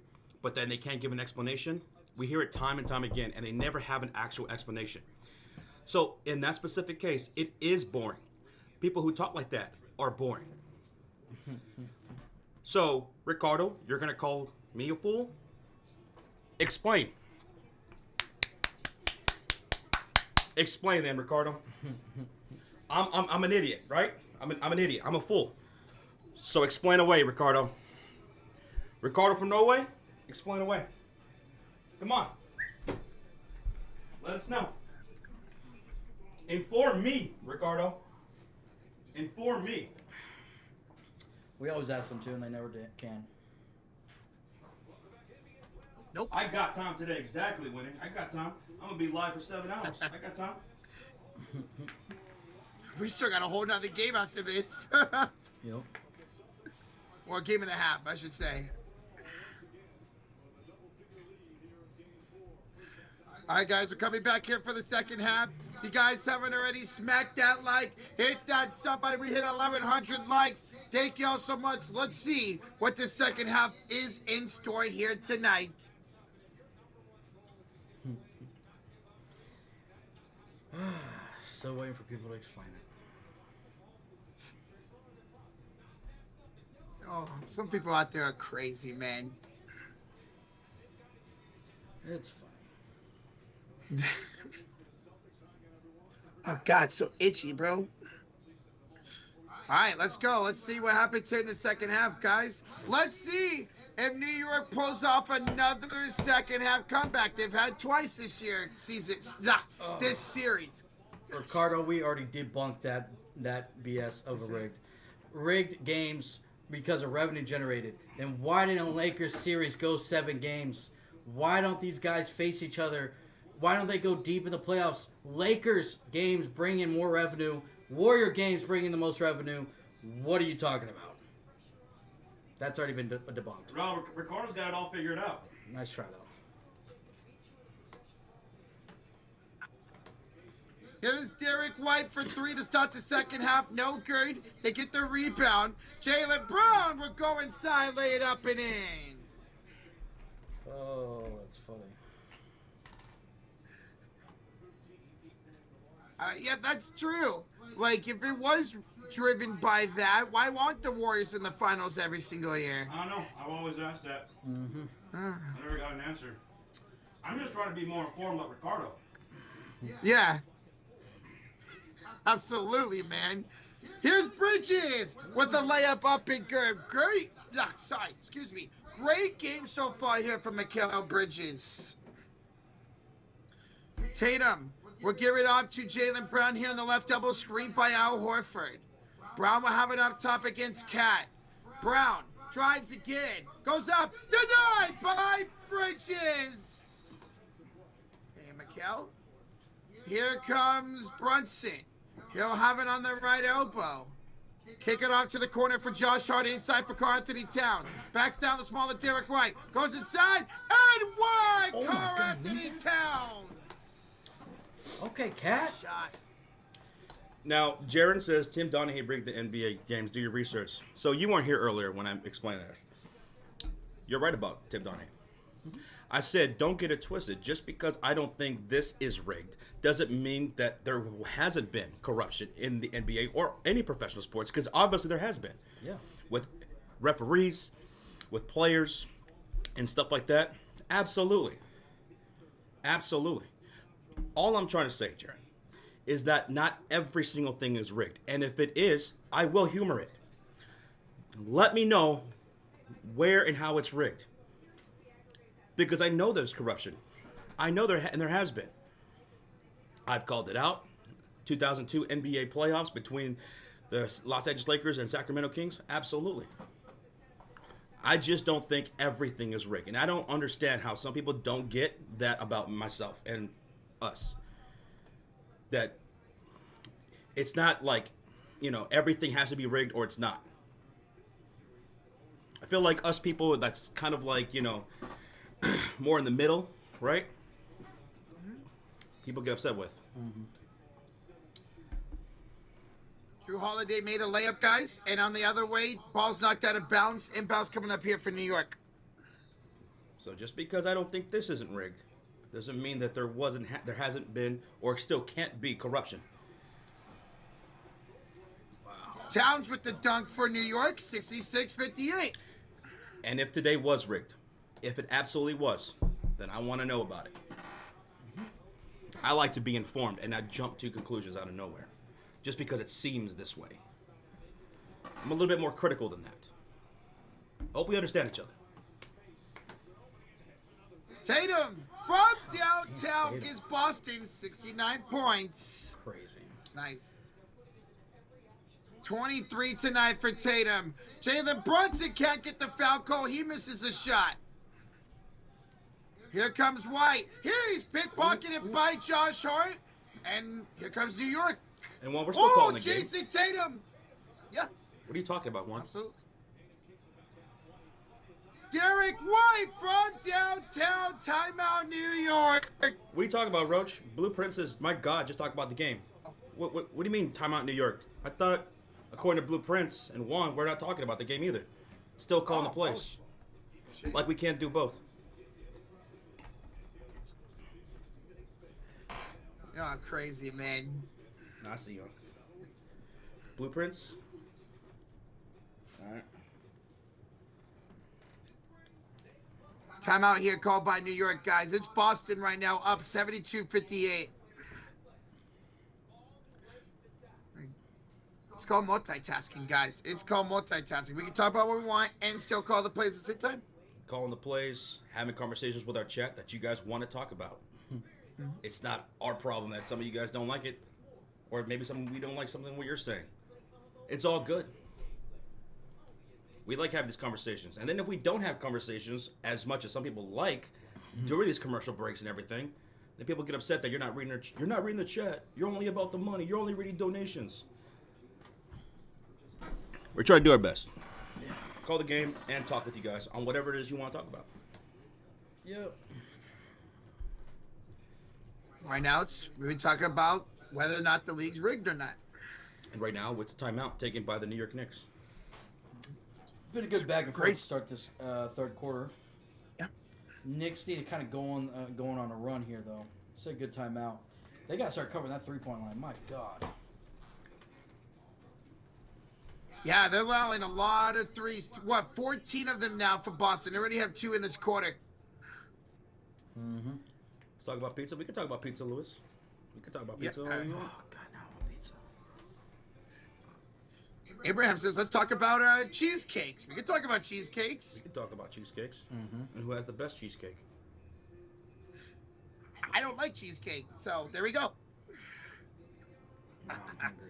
but then they can't give an explanation. We hear it time and time again, and they never have an actual explanation. So, in that specific case, it is boring. People who talk like that are boring. So, Ricardo, you're going to call me a fool? Explain. Explain then, Ricardo. I'm an idiot, right? I'm an idiot. I'm a fool. So explain away, Ricardo. Ricardo from Norway, explain away. Come on. Let us know. Inform me, Ricardo. Inform me. We always ask them to, and they never can. Nope. I got time today, exactly, Winnie. I got time. I'm going to be live for 7 hours. I got time. We still got a whole nother game after this. Yep. Or game and a half, I should say. All right, guys, we're coming back here for the second half. If you guys haven't already, smack that like, hit that somebody. We hit 1,100 likes. Thank you all so much. Let's see what the second half is in store here tonight. Still waiting for people to explain it. Oh, some people out there are crazy, man. It's fine. Oh, God, so itchy, bro. All right, let's go. Let's see what happens here in the second half, guys. Let's see if New York pulls off another second half comeback. They've had twice this year, this series. Ricardo, we already debunked that BS of a rigged games because of revenue generated. Then why didn't a Lakers series go 7 games? Why don't these guys face each other? Why don't they go deep in the playoffs? Lakers games bring in more revenue. Warrior games bring in the most revenue. What are you talking about? That's already been debunked. No, Ricardo's got it all figured out. Nice try, though. Here's Derek White for 3 to start the second half. No good. They get the rebound. Jaylen Brown will go inside, lay it up and in. Oh, that's funny. Yeah, that's true. Like, if it was driven by that, why want the Warriors in the finals every single year? I don't know. I've always asked that. Mm-hmm. I never got an answer. I'm just trying to be more informed like Ricardo. Yeah. Absolutely, man. Here's Bridges with a layup up and good. Great. Great game so far here from Mikal Bridges. Tatum will give it off to Jaylen Brown here on the left elbow, screen by Al Horford. Brown will have it up top against Cat. Brown drives again, goes up, denied by Bridges. Okay, Mikal. Here comes Brunson. He'll have it on the right elbow. Kick it off to the corner for Josh Hart, inside for Karl-Anthony Towns. Backs down the smaller Derek White. Goes inside and wide. Oh Karl-Anthony Towns. Okay, Cat. Shot. Now, Jaron says Tim Donaghy rigged the NBA games. Do your research. So you weren't here earlier when I explained that. You're right about Tim Donaghy. I said, don't get it twisted. Just because I don't think this is rigged doesn't mean that there hasn't been corruption in the NBA or any professional sports, because obviously there has been. Yeah. With referees, with players, and stuff like that. Absolutely. Absolutely. All I'm trying to say, Jaron, is that not every single thing is rigged. And if it is, I will humor it. Let me know where and how it's rigged. Because I know there's corruption. I know there has been. I've called it out. 2002 NBA playoffs between the Los Angeles Lakers and Sacramento Kings. Absolutely. I just don't think everything is rigged. And I don't understand how some people don't get that about myself and us. That it's not like, everything has to be rigged or it's not. I feel like us people, that's kind of like, more in the middle, right? People get upset with. Mm-hmm. Drew Holiday made a layup, guys, and on the other way, ball's knocked out of bounds. Inbounds coming up here for New York. So just because I don't think this isn't rigged doesn't mean that there hasn't been, or still can't be corruption. Wow. Towns with the dunk for New York, 66-58. And if today was rigged, if it absolutely was, then I want to know about it. I like to be informed and not jump to conclusions out of nowhere, just because it seems this way. I'm a little bit more critical than that. Hope we understand each other. Tatum from downtown is Boston, 69 points. Crazy. Nice. 23 tonight for Tatum. Jalen Brunson can't get the foul call. He misses a shot. Here comes White. He's pickpocketed by Josh Hart. And here comes New York. And while we're still calling the game. Jason Tatum. Yeah. What are you talking about, Juan? Absolutely. Derek White from downtown Timeout, New York. What are you talking about, Roach? Blueprint says, my God, just talk about the game. What do you mean timeout New York? I thought, according to Blueprints and Juan, we're not talking about the game either. Still calling the plays. Like we can't do both. Oh, crazy, man. I see you. Blueprints? All right. Timeout here called by New York, guys. It's Boston right now, up 72-58. It's called multitasking, guys. It's called multitasking. We can talk about what we want and still call the plays at the same time. Calling the plays, having conversations with our chat that you guys want to talk about. It's not our problem that some of you guys don't like it, or maybe we don't like something what you're saying. It's all good. We like having these conversations. And then if we don't have conversations as much as some people like during these commercial breaks and everything, then people get upset that you're not reading the chat. You're only about the money. You're only reading donations. We're trying to do our best. Call the game and talk with you guys on whatever it is you want to talk about. Yep. Right now, we've been talking about whether or not the league's rigged or not. And right now, it's a timeout taken by the New York Knicks. Been a good back and forth Great. to start this third quarter. Yeah. Knicks need to kind of going on a run here, though. It's a good timeout. They got to start covering that three-point line. My God. Yeah, they're allowing a lot of threes. 14 of them now for Boston. They already have 2 in this quarter. Mm-hmm. Let's talk about pizza. We can talk about pizza, Lewis. We can talk about pizza. Yeah, all you want. Oh, God, now I want pizza. Abraham says, let's talk about cheesecakes. We can talk about We cheesecakes. can talk about cheesecakes. Mm-hmm. And who has the best cheesecake? I don't like cheesecake, so there we go. Now I'm hungry.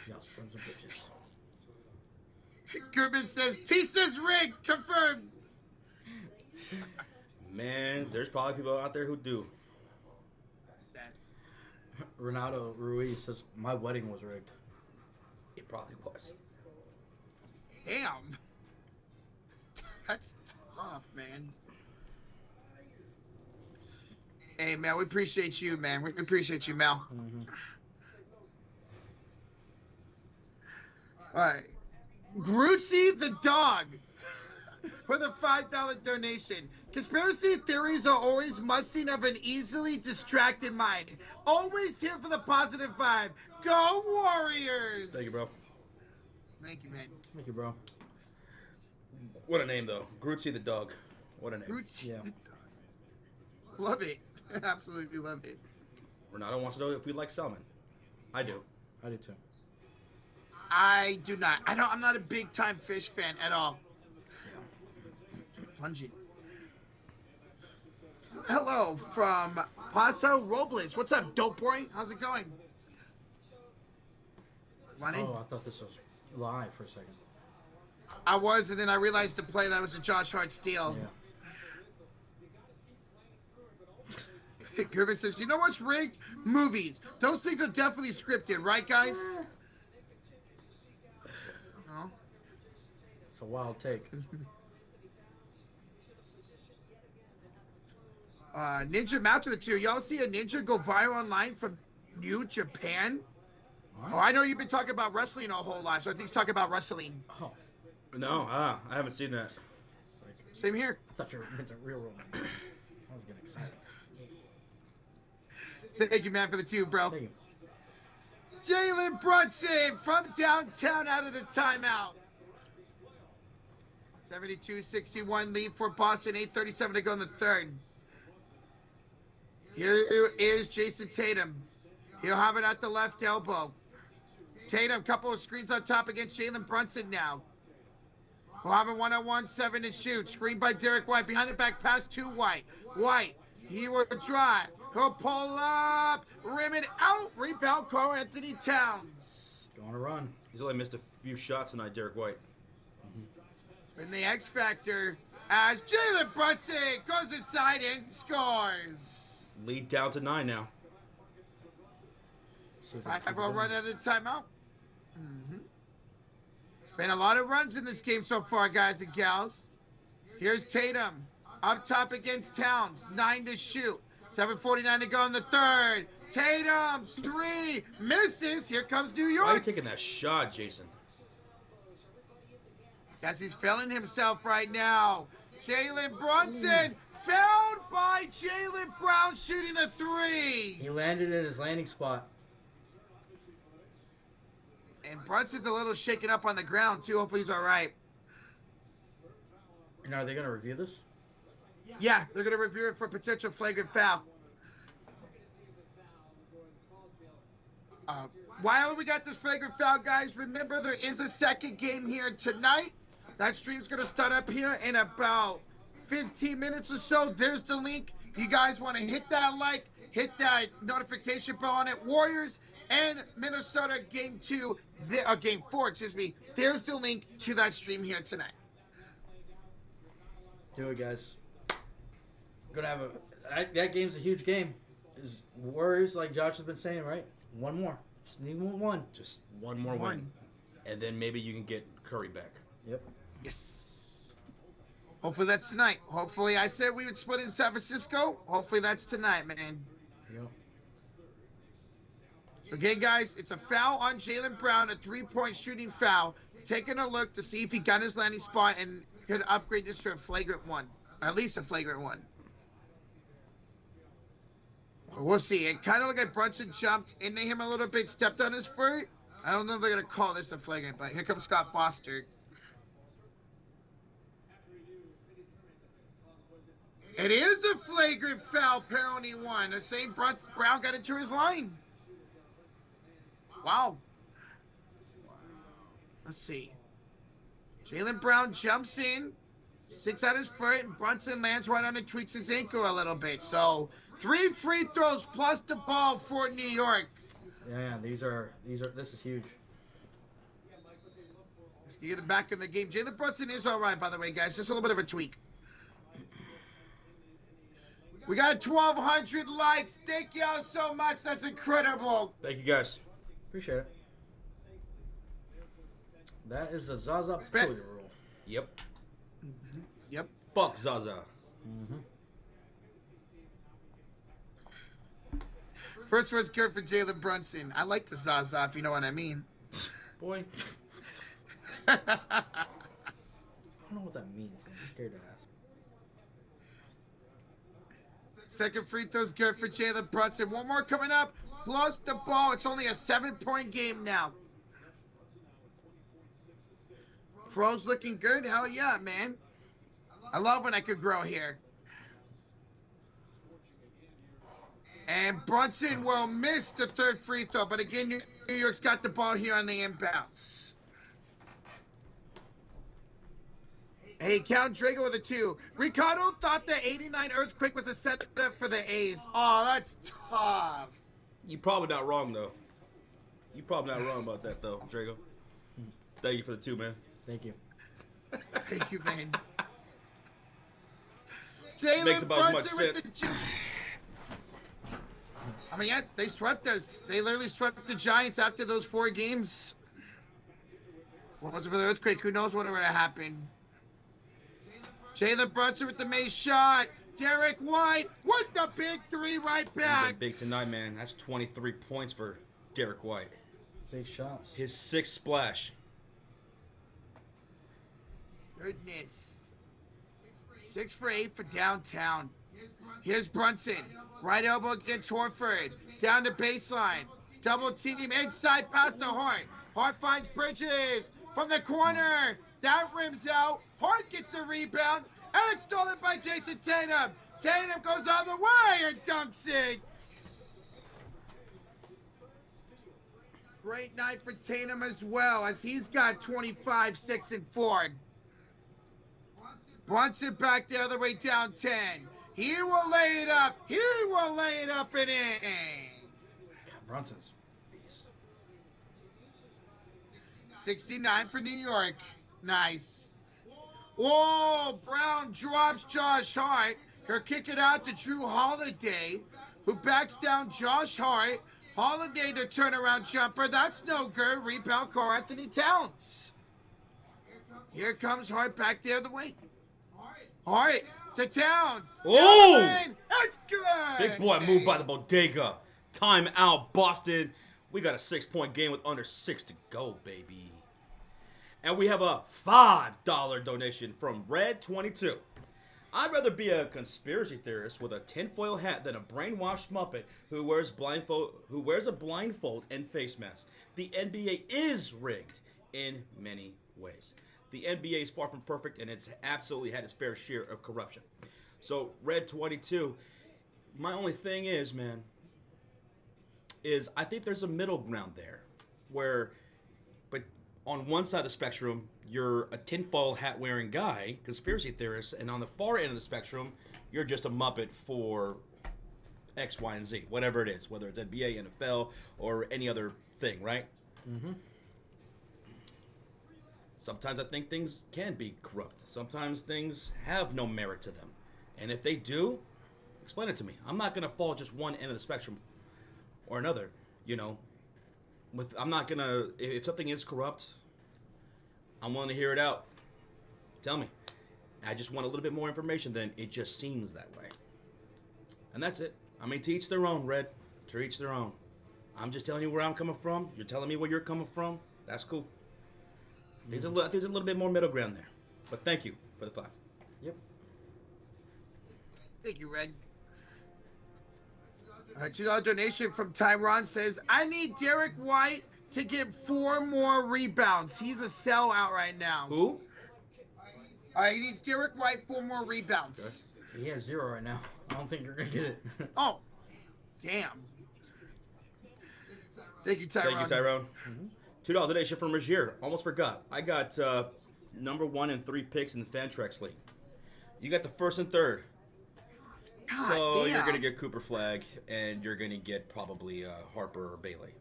Y'all sons of bitches. Goodman says, pizza's rigged. Confirmed. Man, there's probably people out there who do. Renato Ruiz says, my wedding was rigged. It probably was. Damn. That's tough, man. Hey, man, we appreciate you, man. We appreciate you, Mel. Mm-hmm. All right. Grootsy the dog with a $5 donation. Conspiracy theories are always musting of an easily distracted mind. Always here for the positive vibe. Go Warriors! Thank you, bro. Thank you, man. Thank you, bro. What a name, though. Grootsy the dog. What a name. Grootsy Yeah. the dog. Love it. Absolutely love it. Renato wants to know if we like salmon. I do. I do too. I do not. I'm not a big time fish fan at all. Pungent. Hello from Paso Robles. What's up, dope boy? How's it going? Running? Oh, I thought this was live for a second. I was, and then I realized the play that was a Josh Hart steal. Yeah. Griffin says, you know what's rigged? Movies. Those things are definitely scripted, right, guys? No. It's a wild take. Ninja Master the 2. Y'all see a ninja go viral online from New Japan? What? Oh, I know you've been talking about wrestling a whole lot, so I think he's talking about wrestling. Oh, No, I haven't seen that. it's like, Same here. I thought you were into real roman. I was getting excited. Thank you, man, for the 2, bro. Thank you. Jalen Brunson from downtown out of the timeout. 72-61 lead for Boston. 8:37 to go in the third. Here is Jason Tatum. He'll have it at the left elbow. Tatum, couple of screens on top against Jalen Brunson now. We'll have a one-on-one, 7 and shoot. Screen by Derek White. Behind the back pass to White. White, he will drive. He'll pull up. Rim it out. Rebound, Karl-Anthony Towns. Going to run. He's only missed a few shots tonight, Derek White. In the X Factor, as Jalen Brunson goes inside and scores. Lead down to 9 now. See if we I can keep will it run going. out of timeout. Been a lot of runs in this game so far, guys and gals. Here's Tatum. Up top against Towns. 9 to shoot. 7:49 to go in the third. Tatum, 3. Misses. Here comes New Why are you York. taking that shot, Jason? As he's feeling himself right now. Jalen Brunson. Fouled by Jaylen Brown shooting a 3. He landed in his landing spot. And Brunson's a little shaken up on the ground, too. Hopefully he's all right. And are they going to review this? Yeah, they're going to review it for potential flagrant foul. While we got this flagrant foul, guys, remember there is a second game here tonight. That stream's going to start up here in about 15 minutes or so. There's the link. If you guys want to hit that like, hit that notification bell on it. Warriors and Minnesota game 4, excuse me. There's the link to that stream here tonight. Do it, guys. Gonna have that game's a huge game. Is Warriors, like Josh has been saying, right? One more. Just need one. Just one more win. And then maybe you can get Curry back. Yep. Yes. Hopefully that's tonight. Hopefully, I said we would split in San Francisco. Hopefully that's tonight, man. Yep. So again, guys, it's a foul on Jaylen Brown, a 3-point shooting foul. Taking a look to see if he got his landing spot and could upgrade this to a flagrant 1. Or at least a flagrant 1. But we'll see. It kind of looked like Brunson jumped into him a little bit, stepped on his foot. I don't know if they're going to call this a flagrant, but here comes Scott Foster. It is a flagrant foul, penalty 1. The same Brown got into his line. Wow. Let's see. Jaylen Brown jumps in, sticks out his foot, and Brunson lands right on and tweaks his ankle a little bit. So 3 free throws plus the ball for New York. Yeah, this is huge. Let's get it back in the game. Jalen Brunson is all right, by the way, guys. Just a little bit of a tweak. We got 1,200 likes. Thank y'all so much. That's incredible. Thank you, guys. Appreciate it. That is a Zaza Pachulia rule. Yep. Mm-hmm. Yep. Fuck Zaza. Mm-hmm. First was good for Jalen Brunson. I like the Zaza, if you know what I mean. Boy. I don't know what that means. I'm scared to ask. Second free throw's good for Jalen Brunson. One more coming up. Plus the ball. It's only a 7-point game now. Fro's looking good. Hell yeah, man. I love when I could grow here. And Brunson will miss the third free throw. But again, New York's got the ball here on the inbounds. Hey, Count Drago with a 2. Ricardo thought the 89 earthquake was a setup for the A's. Oh, that's tough. You're probably not wrong, though. You're probably not wrong about that, though, Drago. Thank you for the 2, man. Thank you. Thank you, man. Makes Jalen about as much Brunson with sense. the I mean, yeah, they swept us. They literally swept the Giants after those 4 games. What was it for the earthquake? Who knows what would have happened? Jalen Brunson with the main shot. Derek White with the big 3 right back. Big tonight, man. That's 23 points for Derek White. Big shots. His 6th splash. Goodness. 6 for 8 for downtown. Here's Brunson. Right elbow against Horford. Down the baseline. Double team inside past the Hart. Hart finds Bridges from the corner. That rims out. Hart gets the rebound. And it's stolen by Jason Tatum. Tatum goes on the way and dunks it. Great night for Tatum as well, as he's got 25, 6, and 4. Brunson back the other way down 10. He will lay it up. He will lay it up and in. Brunson's beast. 69 for New York. Nice. Whoa, Brown drops Josh Hart. He'll kick it out to Drew Holiday, who backs down Josh Hart. Holiday to turnaround jumper. That's no good. Rebound Karl-Anthony Towns. Here comes Hart back the other way. All right, to Towns. Oh! Down the lane. It's good. Big boy moved by the bodega. Time out, Boston. We got a 6-point game with under 6 to go, baby. And we have a $5 donation from Red22. I'd rather be a conspiracy theorist with a tinfoil hat than a brainwashed Muppet who wears a blindfold and face mask. The NBA is rigged in many ways. The NBA is far from perfect, and it's absolutely had its fair share of corruption. So, Red22, my only thing is, man, is I think there's a middle ground there where, but on one side of the spectrum, you're a tinfoil hat wearing guy, conspiracy theorist, and on the far end of the spectrum, you're just a Muppet for X, Y, and Z, whatever it is, whether it's NBA, NFL, or any other thing, right? Mm-hmm. Sometimes I think things can be corrupt. Sometimes things have no merit to them. And if they do, explain it to me. I'm not going to fall just one end of the spectrum or another, you know. I'm not going to, if something is corrupt, I'm willing to hear it out. Tell me. I just want a little bit more information than it just seems that way. And that's it. I mean, to each their own, Red. To each their own. I'm just telling you where I'm coming from. You're telling me where you're coming from. That's cool. There's a little bit more middle ground there. But thank you for the 5. Yep. Thank you, Red. A $2 donation from Tyron says, I need Derek White to get 4 more rebounds. He's a sellout right now. Who? He needs Derek White 4 more rebounds. Okay. He has 0 right now. I don't think you're going to get it. Oh, damn. Thank you, Tyrone. Thank you, Tyrone. $2 donation from Rozier. Almost forgot. I got number 1 and 3 picks in the Fantrax League. You got the 1st and 3rd. God So damn. you're going to get Cooper Flag, and you're going to get probably Harper or Bailey.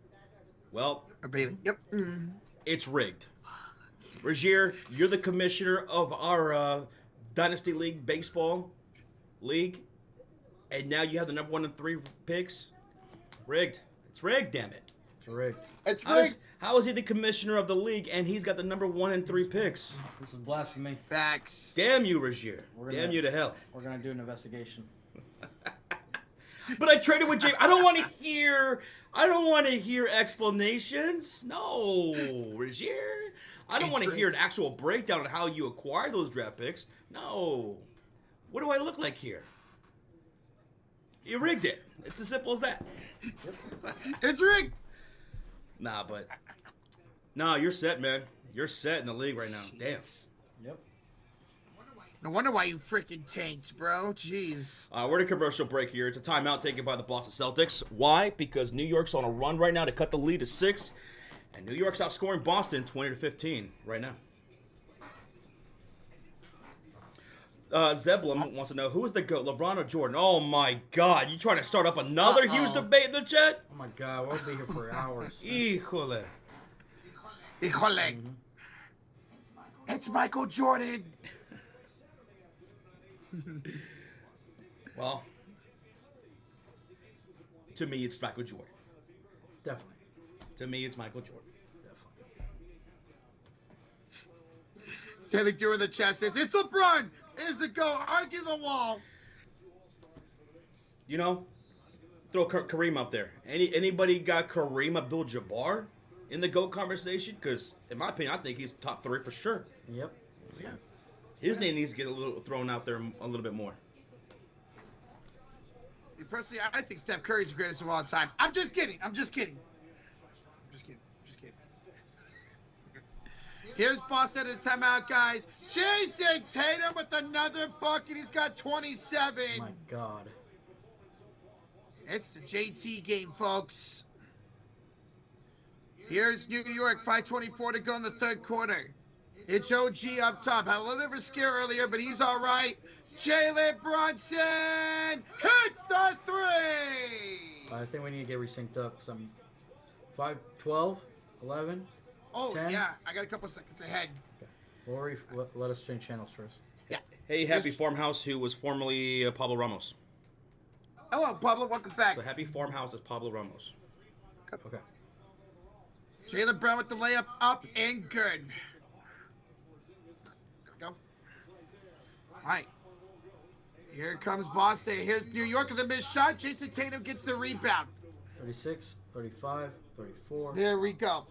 Well, Bailey. Yep. it's rigged. Rozier, you're the commissioner of our Dynasty League baseball league, and now you have the number 1 and 3 picks. Rigged. It's rigged, damn it. It's rigged. It's rigged. How is he the commissioner of the league and he's got the number 1 and 3 picks? This is blasphemy. Facts. Damn you, Rozier. Gonna- Damn you to hell. We're going to do an investigation. But I traded with James. I don't want to hear explanations. No, Rozier. I don't want to hear an actual breakdown of how you acquired those draft picks. No. What do I look like here? You rigged it. It's as simple as that. It's rigged. Nah, you're set, man. You're set in the league right now. Damn. Yep. No wonder why you freaking tanked, bro. Jeez. We're in a commercial break here. It's a timeout taken by the Boston Celtics. Why? Because New York's on a run right now to cut the lead to 6. And New York's outscoring Boston 20-15 right now. Zeblum wants to know, who is the GOAT, LeBron or Jordan? Oh, my God. You trying to start up another Hughes debate in the chat? Oh, my God. We'll be here for hours. Híjole. Híjole. It's Michael Jordan. Well, to me, it's Michael Jordan. Definitely. To me, it's Michael Jordan. Definitely. Taylor Dewar in the chat says, it's LeBron. It's the GOAT. Argue the wall. You know, throw Kareem up there. Anybody got Kareem Abdul-Jabbar in the GOAT conversation? Because, in my opinion, I think he's top 3 for sure. Yep. Yeah. His name needs to get a little thrown out there a little bit more. Personally, I think Steph Curry's the greatest of all time. I'm just kidding. Here's Boss at a timeout, guys. Jason Tatum with another bucket. He's got 27. Oh, my God. It's the JT game, folks. Here's New York, 5:24 to go in the 3rd quarter. It's OG up top. Had a little bit of a scare earlier, but he's all right. Jalen Brunson hits the 3. I think we need to get resynced up. Some 5, 12, 11. Oh, 10? yeah. I got a couple seconds ahead. Okay. We'll let us change channels first. Yeah. Hey, Happy Farmhouse, who was formerly Pablo Ramos. Hello, Pablo. Welcome back. So Happy Farmhouse is Pablo Ramos. Okay. Jaylen Brown with the layup up and good. There we go. All right. Here comes Boston. Here's New York with a missed shot. Jason Tatum gets the rebound. 36, 35, 34. There we go.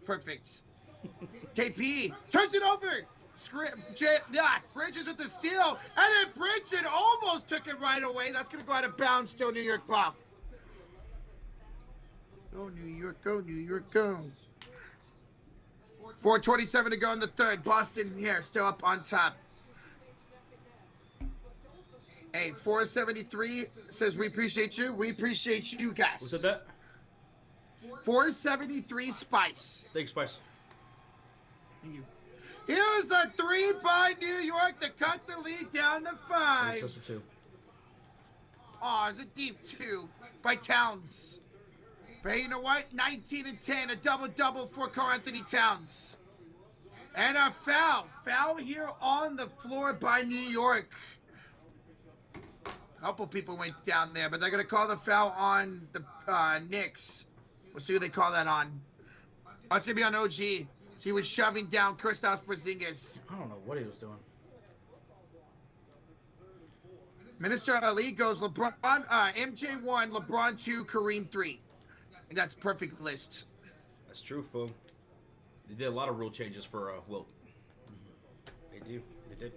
Perfect. KP turns it over. Bridges with the steal. And then Bridges almost took it right away. That's going to go out of bounds. Still New York ball. Go New York, go New York, go. 4:27 to go in the third. Boston here, still up on top. Hey, 473 says we appreciate you. We appreciate you guys. Who said that? 473 Spice. Thanks, Spice. Thank you. Here's a 3 by New York to cut the lead down to 5. Just a 2. Oh, it's a deep 2 by Towns. But you know what? 19 and 10, a double-double for Karl-Anthony Towns. And a foul. Foul here on the floor by New York. A couple people went down there, but they're going to call the foul on the Knicks. We'll see who they call that on. Oh, it's going to be on OG. So he was shoving down Kristaps Porzingis. I don't know what he was doing. Minister Ali goes LeBron, MJ 1, LeBron 2, Kareem 3. And that's perfect list. That's true, fool. They did a lot of rule changes for Wilt. They do. They did.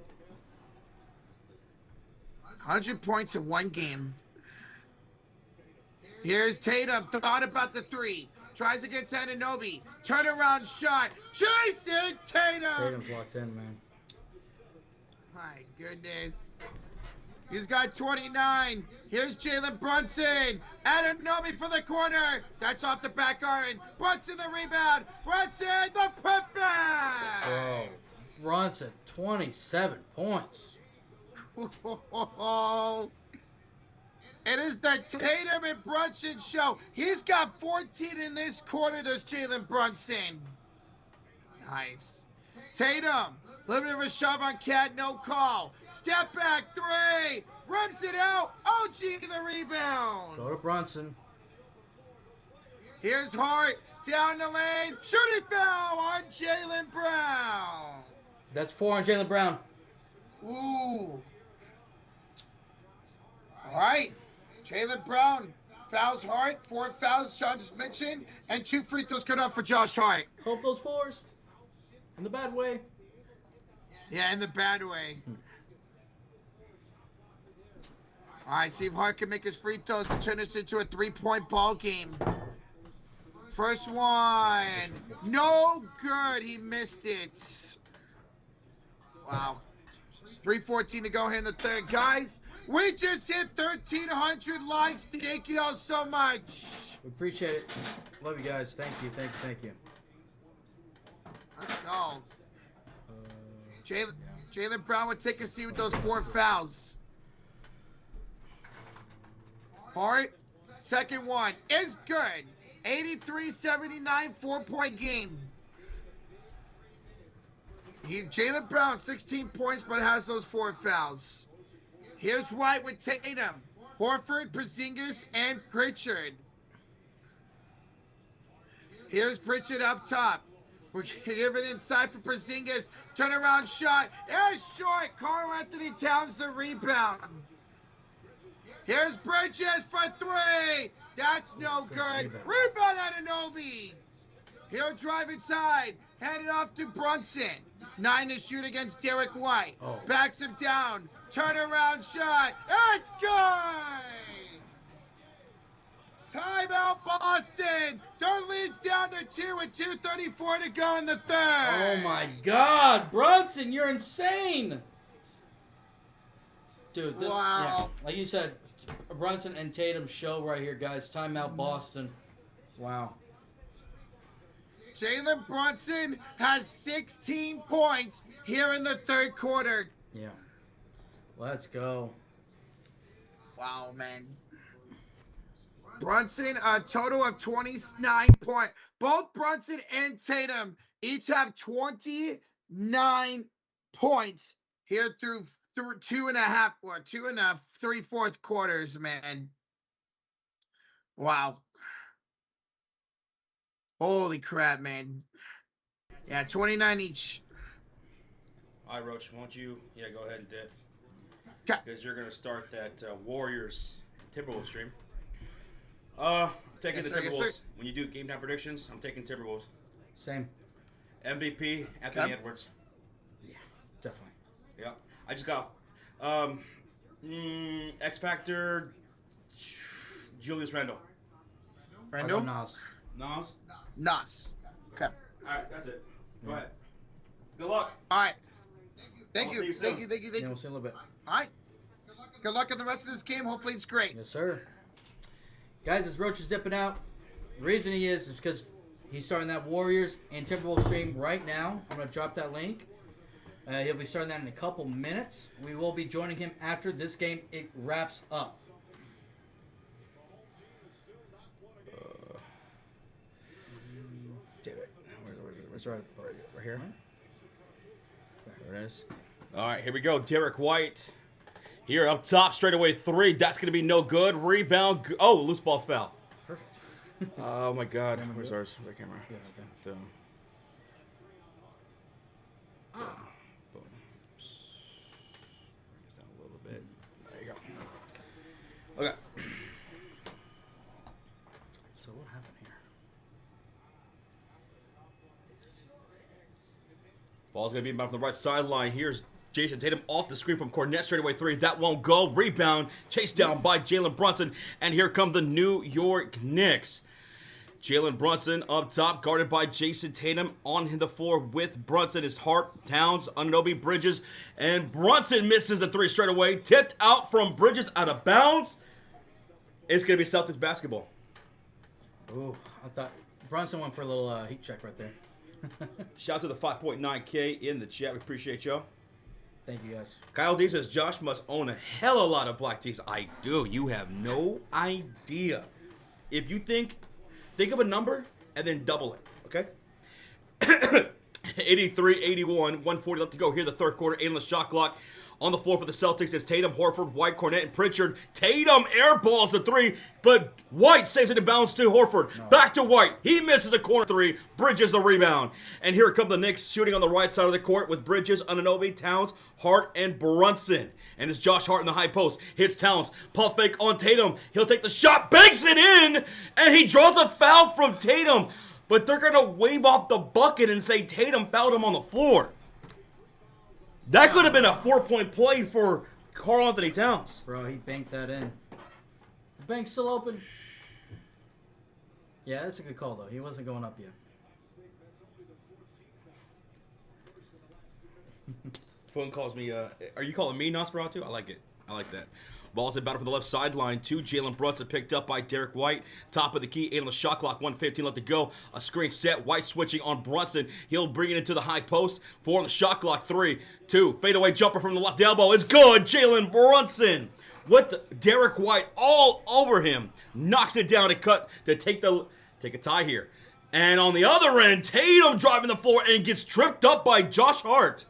100 points in one game. Here's Tatum. Thought about the 3. Tries against Anunoby. Turnaround shot. Jason Tatum. Tatum's locked in, man. My goodness. He's got 29. Here's Jalen Brunson. Anunoby for the corner. That's off the back iron. Brunson the rebound. Brunson the putback. Bro, Brunson, 27 points. It is the Tatum and Brunson show. He's got 14 in this quarter, does Jalen Brunson. Nice. Tatum, little bit of a shove on Cat, no call. Step back, 3. Rims it out. OG the rebound. Go to Brunson. Here's Hart, down the lane. Shooting foul on Jaylen Brown. That's 4 on Jaylen Brown. Ooh. All right. Jaylen Brown fouls Hart. 4 fouls, Sean just mentioned. And 2 free throws cut off for Josh Hart. Hope those 4s. In the bad way. Yeah, in the bad way. All right, see if Hart can make his free throws and turn this into a 3-point ball game. First one. No good. He missed it. Wow. 3:14 to go here in the third. Guys, we just hit 1,300 likes. Thank you all so much. We appreciate it. Love you guys. Thank you, thank you, thank you. Let's go. Jaylen Brown would take a seat with those 4 fouls. Hart, second one is good. 83-79, 4-point game. Jaylen Brown, 16 points, but has those 4 fouls. Here's White with Tatum, Horford, Porzingis, and Pritchard. Here's Pritchard up top. We're giving inside for Porzingis. Turnaround shot. It's short. Karl-Anthony Towns the rebound. Here's Bridges for 3. That's no good. Rebound Anunoby. He'll drive inside. Hand it off to Brunson. 9 to shoot against Derek White. Backs him down. Turnaround shot. It's good. Timeout Boston. Their lead's down to 2 with 2:34 to go in the third. Oh my God, Brunson, you're insane. Dude, Wow. Yeah, like you said, Brunson and Tatum show right here, guys. Timeout Boston. Wow. Jalen Brunson has 16 points here in the third quarter. Yeah. Let's go. Wow, man. Brunson, a total of 29 points. Both Brunson and Tatum each have 29 points here through 2.5 or 2 3/4 quarters, man. Wow. Holy crap, man. Yeah, 29 each. All right, Roach, won't you? Yeah, go ahead and dip. Okay. because you're going to start that Warriors Timberwolves stream. I'm taking Yes, the sir, yes, Timberwolves. sir. When you do game time predictions, I'm taking Timberwolves. Same. MVP, Anthony Okay. Edwards. Definitely. Yeah. I just got X Factor, Julius Randle. Randall? Nas. Nas? Nas. Okay. All right, that's it. Go ahead. Good luck. All right. Thank I'll you. see you Thank soon. you. Thank you. Thank Yeah, you. we'll see in a little bit. All right. Good luck in the rest of this game. Hopefully it's great. Yes, sir. Guys, this Roach is dipping out. The reason he is because he's starting that Warriors and Timberwolves stream right now. I'm going to drop that link. He'll be starting that in a couple minutes. We will be joining him after this game. It wraps up. Damn it. Where's right here? There it is. All right, here we go. Derek White. Here up top, straight away 3. That's going to be no good. Rebound. Oh, loose ball foul. Perfect. Oh, my God. Where's ours? Where's our camera? Yeah, okay. Boom. Boom. Bring this down a little bit. There you go. Okay. So what happened here? Ball's going to be inbound from the right sideline. Here's Jason Tatum off the screen from Cornette, straight away 3. That won't go. Rebound. Chased down by Jalen Brunson. And here come the New York Knicks. Jalen Brunson up top, guarded by Jason Tatum. On the floor with Brunson is Hart, Towns, Anunoby, Bridges. And Brunson misses the 3 straight away. Tipped out from Bridges out of bounds. It's going to be Celtics basketball. Ooh, I thought Brunson went for a little heat check right there. Shout out to the 5.9K in the chat. We appreciate y'all. Thank you, guys. Kyle D says, Josh must own a hell of a lot of black tees. I do. You have no idea. If you think of a number and then double it, okay? 83, 81, 140 left to go here, the third quarter. Aimless shot clock. On the floor for the Celtics is Tatum, Horford, White, Cornette, and Pritchard. Tatum airballs the 3, but White saves it in bounds to Horford. No. Back to White. He misses a corner 3. Bridges the rebound. And here come the Knicks shooting on the right side of the court with Bridges, Anunoby, Towns, Hart, and Brunson. And it's Josh Hart in the high post. Hits Towns. Puff fake on Tatum. He'll take the shot, banks it in, and he draws a foul from Tatum. But they're going to wave off the bucket and say Tatum fouled him on the floor. That could have been a 4-point play for Karl-Anthony Towns. Bro, he banked that in. The bank's still open. Yeah, that's a good call, though. He wasn't going up yet. Phone calls me, are you calling me Nosferatu? I like it. I like that. Ball's inbound from the left sideline to Jalen Brunson, picked up by Derek White. Top of the key, 8 on the shot clock, 1:15 left to go. A screen set, White switching on Brunson. He'll bring it into the high post. 4 on the shot clock, 3, 2. Fadeaway jumper from the left elbow is good. Jalen Brunson with Derek White all over him. Knocks it down to take a tie here. And on the other end, Tatum driving the floor and gets tripped up by Josh Hart.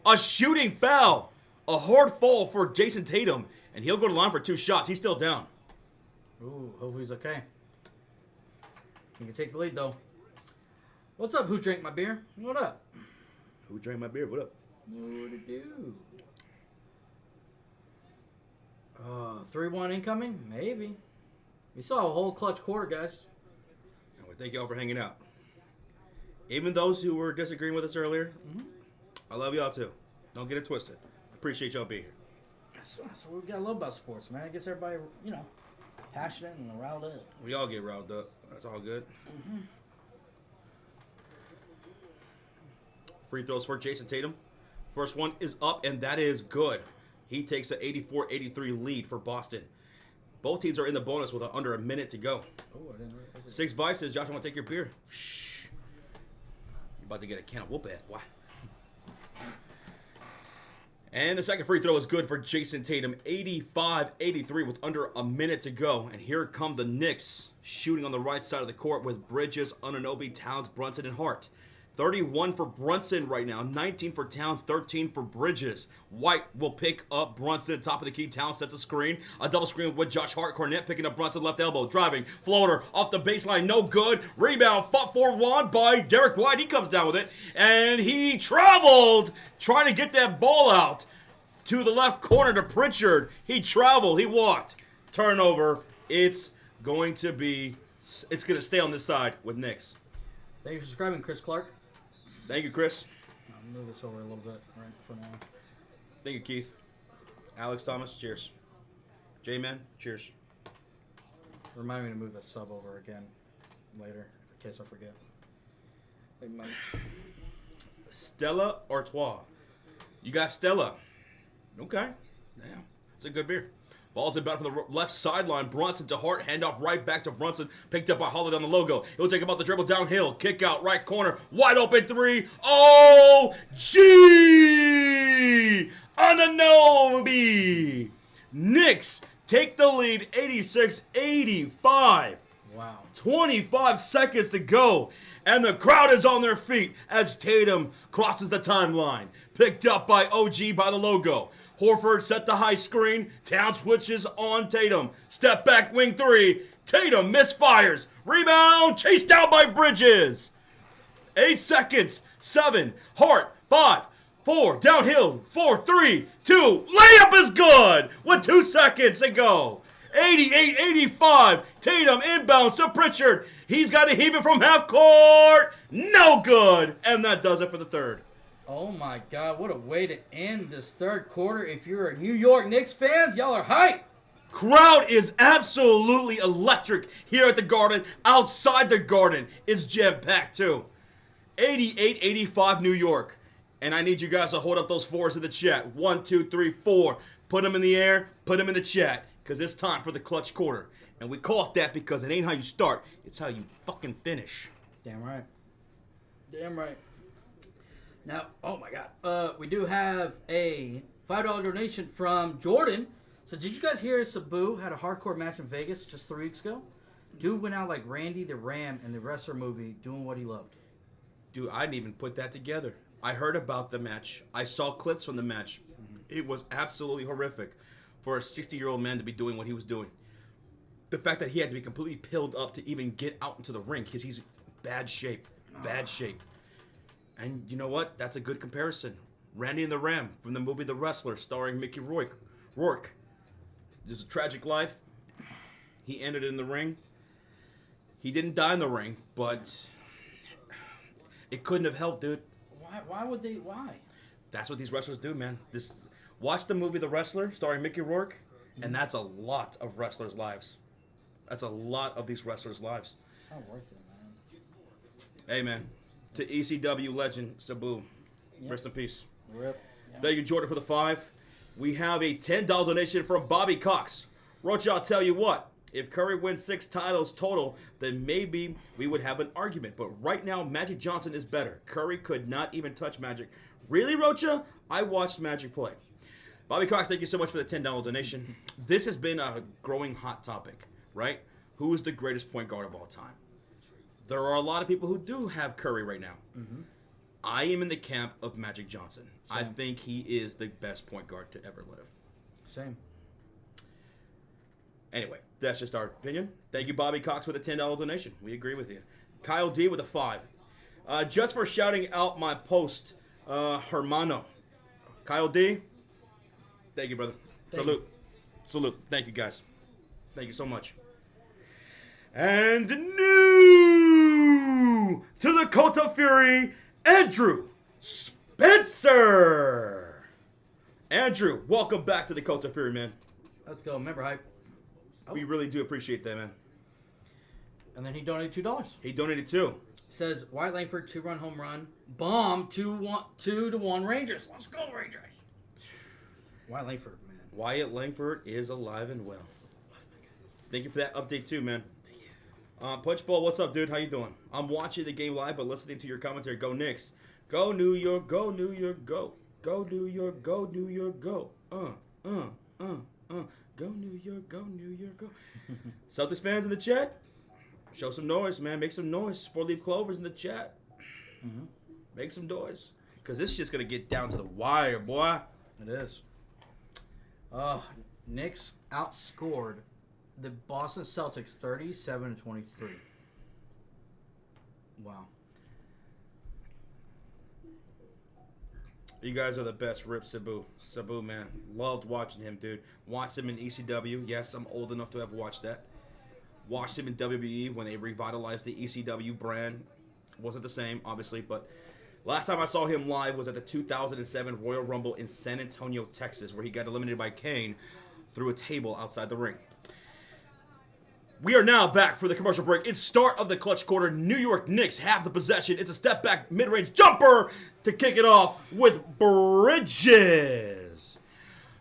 A shooting foul. A hard fall for Jason Tatum. And he'll go to the line for 2 shots. He's still down. Ooh, hopefully he's okay. He can take the lead, though. What's up, who drank my beer? What up? Who drank my beer? What up? What it do? 3-1 incoming? Maybe. We saw a whole clutch quarter, guys. Well, thank y'all for hanging out. Even those who were disagreeing with us earlier, I love y'all too. Don't get it twisted. Appreciate y'all being here. That's what we gotta love about sports, man. It gets everybody, passionate and riled up. We all get riled up. That's all good. Free throws for Jason Tatum. First one is up, and that is good. He takes an 84-83 lead for Boston. Both teams are in the bonus with under a minute to go. Oh, I didn't realize it. 6 Vice says, Josh, I want to take your beer. Shh. You're about to get a can of whoop ass, boy. And the second free throw is good for Jason Tatum. 85-83 with under a minute to go. And here come the Knicks shooting on the right side of the court with Bridges, Anunoby, Towns, Brunson, and Hart. 31 for Brunson right now. 19 for Towns, 13 for Bridges. White will pick up Brunson. Top of the key, Towns sets a screen. A double screen with Josh Hart. Cornette picking up Brunson, left elbow. Driving, floater, off the baseline, no good. Rebound, fought for one by Derek White. He comes down with it. And he traveled, trying to get that ball out. to the left corner to Pritchard. He traveled. He walked. Turnover. It's going to stay on this side with Knicks. Thank you for subscribing, Chris Clark. Thank you, Chris. I'll move this over a little bit right for now. Thank you, Keith. Alex Thomas, cheers. J-Man, cheers. Remind me to move that sub over again later, in case I forget. They might. Stella Artois. You got Stella. Okay. Damn. It's a good beer. Ball's inbound from the left sideline. Brunson to Hart. Handoff right back to Brunson. Picked up by Holiday on the logo. He'll take about the dribble downhill. Kick out right corner. Wide open three. Oh, G! Anunoby! Knicks take the lead 86-85. Wow. 25 seconds to go. And the crowd is on their feet as Tatum crosses the timeline. Picked up by OG by the logo. Horford set the high screen. Town switches on Tatum. Step back wing three. Tatum misfires. Rebound. Chased down by Bridges. 8 seconds. 7. Hart. 5. 4. Downhill. 4. 3. 2. Layup is good with 2 seconds to go. 88-85. Tatum inbounds to Pritchard. He's got to heave it from half court. No good. And that does it for the third. Oh my God, what a way to end this third quarter. If you're a New York Knicks fans, y'all are hype. Crowd is absolutely electric here at the Garden. Outside the Garden, it's jam-packed too. 88-85 New York. And I need you guys to hold up those fours in the chat. 1, 2, 3, 4. Put them in the air, put them in the chat. Because it's time for the clutch quarter. And we call it that because it ain't how you start. It's how you fucking finish. Damn right. Damn right. Now, oh my God. We do have a $5 donation from Jordan. So did you guys hear Sabu had a hardcore match in Vegas just 3 weeks ago? Dude went out like Randy the Ram in the wrestler movie doing what he loved. Dude, I didn't even put that together. I heard about the match. I saw clips from the match. It was absolutely horrific for a 60-year-old man to be doing what he was doing. The fact that he had to be completely pilled up to even get out into the ring because he's bad shape. Bad shape. And you know what? That's a good comparison. Randy and the Ram from the movie The Wrestler starring Mickey Rourke. There's a tragic life. He ended in the ring. He didn't die in the ring, but it couldn't have helped, dude. Why would they? Why? That's what these wrestlers do, man. Watch the movie The Wrestler starring Mickey Rourke, and that's a lot of wrestlers' lives. That's a lot of these wrestlers' lives. It's not worth it, man. Hey, man. To ECW legend, Sabu. Yep. Rest in peace. Rip. Yep. Thank you, Jordan, for the 5. We have a $10 donation from Bobby Cox. Roach, I'll tell you what. If Curry wins 6 titles total, then maybe we would have an argument. But right now, Magic Johnson is better. Curry could not even touch Magic. Really, Rocha? I watched Magic play. Bobby Cox, thank you so much for the $10 donation. This has been a growing hot topic, right? Who is the greatest point guard of all time? There are a lot of people who do have Curry right now. Mm-hmm. I am in the camp of Magic Johnson. Same. I think he is the best point guard to ever live. Same. Anyway, that's just our opinion. Thank you, Bobby Cox, for the $10 donation. We agree with you. Kyle D with a 5. Just for shouting out my post, Hermano. Kyle D, thank you, brother. Salute. Salute. Thank you, guys. Thank you so much. And new to the Cult of Fury, Andrew Spencer. Andrew, welcome back to the Cult of Fury, man. Let's go. Remember, hype. We really do appreciate that, man. And then he donated $2. He donated 2. Says Wyatt Langford 2-run home run, bomb 2-1 Rangers. Let's go Rangers. Wyatt Langford, man. Wyatt Langford is alive and well. Thank you for that update too, man. Thank you. Punch Bowl, what's up, dude? How you doing? I'm watching the game live, but listening to your commentary. Go Knicks. Go New York. Go New York. Go. Go New York. Go New York. Go. Go New York. Go New York. Go. Celtics fans in the chat. Show some noise, man. Make some noise. 4-leaf clovers in the chat. Mm-hmm. Make some noise. Because this shit's going to get down to the wire, boy. It is. Knicks outscored the Boston Celtics 37-23. Wow. You guys are the best. Rip Sabu. Sabu, man. Loved watching him, dude. Watched him in ECW. Yes, I'm old enough to have watched that. Watched him in WWE when they revitalized the ECW brand. Wasn't the same, obviously, but last time I saw him live was at the 2007 Royal Rumble in San Antonio, Texas, where he got eliminated by Kane through a table outside the ring. We are now back for the commercial break. It's start of the clutch quarter. New York Knicks have the possession. It's a step back mid-range jumper to kick it off with Bridges.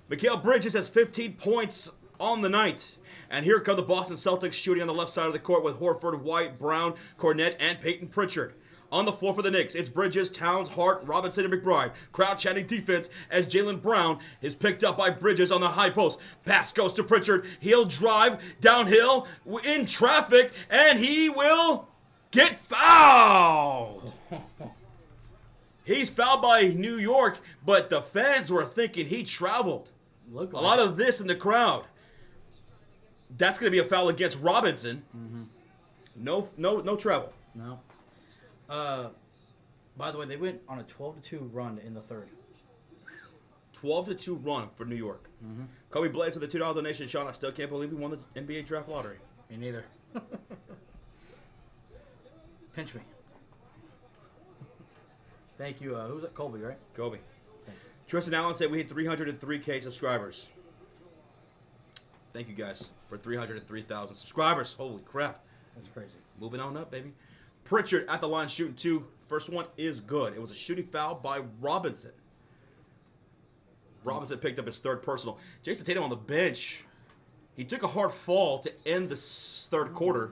Mikal Bridges has 15 points on the night. And here come the Boston Celtics shooting on the left side of the court with Horford, White, Brown, Cornette, and Peyton Pritchard. On the floor for the Knicks, it's Bridges, Towns, Hart, Robinson, and McBride. Crowd chanting defense as Jaylen Brown is picked up by Bridges on the high post. Pass goes to Pritchard. He'll drive downhill in traffic, and he will get fouled. He's fouled by New York, but the fans were thinking he traveled. A lot of this in the crowd. That's going to be a foul against Robinson. No travel. No. By the way, they went on a 12-2 run in the third. 12-2 run for New York. Kobe Blades with a $2 donation. Sean, I still can't believe he won the NBA draft lottery. Me neither. Pinch me. Thank you. Who's that? Colby, right? Kobe. Tristan Allen said we hit 303K subscribers. Thank you guys for 303,000 subscribers. Holy crap. That's crazy. Moving on up, baby. Pritchard at the line shooting two. First one is good. It was a shooting foul by Robinson. Robinson picked up his third personal. Jason Tatum on the bench. He took a hard fall to end the third quarter.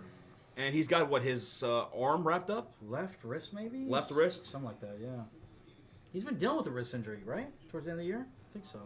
And he's got, what, his arm wrapped up? Left wrist, maybe? Left wrist? Something like that, yeah. He's been dealing with a wrist injury, right? Towards the end of the year? I think so.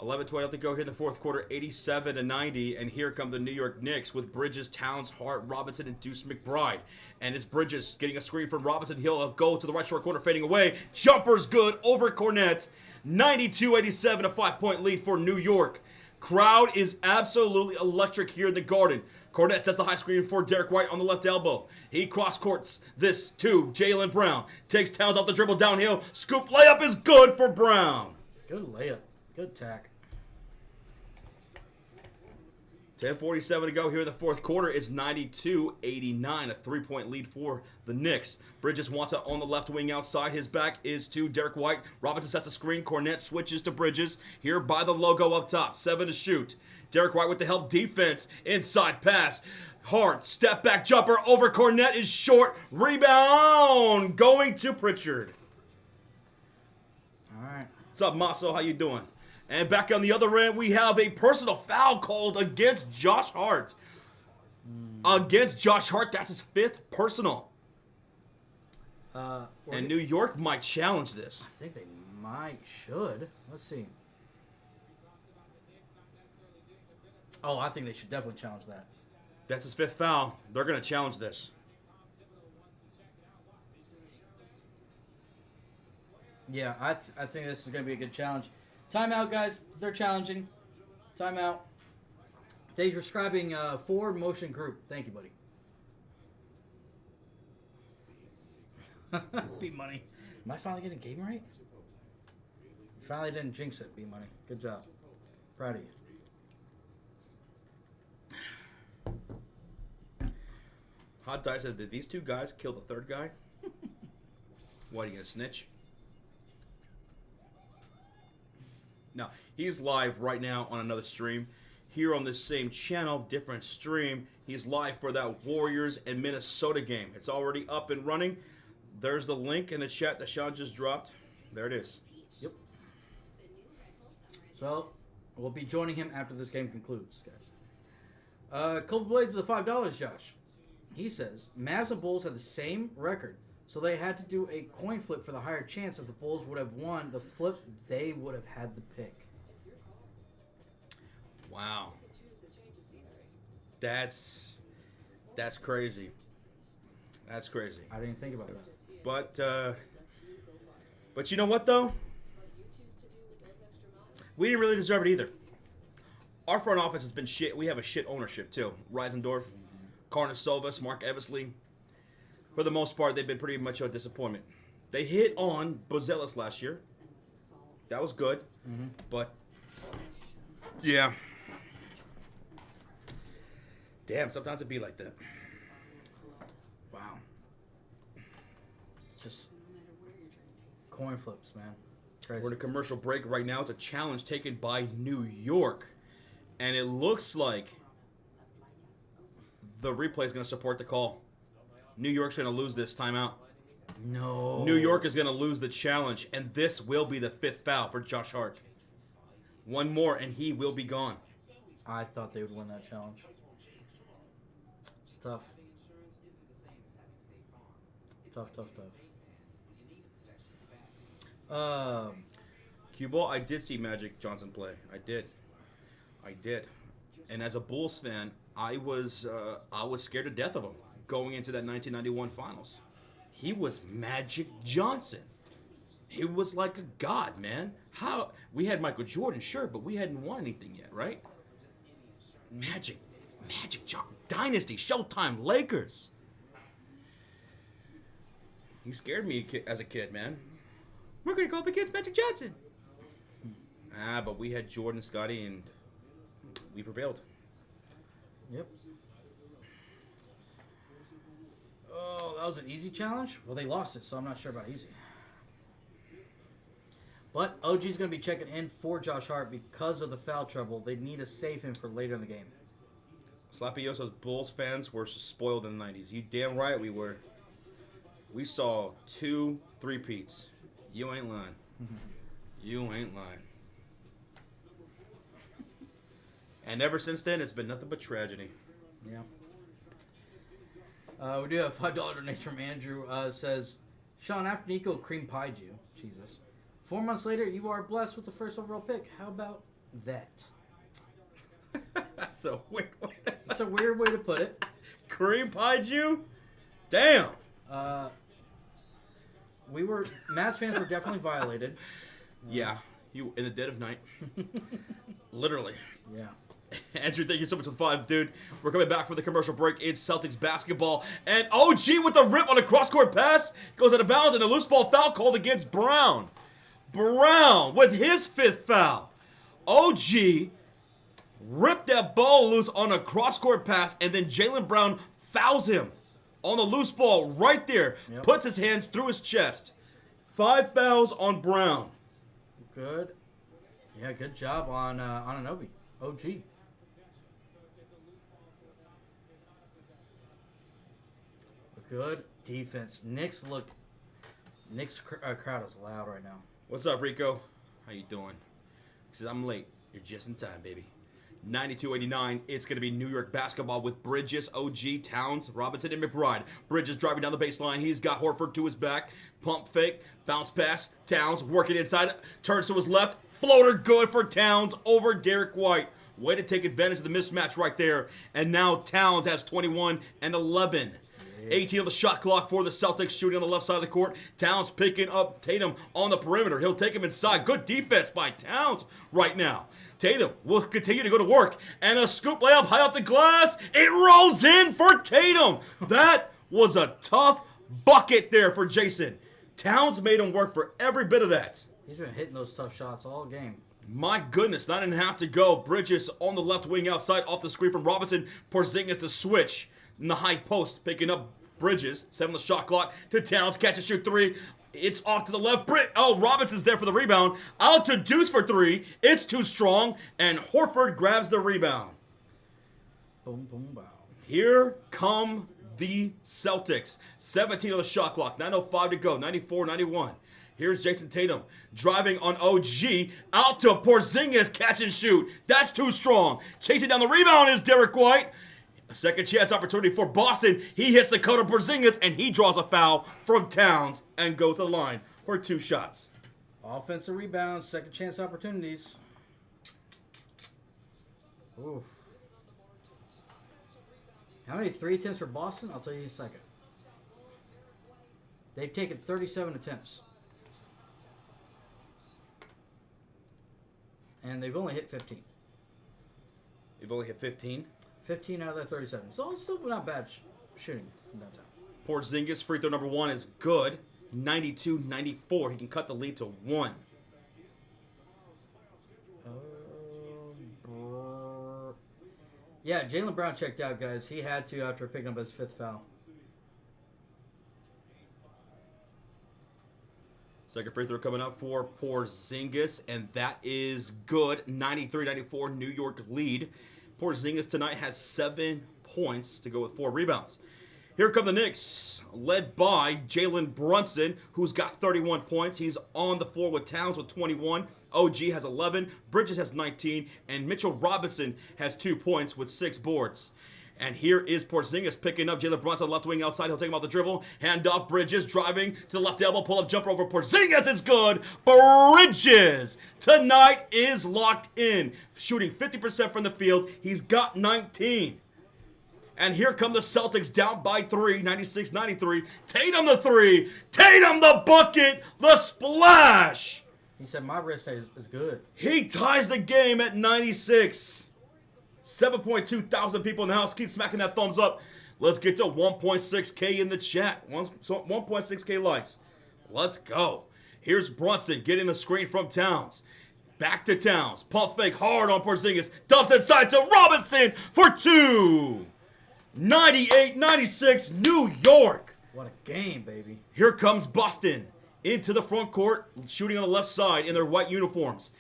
11-12 to go here in the fourth quarter, 87-90, and here come the New York Knicks with Bridges, Towns, Hart, Robinson, and Deuce McBride. And it's Bridges getting a screen from Robinson. He'll go to the right short corner, fading away. Jumper's good over Cornette. 92-87, a 5-point lead for New York. Crowd is absolutely electric here in the Garden. Cornette sets the high screen for Derek White on the left elbow. He cross-courts this to Jaylen Brown. Takes Towns off the dribble downhill. Scoop layup is good for Brown. Good layup. Good tack. 10:47 to go here in the fourth quarter. It's 92-89, a 3-point lead for the Knicks. Bridges wants it on the left wing outside. His back is to Derek White. Robinson sets a screen. Cornette switches to Bridges. Here by the logo up top. 7 to shoot. Derek White with the help defense. Inside pass. Hart, step back jumper over Cornette is short. Rebound going to Pritchard. All right. What's up, Maso? How you doing? And back on the other end, we have a personal foul called against Josh Hart. Against Josh Hart, that's his 5th personal. And New York might challenge this. I think they should. Let's see. Oh, I think they should definitely challenge that. That's his 5th foul. They're going to challenge this. Yeah, I think this is going to be a good challenge. Timeout, guys. They're challenging. Timeout. They're describing forward motion group. Thank you, buddy. B-Money. Am I finally getting game right? You finally didn't jinx it, B-Money. Good job. Proud of you. Hot Dice says, did these two guys kill the third guy? What, are you going to snitch? No, he's live right now on another stream. Here on this same channel, different stream. He's live for that Warriors and Minnesota game. It's already up and running. There's the link in the chat that Sean just dropped. There it is. Yep. So, we'll be joining him after this game concludes, guys. Cold Blades with the $5, Josh. He says, Mavs and Bulls have the same record. So they had to do a coin flip for the higher chance. If the Bulls would have won the flip, they would have had the pick. Wow. That's crazy. That's crazy. I didn't think about that. But you know what, though? We didn't really deserve it either. Our front office has been shit. We have a shit ownership, too. Reisendorf, Karnisovas, Mark Eversley. For the most part, they've been pretty much a disappointment. They hit on Bozelis last year. That was good. Mm-hmm. But, yeah. Damn, sometimes it be like that. Wow. Just coin flips, man. Crazy. We're in a commercial break right now. It's a challenge taken by New York. And it looks like the replay is going to support the call. New York's going to lose this timeout. No. New York is going to lose the challenge, and this will be the 5th foul for Josh Hart. One more, and he will be gone. I thought they would win that challenge. It's tough. Tough. Cue ball, I did see Magic Johnson play. I did. And as a Bulls fan, I was scared to death of him going into that 1991 finals. He was Magic Johnson. He was like a god, man. How we had Michael Jordan, sure, but we hadn't won anything yet, right? Magic Johnson, Dynasty, Showtime, Lakers. He scared me as a kid, man. We're gonna go up against Magic Johnson. But we had Jordan, Scotty, and we prevailed. Yep. Oh, that was an easy challenge? Well, they lost it, so I'm not sure about easy. But OG's going to be checking in for Josh Hart because of the foul trouble. They need to save him for later in the game. Slappy Yoso's Bulls fans were spoiled in the 90s. You damn right we were. We saw 2 3-peats. You ain't lying. You ain't lying. And ever since then, it's been nothing but tragedy. Yeah. We do have $5 donation from Andrew. Says, Sean, after Nico cream pied you, Jesus, 4 months later, you are blessed with the first overall pick. How about that? That's a weird way. That's a weird way to put it. Cream pied you? Damn. Mavs fans were definitely violated. Yeah, you in the dead of night. Literally. Yeah. Andrew, thank you so much for the 5, dude. We're coming back for the commercial break. It's Celtics basketball. And OG with the rip on a cross-court pass. Goes out of bounds and a loose ball foul called against Brown. Brown with his 5th foul. OG ripped that ball loose on a cross-court pass, and then Jaylen Brown fouls him on the loose ball right there. Yep. Puts his hands through his chest. 5 fouls on Brown. Good. Yeah, good job on Anunoby. OG. Good defense. Knicks crowd is loud right now. What's up, Rico? How you doing? He says, I'm late. You're just in time, baby. 92-89. It's going to be New York basketball with Bridges, OG, Towns, Robinson, and McBride. Bridges driving down the baseline. He's got Horford to his back. Pump fake. Bounce pass. Towns working inside. Turns to his left. Floater good for Towns over Derek White. Way to take advantage of the mismatch right there. And now Towns has 21 and 11. 18 on the shot clock for the Celtics, shooting on the left side of the court. Towns picking up Tatum on the perimeter. He'll take him inside. Good defense by Towns right now. Tatum will continue to go to work. And a scoop layup high off the glass. It rolls in for Tatum. That was a tough bucket there for Jason. Towns made him work for every bit of that. He's been hitting those tough shots all game. My goodness, 9.5 to go. Bridges on the left wing outside off the screen from Robinson. Porzingis to switch in the high post, picking up Bridges. 7 on the shot clock to Towns. Catch and shoot 3. It's off to the left. Robinson's there for the rebound. Out to Deuce for 3. It's too strong. And Horford grabs the rebound. Boom, boom, bow. Here come the Celtics. 17 on the shot clock. 9.05 to go. 94-91. Here's Jason Tatum driving on OG. Out to Porzingis. Catch and shoot. That's too strong. Chasing down the rebound is Derek White. A second chance opportunity for Boston. He hits the coat of Porzingis, and he draws a foul from Towns and goes to the line for 2 shots. Offensive rebounds, second chance opportunities. Ooh. How many 3 attempts for Boston? I'll tell you in a second. They've taken 37 attempts. And they've only hit 15. You've only hit 15? 15 out of their 37. So it's still not bad shooting from downtown. Porzingis free throw number 1 is good. 92-94. He can cut the lead to 1. Yeah, Jaylen Brown checked out, guys. He had to after picking up his 5th foul. Second free throw coming up for Porzingis, and that is good. 93-94 New York lead. Porzingis tonight has 7 points to go with 4 rebounds. Here come the Knicks, led by Jalen Brunson, who's got 31 points. He's on the floor with Towns with 21. OG has 11. Bridges has 19. And Mitchell Robinson has 2 points with 6 boards. And here is Porzingis picking up Jalen Brunson, left wing outside. He'll take him off the dribble. Hand off Bridges, driving to the left elbow. Pull-up jumper over Porzingis. It's good. Bridges tonight is locked in. Shooting 50% from the field. He's got 19. And here come the Celtics down by 3, 96-93. Tatum the 3. Tatum the bucket. The splash. He said, my wrist is good. He ties the game at 96. 7.2 thousand people in the house. Keep smacking that thumbs up. Let's get to 1.6K in the chat. 1.6K likes. Let's go. Here's Brunson getting the screen from Towns. Back to Towns. Pump fake hard on Porzingis. Dumps inside to Robinson for 2. 98-96 New York. What a game, baby. Here comes Boston into the front court, shooting on the left side in their white uniforms.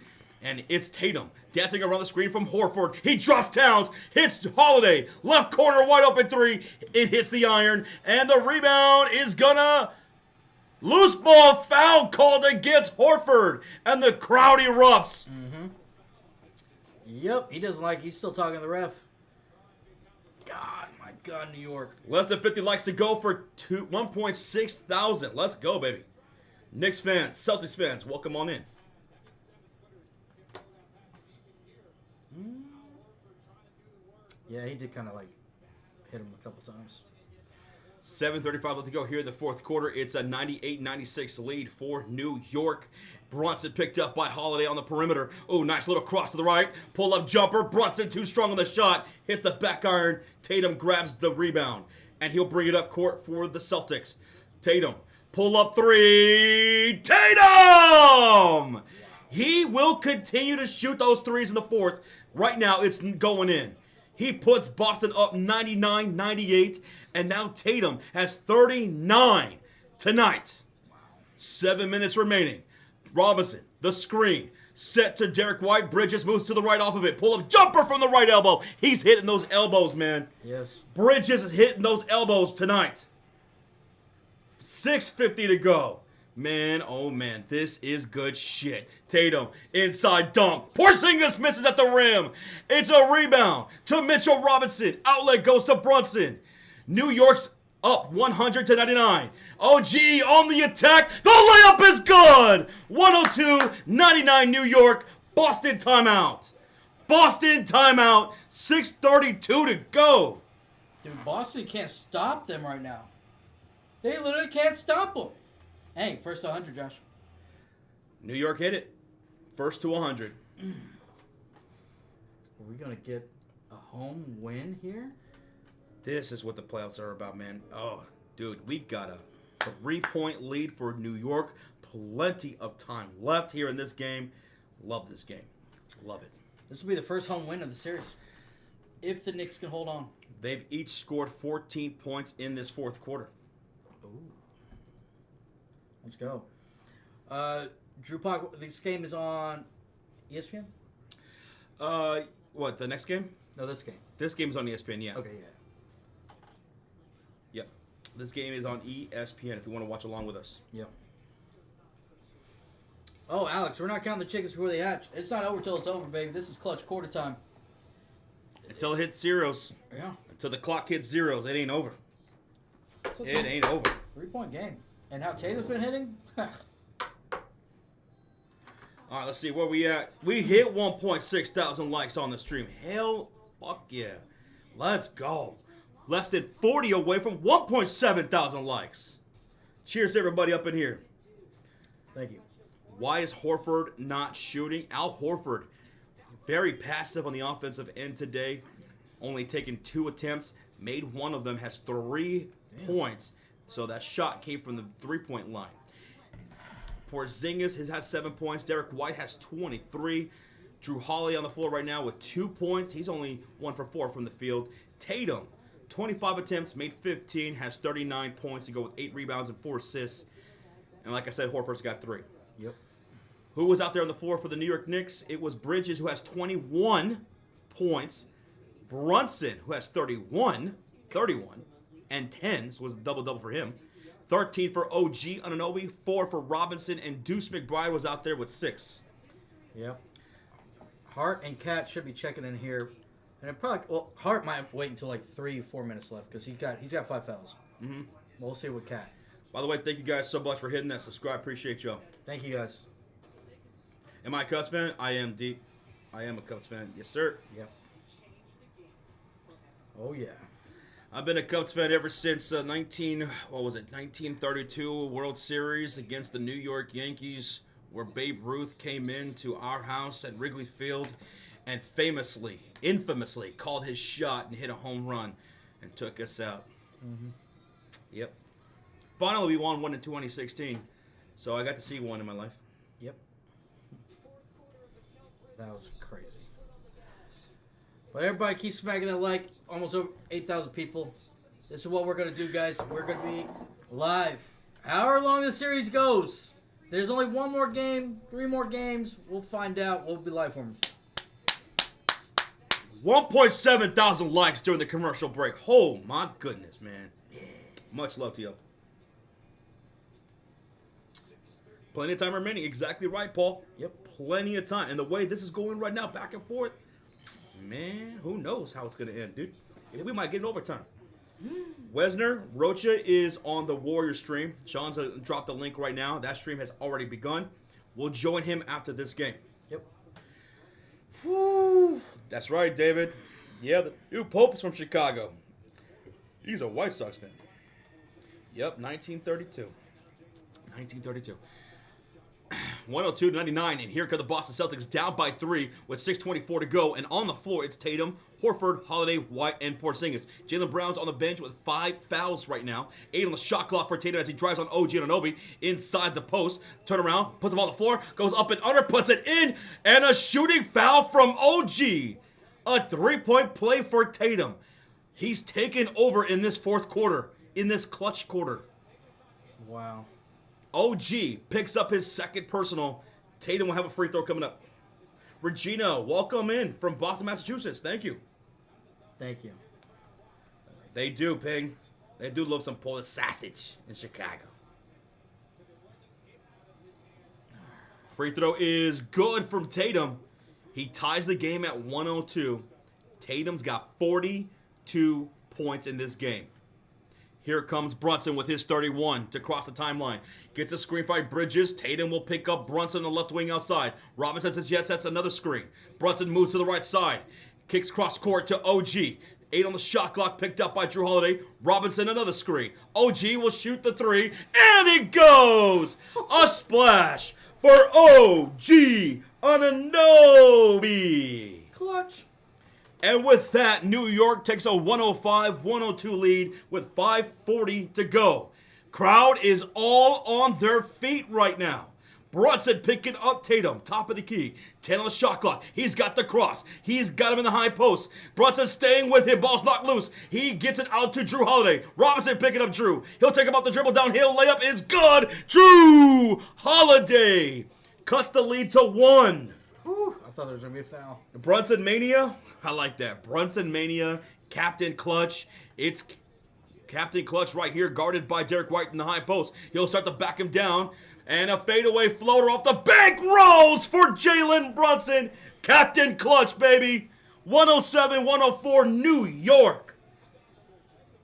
And it's Tatum dancing around the screen from Horford. He drops Towns, hits Holiday. Left corner, wide open 3. It hits the iron. And the rebound is gonna... Loose ball foul called against Horford. And the crowd erupts. Mm-hmm. Yep, he doesn't like... He's still talking to the ref. God, my God, New York. Less than 50 likes to go for 1.6 thousand. Let's go, baby. Knicks fans, Celtics fans, welcome on in. Yeah, he did kind of like hit him a couple times. 7:35 left to go here in the fourth quarter. It's a 98-96 lead for New York. Brunson picked up by Holiday on the perimeter. Oh, nice little cross to the right. Pull-up jumper. Brunson too strong on the shot. Hits the back iron. Tatum grabs the rebound. And he'll bring it up court for the Celtics. Tatum. Pull-up 3. Tatum! He will continue to shoot those threes in the fourth. Right now, it's going in. He puts Boston up 99-98, and now Tatum has 39 tonight. 7 minutes remaining. Robinson, the screen, set to Derek White. Bridges moves to the right off of it. Pull-up jumper from the right elbow. He's hitting those elbows, man. Yes. Bridges is hitting those elbows tonight. 6:50 to go. Man, oh man, this is good shit. Tatum, inside dunk. Porzingis misses at the rim. It's a rebound to Mitchell Robinson. Outlet goes to Brunson. New York's up 100-99. OG on the attack. The layup is good. 102-99 New York. Boston timeout. Boston timeout. 6:32 to go. Dude, Boston can't stop them right now. They literally can't stop them. Hey, first to 100, Josh. New York hit it. First to 100. Are we going to get a home win here? This is what the playoffs are about, man. Oh, dude, we got a 3-point lead for New York. Plenty of time left here in this game. Love this game. Love it. This will be the first home win of the series. If the Knicks can hold on. They've each scored 14 points in this fourth quarter. Ooh. Let's go. Drew Park, this game is on ESPN? What, the next game? No, this game. This game is on ESPN, yeah. Okay, yeah. Yep. This game is on ESPN if you want to watch along with us. Yep. Oh, Alex, we're not counting the chickens before they hatch. It's not over till it's over, baby. This is clutch quarter time. Until it hits zeros. Yeah. Until the clock hits zeros, it ain't over. So It ain't over. 3-point game. And how Tatum's been hitting? All right, let's see where we at. We hit 1.6 thousand likes on the stream. Hell, fuck yeah. Let's go. Less than 40 away from 1.7 thousand likes. Cheers to everybody up in here. Thank you. Why is Horford not shooting? Al Horford, very passive on the offensive end today. Only taken 2 attempts. Made one of them. Has 3 points. So that shot came from the 3-point line. Porzingis has 7 points. Derek White has 23. Drew Holiday on the floor right now with 2 points. He's only 1 for 4 from the field. Tatum, 25 attempts, made 15, has 39 points to go with 8 rebounds and 4 assists. And like I said, Horford's got 3. Yep. Who was out there on the floor for the New York Knicks? It was Bridges, who has 21 points. Brunson, who has 31, and 10, so it was a double-double for him. 13 for OG Anunoby, 4 for Robinson, and Deuce McBride was out there with 6. Yep. Hart and Cat should be checking in here. And it probably, well, Hart might wait until like 3-4 minutes left because he's got 5 fouls. Mm-hmm. We'll see with Cat. By the way, thank you guys so much for hitting that subscribe. Appreciate y'all. Thank you guys. Am I a Cubs fan? I am deep. I am a Cubs fan. Yes, sir. Yep. Oh yeah. I've been a Cubs fan ever since 1932 World Series against the New York Yankees, where Babe Ruth came into our house at Wrigley Field and infamously called his shot and hit a home run and took us out. Mm-hmm. Yep. Finally, we won one in 2016, so I got to see one in my life. Yep. That was crazy. But everybody keep smacking that like. Almost over 8,000 people. This is what we're going to do, guys. We're going to be live. However long the series goes. There's only 1 more game, 3 more games. We'll find out. We'll be live for them. 1.7 thousand likes during the commercial break. Oh, my goodness, man. Much love to you. Plenty of time remaining. Exactly right, Paul. Yep. Plenty of time. And the way this is going right now, back and forth, man, who knows how it's going to end, dude. We might get in overtime. Wesner, Rocha is on the Warrior stream. Sean's dropped the link right now. That stream has already begun. We'll join him after this game. Yep. Woo. That's right, David. Yeah, the new Pope is from Chicago. He's a White Sox fan. Yep, 1932. 1932. 102-99, and here come the Boston Celtics down by 3 with 6:24 to go. And on the floor, it's Tatum, Horford, Holiday, White, and Porzingis. Jaylen Brown's on the bench with 5 fouls right now. 8 on the shot clock for Tatum as he drives on OG Anunoby inside the post. Turn around, puts him on the floor, goes up and under, puts it in, and a shooting foul from OG. A 3-point play for Tatum. He's taken over in this fourth quarter, in this clutch quarter. Wow. OG picks up his second personal. Tatum will have a free throw coming up. Regina, welcome in from Boston, Massachusetts. Thank you. Thank you. They do, Ping. They do love some Polish sausage in Chicago. Free throw is good from Tatum. He ties the game at 102. Tatum's got 42 points in this game. Here comes Brunson with his 31 to cross the timeline. Gets a screen by Bridges. Tatum will pick up Brunson on the left wing outside. Robinson says yes, that's another screen. Brunson moves to the right side. Kicks cross court to OG. 8 on the shot clock, picked up by Drew Holiday. Robinson, another screen. OG will shoot the 3, and it goes! A splash for OG Anunoby. Clutch. And with that, New York takes a 105-102 lead with 5:40 to go. Crowd is all on their feet right now. Brunson picking up Tatum, top of the key. 10 on the shot clock. He's got the cross. He's got him in the high post. Brunson staying with him. Ball's knocked loose. He gets it out to Drew Holiday. Robinson picking up Drew. He'll take him up the dribble downhill. Layup is good. Drew Holiday cuts the lead to 1. Whew, I thought there was going to be a foul. Brunson Mania. I like that. Brunson Mania. Captain Clutch. It's Captain Clutch right here, guarded by Derek White in the high post. He'll start to back him down. And a fadeaway floater off the bank rolls for Jalen Brunson. Captain Clutch, baby. 107-104, New York.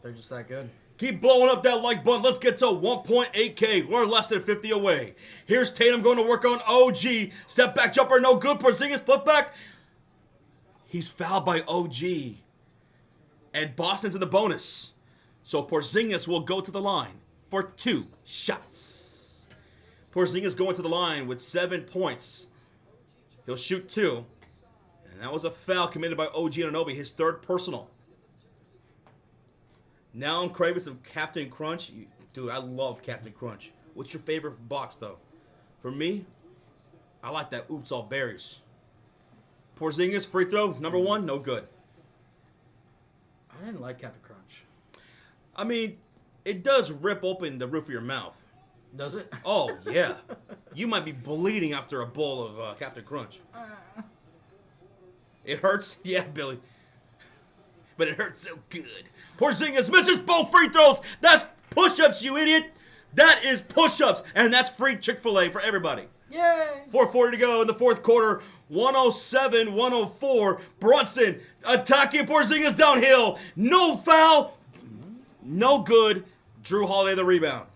They're just that good. Keep blowing up that like button. Let's get to 1.8K. We're less than 50 away. Here's Tatum going to work on OG. Step back jumper, no good. Porzingis put back. He's fouled by OG. And Boston's in the bonus. So Porzingis will go to the line for 2 shots. Porzingis going to the line with 7 points. He'll shoot 2. And that was a foul committed by OG Anunoby, his 3rd personal. Now I'm craving some Captain Crunch. Dude, I love Captain Crunch. What's your favorite box, though? For me, I like that oops all berries. Porzingis, free throw, number 1, no good. I didn't like Captain Crunch. I mean, it does rip open the roof of your mouth. Does it? Oh, yeah. You might be bleeding after a bowl of Captain Crunch. It hurts? Yeah, Billy. But it hurts so good. Porzingis misses both free throws. That's push-ups, you idiot. That is push-ups. And that's free Chick-fil-A for everybody. Yay! 4:40 to go in the fourth quarter. 107-104. Brunson attacking Porzingis downhill. No foul. No good. Drew Holiday the rebound.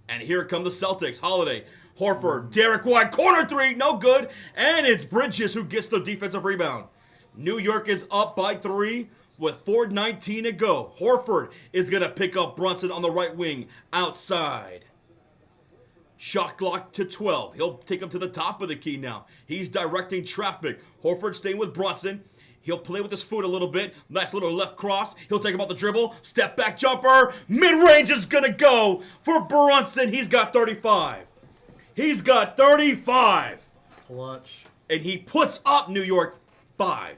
And here come the Celtics. Holiday, Horford, Derek White, corner 3, no good. And it's Bridges who gets the defensive rebound. New York is up by 3 with 4:19 to go. Horford is going to pick up Brunson on the right wing outside. Shot clock to 12. He'll take him to the top of the key now. He's directing traffic. Horford staying with Brunson. He'll play with his foot a little bit. Nice little left cross. He'll take him off the dribble. Step back jumper. Mid-range is going to go for Brunson. He's got 35. He's got 35. Clutch. And he puts up New York 5.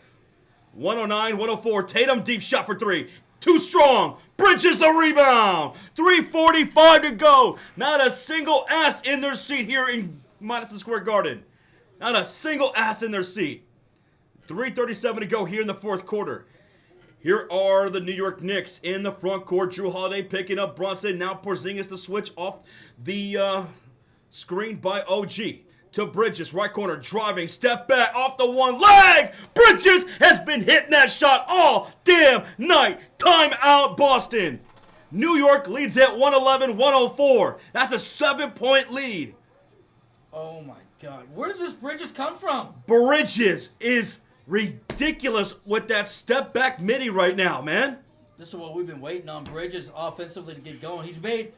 109-104. Tatum deep shot for 3. Too strong. Bridges the rebound. 3:45 to go. Not a single ass in their seat here in Madison Square Garden. Not a single ass in their seat. 3:37 to go here in the fourth quarter. Here are the New York Knicks in the front court. Drew Holiday picking up Brunson. Now Porzingis to switch off the screen by OG. To Bridges, right corner, driving, step back, off the one leg. Bridges has been hitting that shot all damn night. Timeout, Boston. New York leads at 111-104. That's a 7-point lead. Oh my God. Where did this Bridges come from? Bridges is ridiculous with that step back midi right now, man. This is what we've been waiting on Bridges offensively to get going. He's made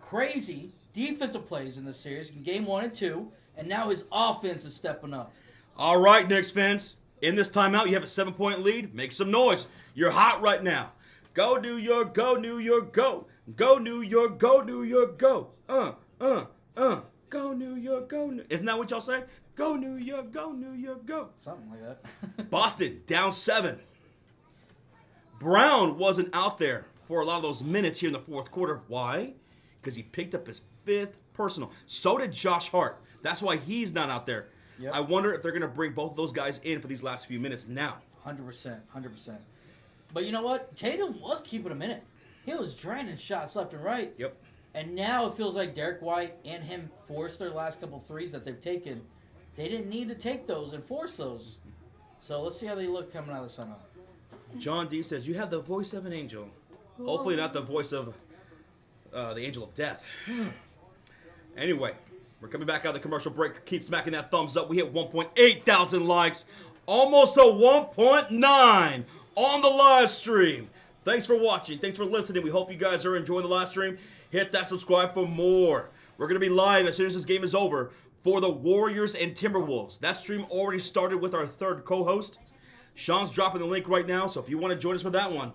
crazy defensive plays in this series in game 1 and 2, and now his offense is stepping up. All right, Knicks fans. In this timeout, you have a 7-point lead. Make some noise. You're hot right now. Go New York, go New York, go. Go New York, go New York, go. Go New York, go New York. Isn't that what y'all say? Go New York, go New York, go. Something like that. Boston down 7. Brown wasn't out there for a lot of those minutes here in the fourth quarter. Why? Because he picked up his 5th personal. So did Josh Hart. That's why he's not out there. Yep. I wonder if they're going to bring both of those guys in for these last few minutes now. 100%. But you know what? Tatum was keeping him in it. He was draining shots left and right. Yep. And now it feels like Derek White and him forced their last couple threes that they've taken. They didn't need to take those and force those. So let's see how they look coming out of the summer. John D says, you have the voice of an angel. Hopefully not the voice of the angel of death. Anyway, we're coming back out of the commercial break. Keep smacking that thumbs up. We hit 1.8 thousand likes. Almost a 1.9 on the live stream. Thanks for watching. Thanks for listening. We hope you guys are enjoying the live stream. Hit that subscribe for more. We're going to be live as soon as this game is over for the Warriors and Timberwolves. That stream already started with our 3rd co-host. Sean's dropping the link right now, so if you want to join us for that one,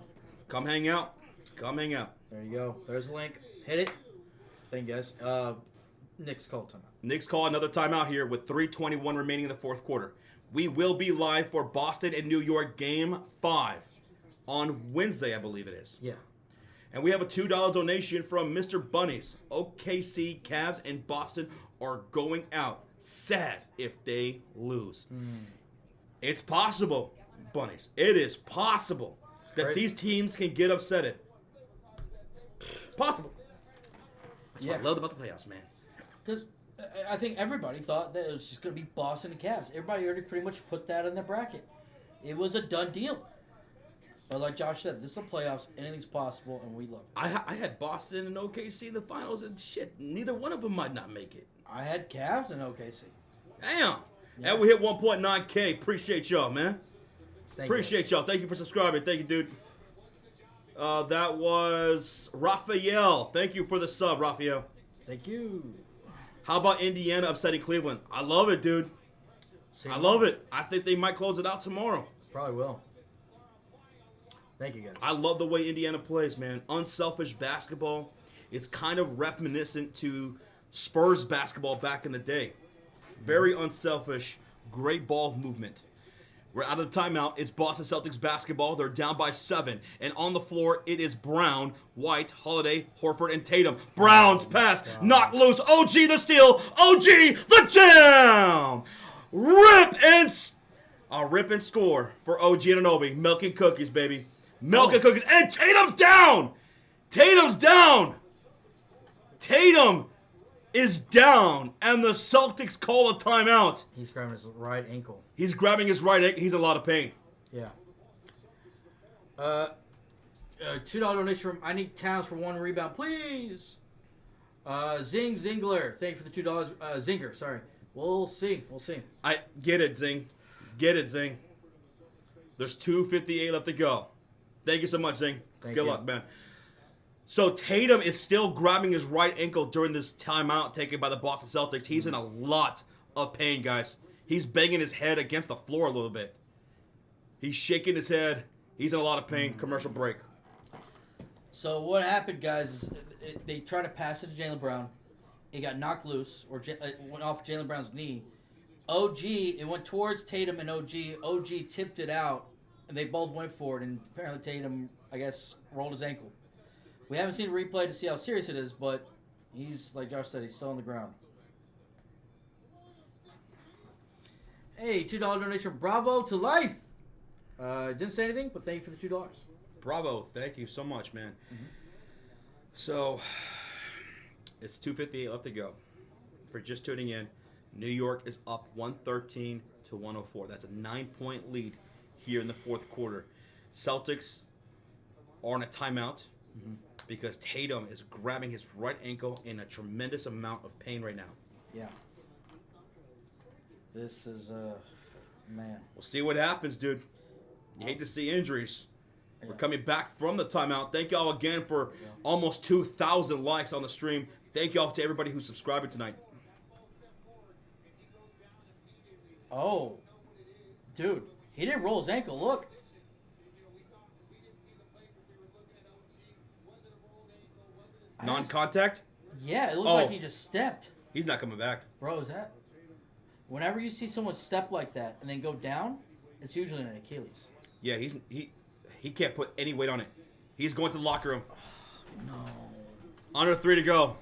come hang out. Come hang out. There you go. There's the link. Hit it. Thank you, guys. Knicks call timeout. Knicks call another timeout here with 3:21 remaining in the fourth quarter. We will be live for Boston and New York Game 5 on Wednesday, I believe it is. Yeah. And we have a $2 donation from Mr. Bunnies. OKC, Cavs, and Boston are going out. Sad if they lose. It's possible, Bunnies. It is possible that these teams can get upsetted. It's possible. That's what I loved about the playoffs, man. Because I think everybody thought that it was just going to be Boston and Cavs. Everybody already pretty much put that in their bracket. It was a done deal. But like Josh said, this is the playoffs. Anything's possible, and we love it. I had Boston and OKC in the finals, and shit, neither one of them might not make it. I had Cavs and OKC. Damn. Yeah. And we hit 1.9K. Appreciate y'all, man. Appreciate y'all. Thank you for subscribing. Thank you, dude. That was Raphael. Thank you for the sub, Raphael. Thank you. How about Indiana upsetting Cleveland? I love it, dude. I love it. I think they might close it out tomorrow. Probably will. Thank you, guys. I love the way Indiana plays, man. Unselfish basketball. It's kind of reminiscent to Spurs basketball back in the day. Very unselfish, great ball movement. We're out of the timeout. It's Boston Celtics basketball. They're down by 7. And on the floor, it is Brown, White, Holiday, Horford, and Tatum. Brown's pass, knocked loose. OG the steal. OG the jam. Rip and score for OG Anunoby. Milk and cookies, baby. Milk and cookies. And Tatum's down. Tatum's down. Tatum is down, and the Celtics call a timeout. He's grabbing his right ankle. He's grabbing his right ankle. He's in a lot of pain. Yeah. $2 donation from I need Towns for 1 rebound, please. Zingler, thank you for the $2. Zinger, sorry. We'll see. I get it, Zing. Get it, Zing. There's 2:58 left to go. Thank you so much, Zing. Good luck, man. So Tatum is still grabbing his right ankle during this timeout taken by the Boston Celtics. He's in a lot of pain, guys. He's banging his head against the floor a little bit. He's shaking his head. He's in a lot of pain. Commercial break. So what happened, guys, is they tried to pass it to Jaylen Brown. It got knocked loose, or it went off Jaylen Brown's knee. it went towards Tatum and OG. OG tipped it out, and they both went for it, and apparently Tatum, I guess, rolled his ankle. We haven't seen a replay to see how serious it is, but he's, like Josh said, he's still on the ground. Hey, $2 donation. Bravo to life. Didn't say anything, but thank you for the $2. Bravo. Thank you so much, man. Mm-hmm. So, it's 2:58 left to go. For just tuning in, New York is up 113 to 104. That's a 9-point lead here in the fourth quarter. Celtics are on a timeout because Tatum is grabbing his right ankle in a tremendous amount of pain right now. Yeah. This is, man. We'll see what happens, dude. You hate to see injuries. Yeah. We're coming back from the timeout. Thank y'all again for almost 2,000 likes on the stream. Thank y'all to everybody who's subscribing tonight. Oh. Dude, he didn't roll his ankle. Look. Non-contact? Yeah, it looked like he just stepped. He's not coming back. Bro, is that... Whenever you see someone step like that and then go down, it's usually an Achilles. Yeah, he can't put any weight on it. He's going to the locker room. No. Under 3 to go.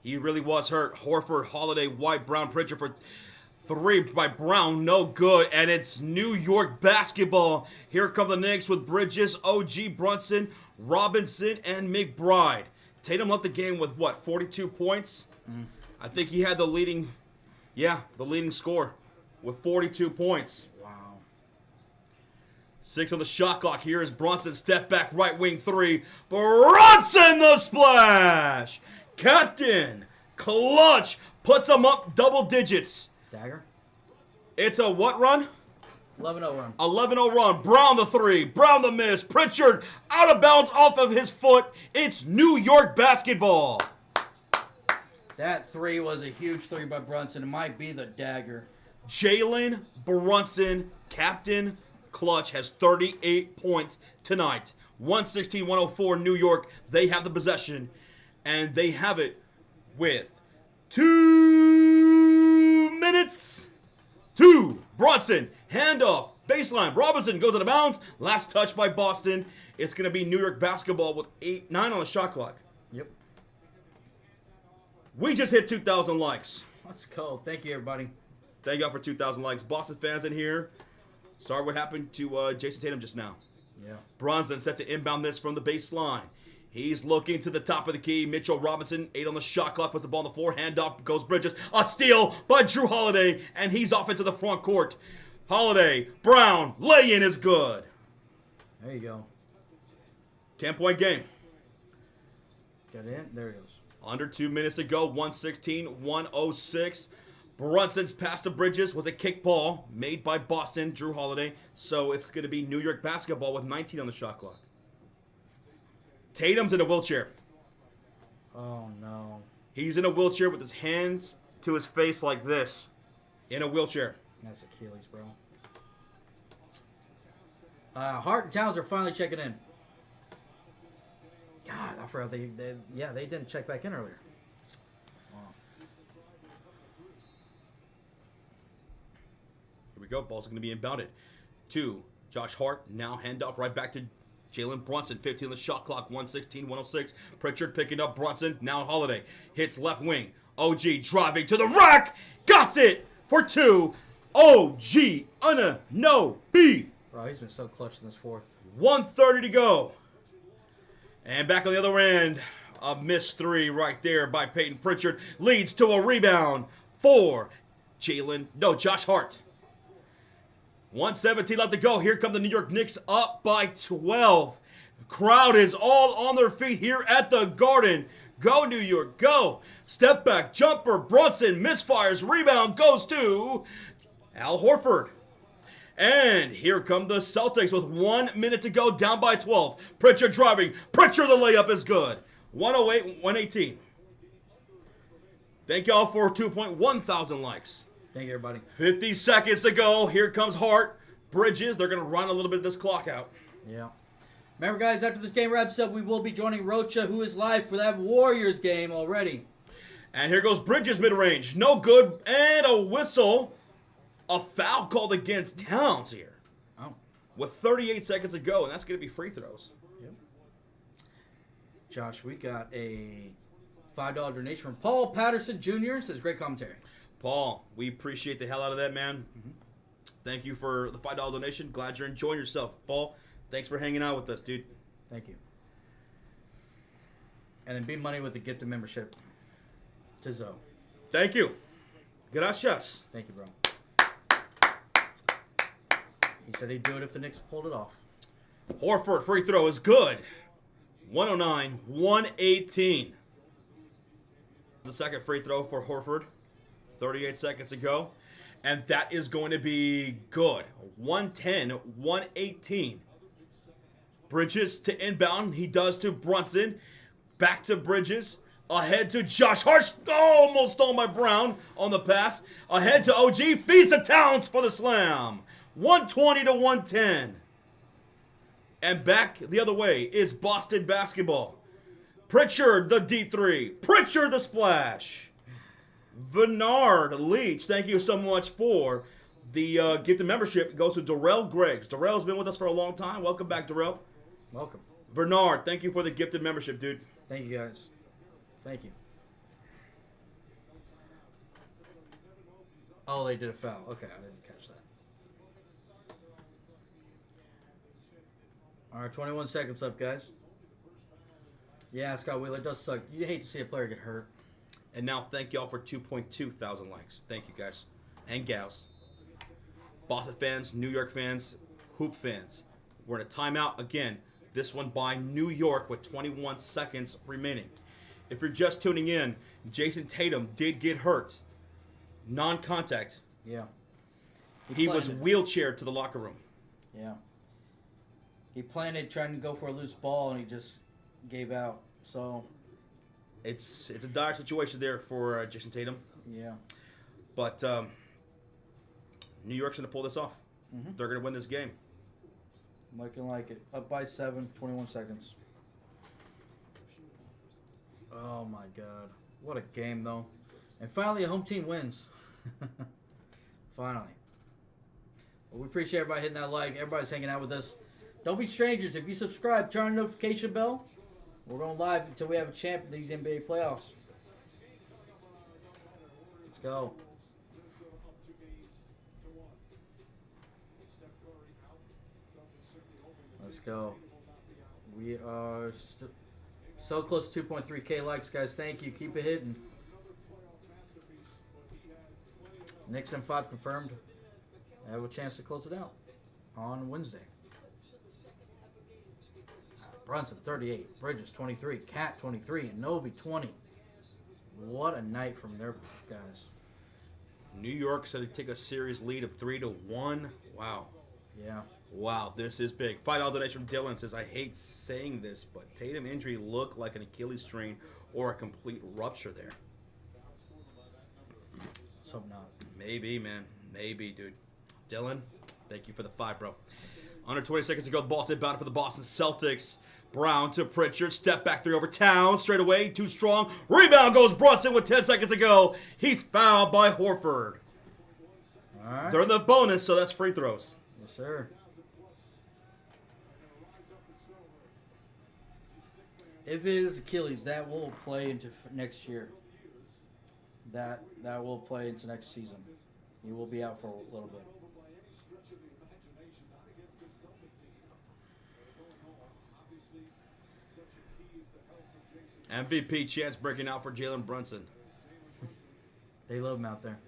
He really was hurt. Horford, Holiday, White, Brown, Pritchard for 3 by Brown. No good. And it's New York basketball. Here come the Knicks with Bridges, OG, Brunson, Robinson, and McBride. Tatum left the game with, 42 points? I think he had the leading score with 42 points. Wow. 6 on the shot clock. Here is Brunson. Step back, right wing 3. Brunson the splash! Captain Clutch puts him up double digits. Dagger? It's a what run? 11-0 run. 11-0 run. Brown the 3. Brown the miss. Pritchard out of bounds off of his foot. It's New York basketball. That 3 was a huge 3 by Brunson. It might be the dagger. Jalen Brunson, Captain Clutch, has 38 points tonight. 116-104 New York. They have the possession, and they have it with 2 minutes. 2. Brunson, handoff, baseline. Robinson goes out of bounds. Last touch by Boston. It's going to be New York basketball with 9 on the shot clock. Yep. We just hit 2,000 likes. Let's go. Thank you, everybody. Thank y'all for 2,000 likes. Boston fans in here. Sorry what happened to Jason Tatum just now. Yeah. Brunson set to inbound this from the baseline. He's looking to the top of the key. Mitchell Robinson, 8 on the shot clock, puts the ball on the floor. Handoff goes Bridges. A steal by Drew Holiday, and he's off into the front court. Holiday, Brown, lay-in is good. There you go. 10-point game. Got in. There it goes. Under 2 minutes to go. 116-106. Brunson's pass to Bridges was a kick ball made by Boston, Drew Holiday. So it's going to be New York basketball with 19 on the shot clock. Tatum's in a wheelchair. Oh, no. He's in a wheelchair with his hands to his face like this. In a wheelchair. That's Achilles, bro. Hart and Towns are finally checking in. God, I forgot they didn't check back in earlier. Wow. Here we go. Ball's going to be inbounded to Josh Hart. Now handoff right back to Jalen Brunson. 15 on the shot clock. 116, 106. Pritchard picking up Brunson. Now Holiday hits left wing. OG driving to the rack. Got it for 2. OG Anunoby. Bro, he's been so clutch in this fourth. 1:30 to go. And back on the other end, a missed 3 right there by Peyton Pritchard leads to a rebound for Josh Hart. 1:17 left to go. Here come the New York Knicks up by 12. Crowd is all on their feet here at the Garden. Go, New York, go. Step back, jumper, Brunson, misfires, rebound goes to Al Horford. And here come the Celtics with 1 minute to go, down by 12. Pritchard driving. Pritchard, the layup is good. 108, 118. Thank y'all for 2.1 thousand likes. Thank you, everybody. 50 seconds to go. Here comes Hart. Bridges. They're going to run a little bit of this clock out. Yeah. Remember, guys, after this game wraps up, we will be joining Rocha, who is live for that Warriors game already. And here goes Bridges mid-range. No good. And a whistle. A foul called against Towns here. Oh. With 38 seconds to go, and that's going to be free throws. Yep. Josh, we got a $5 donation from Paul Patterson Jr. Says great commentary. Paul, we appreciate the hell out of that, man. Mm-hmm. Thank you for the $5 donation. Glad you're enjoying yourself. Paul, thanks for hanging out with us, dude. Thank you. And then be money with the gifted membership to Zoe. Thank you. Gracias. Thank you, bro. He said he'd do it if the Knicks pulled it off. Horford free throw is good. 109, 118. The second free throw for Horford. 38 seconds to go. And that is going to be good. 110, 118. Bridges to inbound. He does to Brunson. Back to Bridges. Ahead to Josh Hart. Oh, almost stole my Brown on the pass. Ahead to OG. Feeds to Towns for the slam. 120 to 110. And back the other way is Boston basketball. Pritchard the D3. Pritchard the splash. Bernard Leach, thank you so much for the gifted membership. It goes to Darrell Greggs. Darrell's been with us for a long time. Welcome back, Darrell. Welcome. Bernard, thank you for the gifted membership, dude. Thank you, guys. Thank you. Oh, they did a foul. Okay, I didn't catch that. All right, 21 seconds left, guys. Yeah, Scott Wheeler, it does suck. You hate to see a player get hurt. And now thank y'all for 2.2 thousand likes. Thank you, guys and gals. Boston fans, New York fans, Hoop fans. We're in a timeout again. This one by New York with 21 seconds remaining. If you're just tuning in, Jason Tatum did get hurt. Non-contact. Yeah. He was wheelchaired to the locker room. Yeah. He planted trying to go for a loose ball, and he just gave out. So it's a dire situation there for Jason Tatum. Yeah. But New York's going to pull this off. Mm-hmm. They're going to win this game. Looking like it. Up by 7, 21 seconds. Oh, my God. What a game, though. And finally, a home team wins. Finally. Well, we appreciate everybody hitting that like. Everybody's hanging out with us. Don't be strangers. If you subscribe, turn on the notification bell. We're going live until we have a champ in these NBA playoffs. Let's go. Let's go. We are so close to 2.3K likes, guys. Thank you. Keep it hitting. Knicks and 5 confirmed. I have a chance to close it out on Wednesday. Brunson, 38. Bridges, 23. Cat, 23. And Nobi, 20. What a night from their guys. New York said to take a series lead of 3-1. Wow. Yeah. Wow, this is big. $5 donation from Dylan says, I hate saying this, but Tatum injury looked like an Achilles strain or a complete rupture there. So not. Maybe, man. Maybe, dude. Dylan, thank you for the 5, bro. Under 20 seconds to go. The ball's inbound for the Boston Celtics. Brown to Pritchard. Step back 3 over Town. Straight away. Too strong. Rebound goes Brunson with 10 seconds to go. He's fouled by Horford. All right. They're the bonus, so that's free throws. Yes, sir. If it is Achilles, that will play into next year. That will play into next season. He will be out for a little bit. MVP chance breaking out for Jalen Brunson. They love him out there.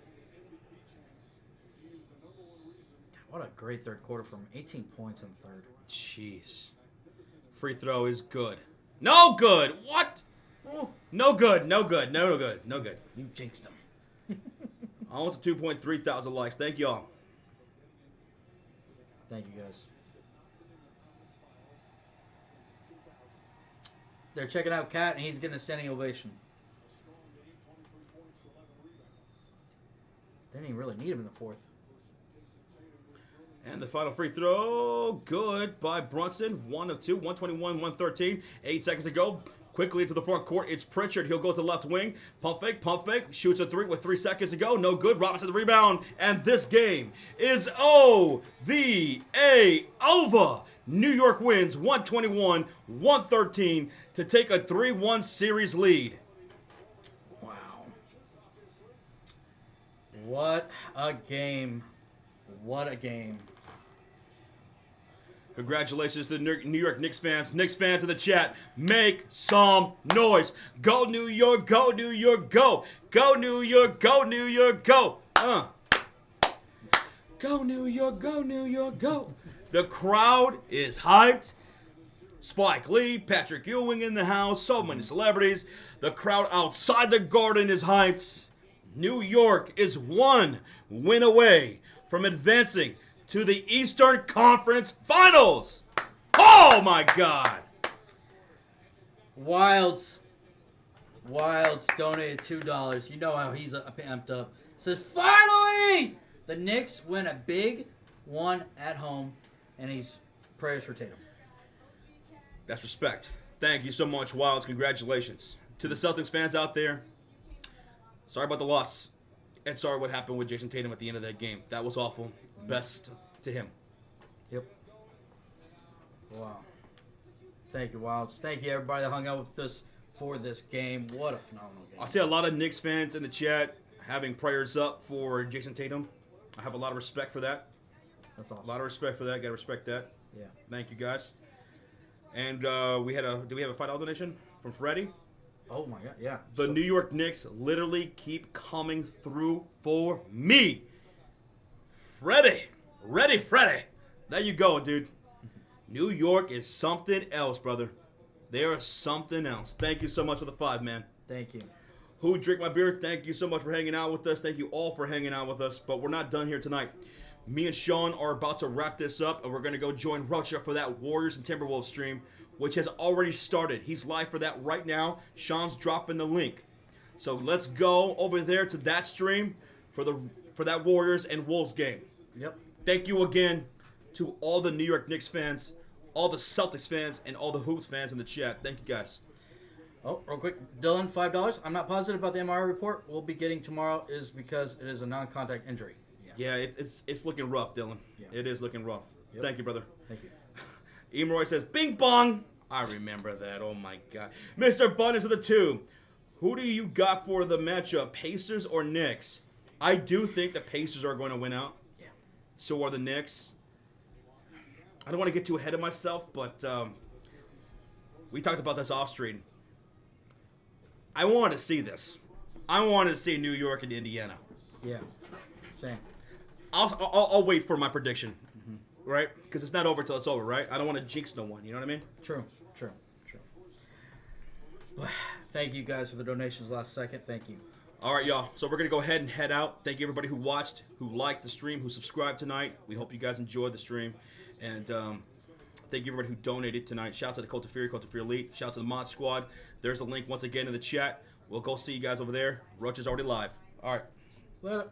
What a great third quarter from 18 points in the third. Jeez. Free throw is good. No good. What? Ooh. No good. No good. No good. No good. You jinxed him. Almost 2.3 thousand likes. Thank y'all. Thank you, guys. They're checking out Cat, and he's getting a standing ovation. They didn't even really need him in the fourth. And the final free throw, good by Brunson. 1 of 2, 121, 113. 8 seconds to go. Quickly into the front court. It's Pritchard. He'll go to the left wing. Pump fake. Shoots a 3 with 3 seconds to go. No good. Robinson the rebound. And this game is O-V-A over. New York wins 121-113 to take a 3-1 series lead. Wow. What a game. What a game. Congratulations to the New York Knicks fans. Knicks fans in the chat, make some noise. Go New York, go New York, go. Go New York, go New York, go. Go New York, go New York, go. The crowd is hyped. Spike Lee, Patrick Ewing in the house, so many celebrities. The crowd outside the Garden is hyped. New York is 1 win away from advancing to the Eastern Conference Finals. Oh my God. Wilds donated $2. You know how he's amped up. Says, finally! The Knicks win a big one at home, and he's prayers for Tatum. That's respect. Thank you so much, Wilds. Congratulations. To the Celtics fans out there, sorry about the loss. And sorry what happened with Jason Tatum at the end of that game. That was awful. Best to him. Yep. Wow. Thank you, Wilds. Thank you, everybody that hung out with us for this game. What a phenomenal game. I see a lot of Knicks fans in the chat having prayers up for Jason Tatum. I have a lot of respect for that. That's awesome. A lot of respect for that. Got to respect that. Yeah. Thank you, guys. And do we have a $5 donation from Freddie? Oh, my God. Yeah. The New York Knicks literally keep coming through for me. Freddie. There you go, dude. New York is something else, brother. They are something else. Thank you so much for the 5, man. Thank you. Who Drink My Beer, thank you so much for hanging out with us. Thank you all for hanging out with us. But we're not done here tonight. Me and Sean are about to wrap this up, and we're going to go join Rocha for that Warriors and Timberwolves stream, which has already started. He's live for that right now. Sean's dropping the link. So let's go over there to that stream for that Warriors and Wolves game. Yep. Thank you again to all the New York Knicks fans, all the Celtics fans, and all the Hoops fans in the chat. Thank you, guys. Oh, real quick. Dylan, $5. I'm not positive about the MRI report we'll be getting tomorrow is because it is a non-contact injury. Yeah, it's looking rough, Dylan. Yeah. It is looking rough. Yep. Thank you, brother. Thank you. Emroy says, bing bong. I remember that. Oh, my God. Mr. Bunnies with a 2. Who do you got for the matchup, Pacers or Knicks? I do think the Pacers are going to win out. Yeah. So are the Knicks. I don't want to get too ahead of myself, but we talked about this off stream. I wanted to see this. I wanted to see New York and Indiana. Yeah. Same. I'll wait for my prediction, right? Because it's not over till it's over, right? I don't want to jinx no one. You know what I mean? True. Thank you guys for the donations last second. Thank you. All right, y'all. So we're going to go ahead and head out. Thank you, everybody who watched, who liked the stream, who subscribed tonight. We hope you guys enjoyed the stream. And thank you, everybody who donated tonight. Shout out to the Cult of Fury Elite. Shout out to the Mod Squad. There's a link once again in the chat. We'll go see you guys over there. Roach is already live. All right. Later.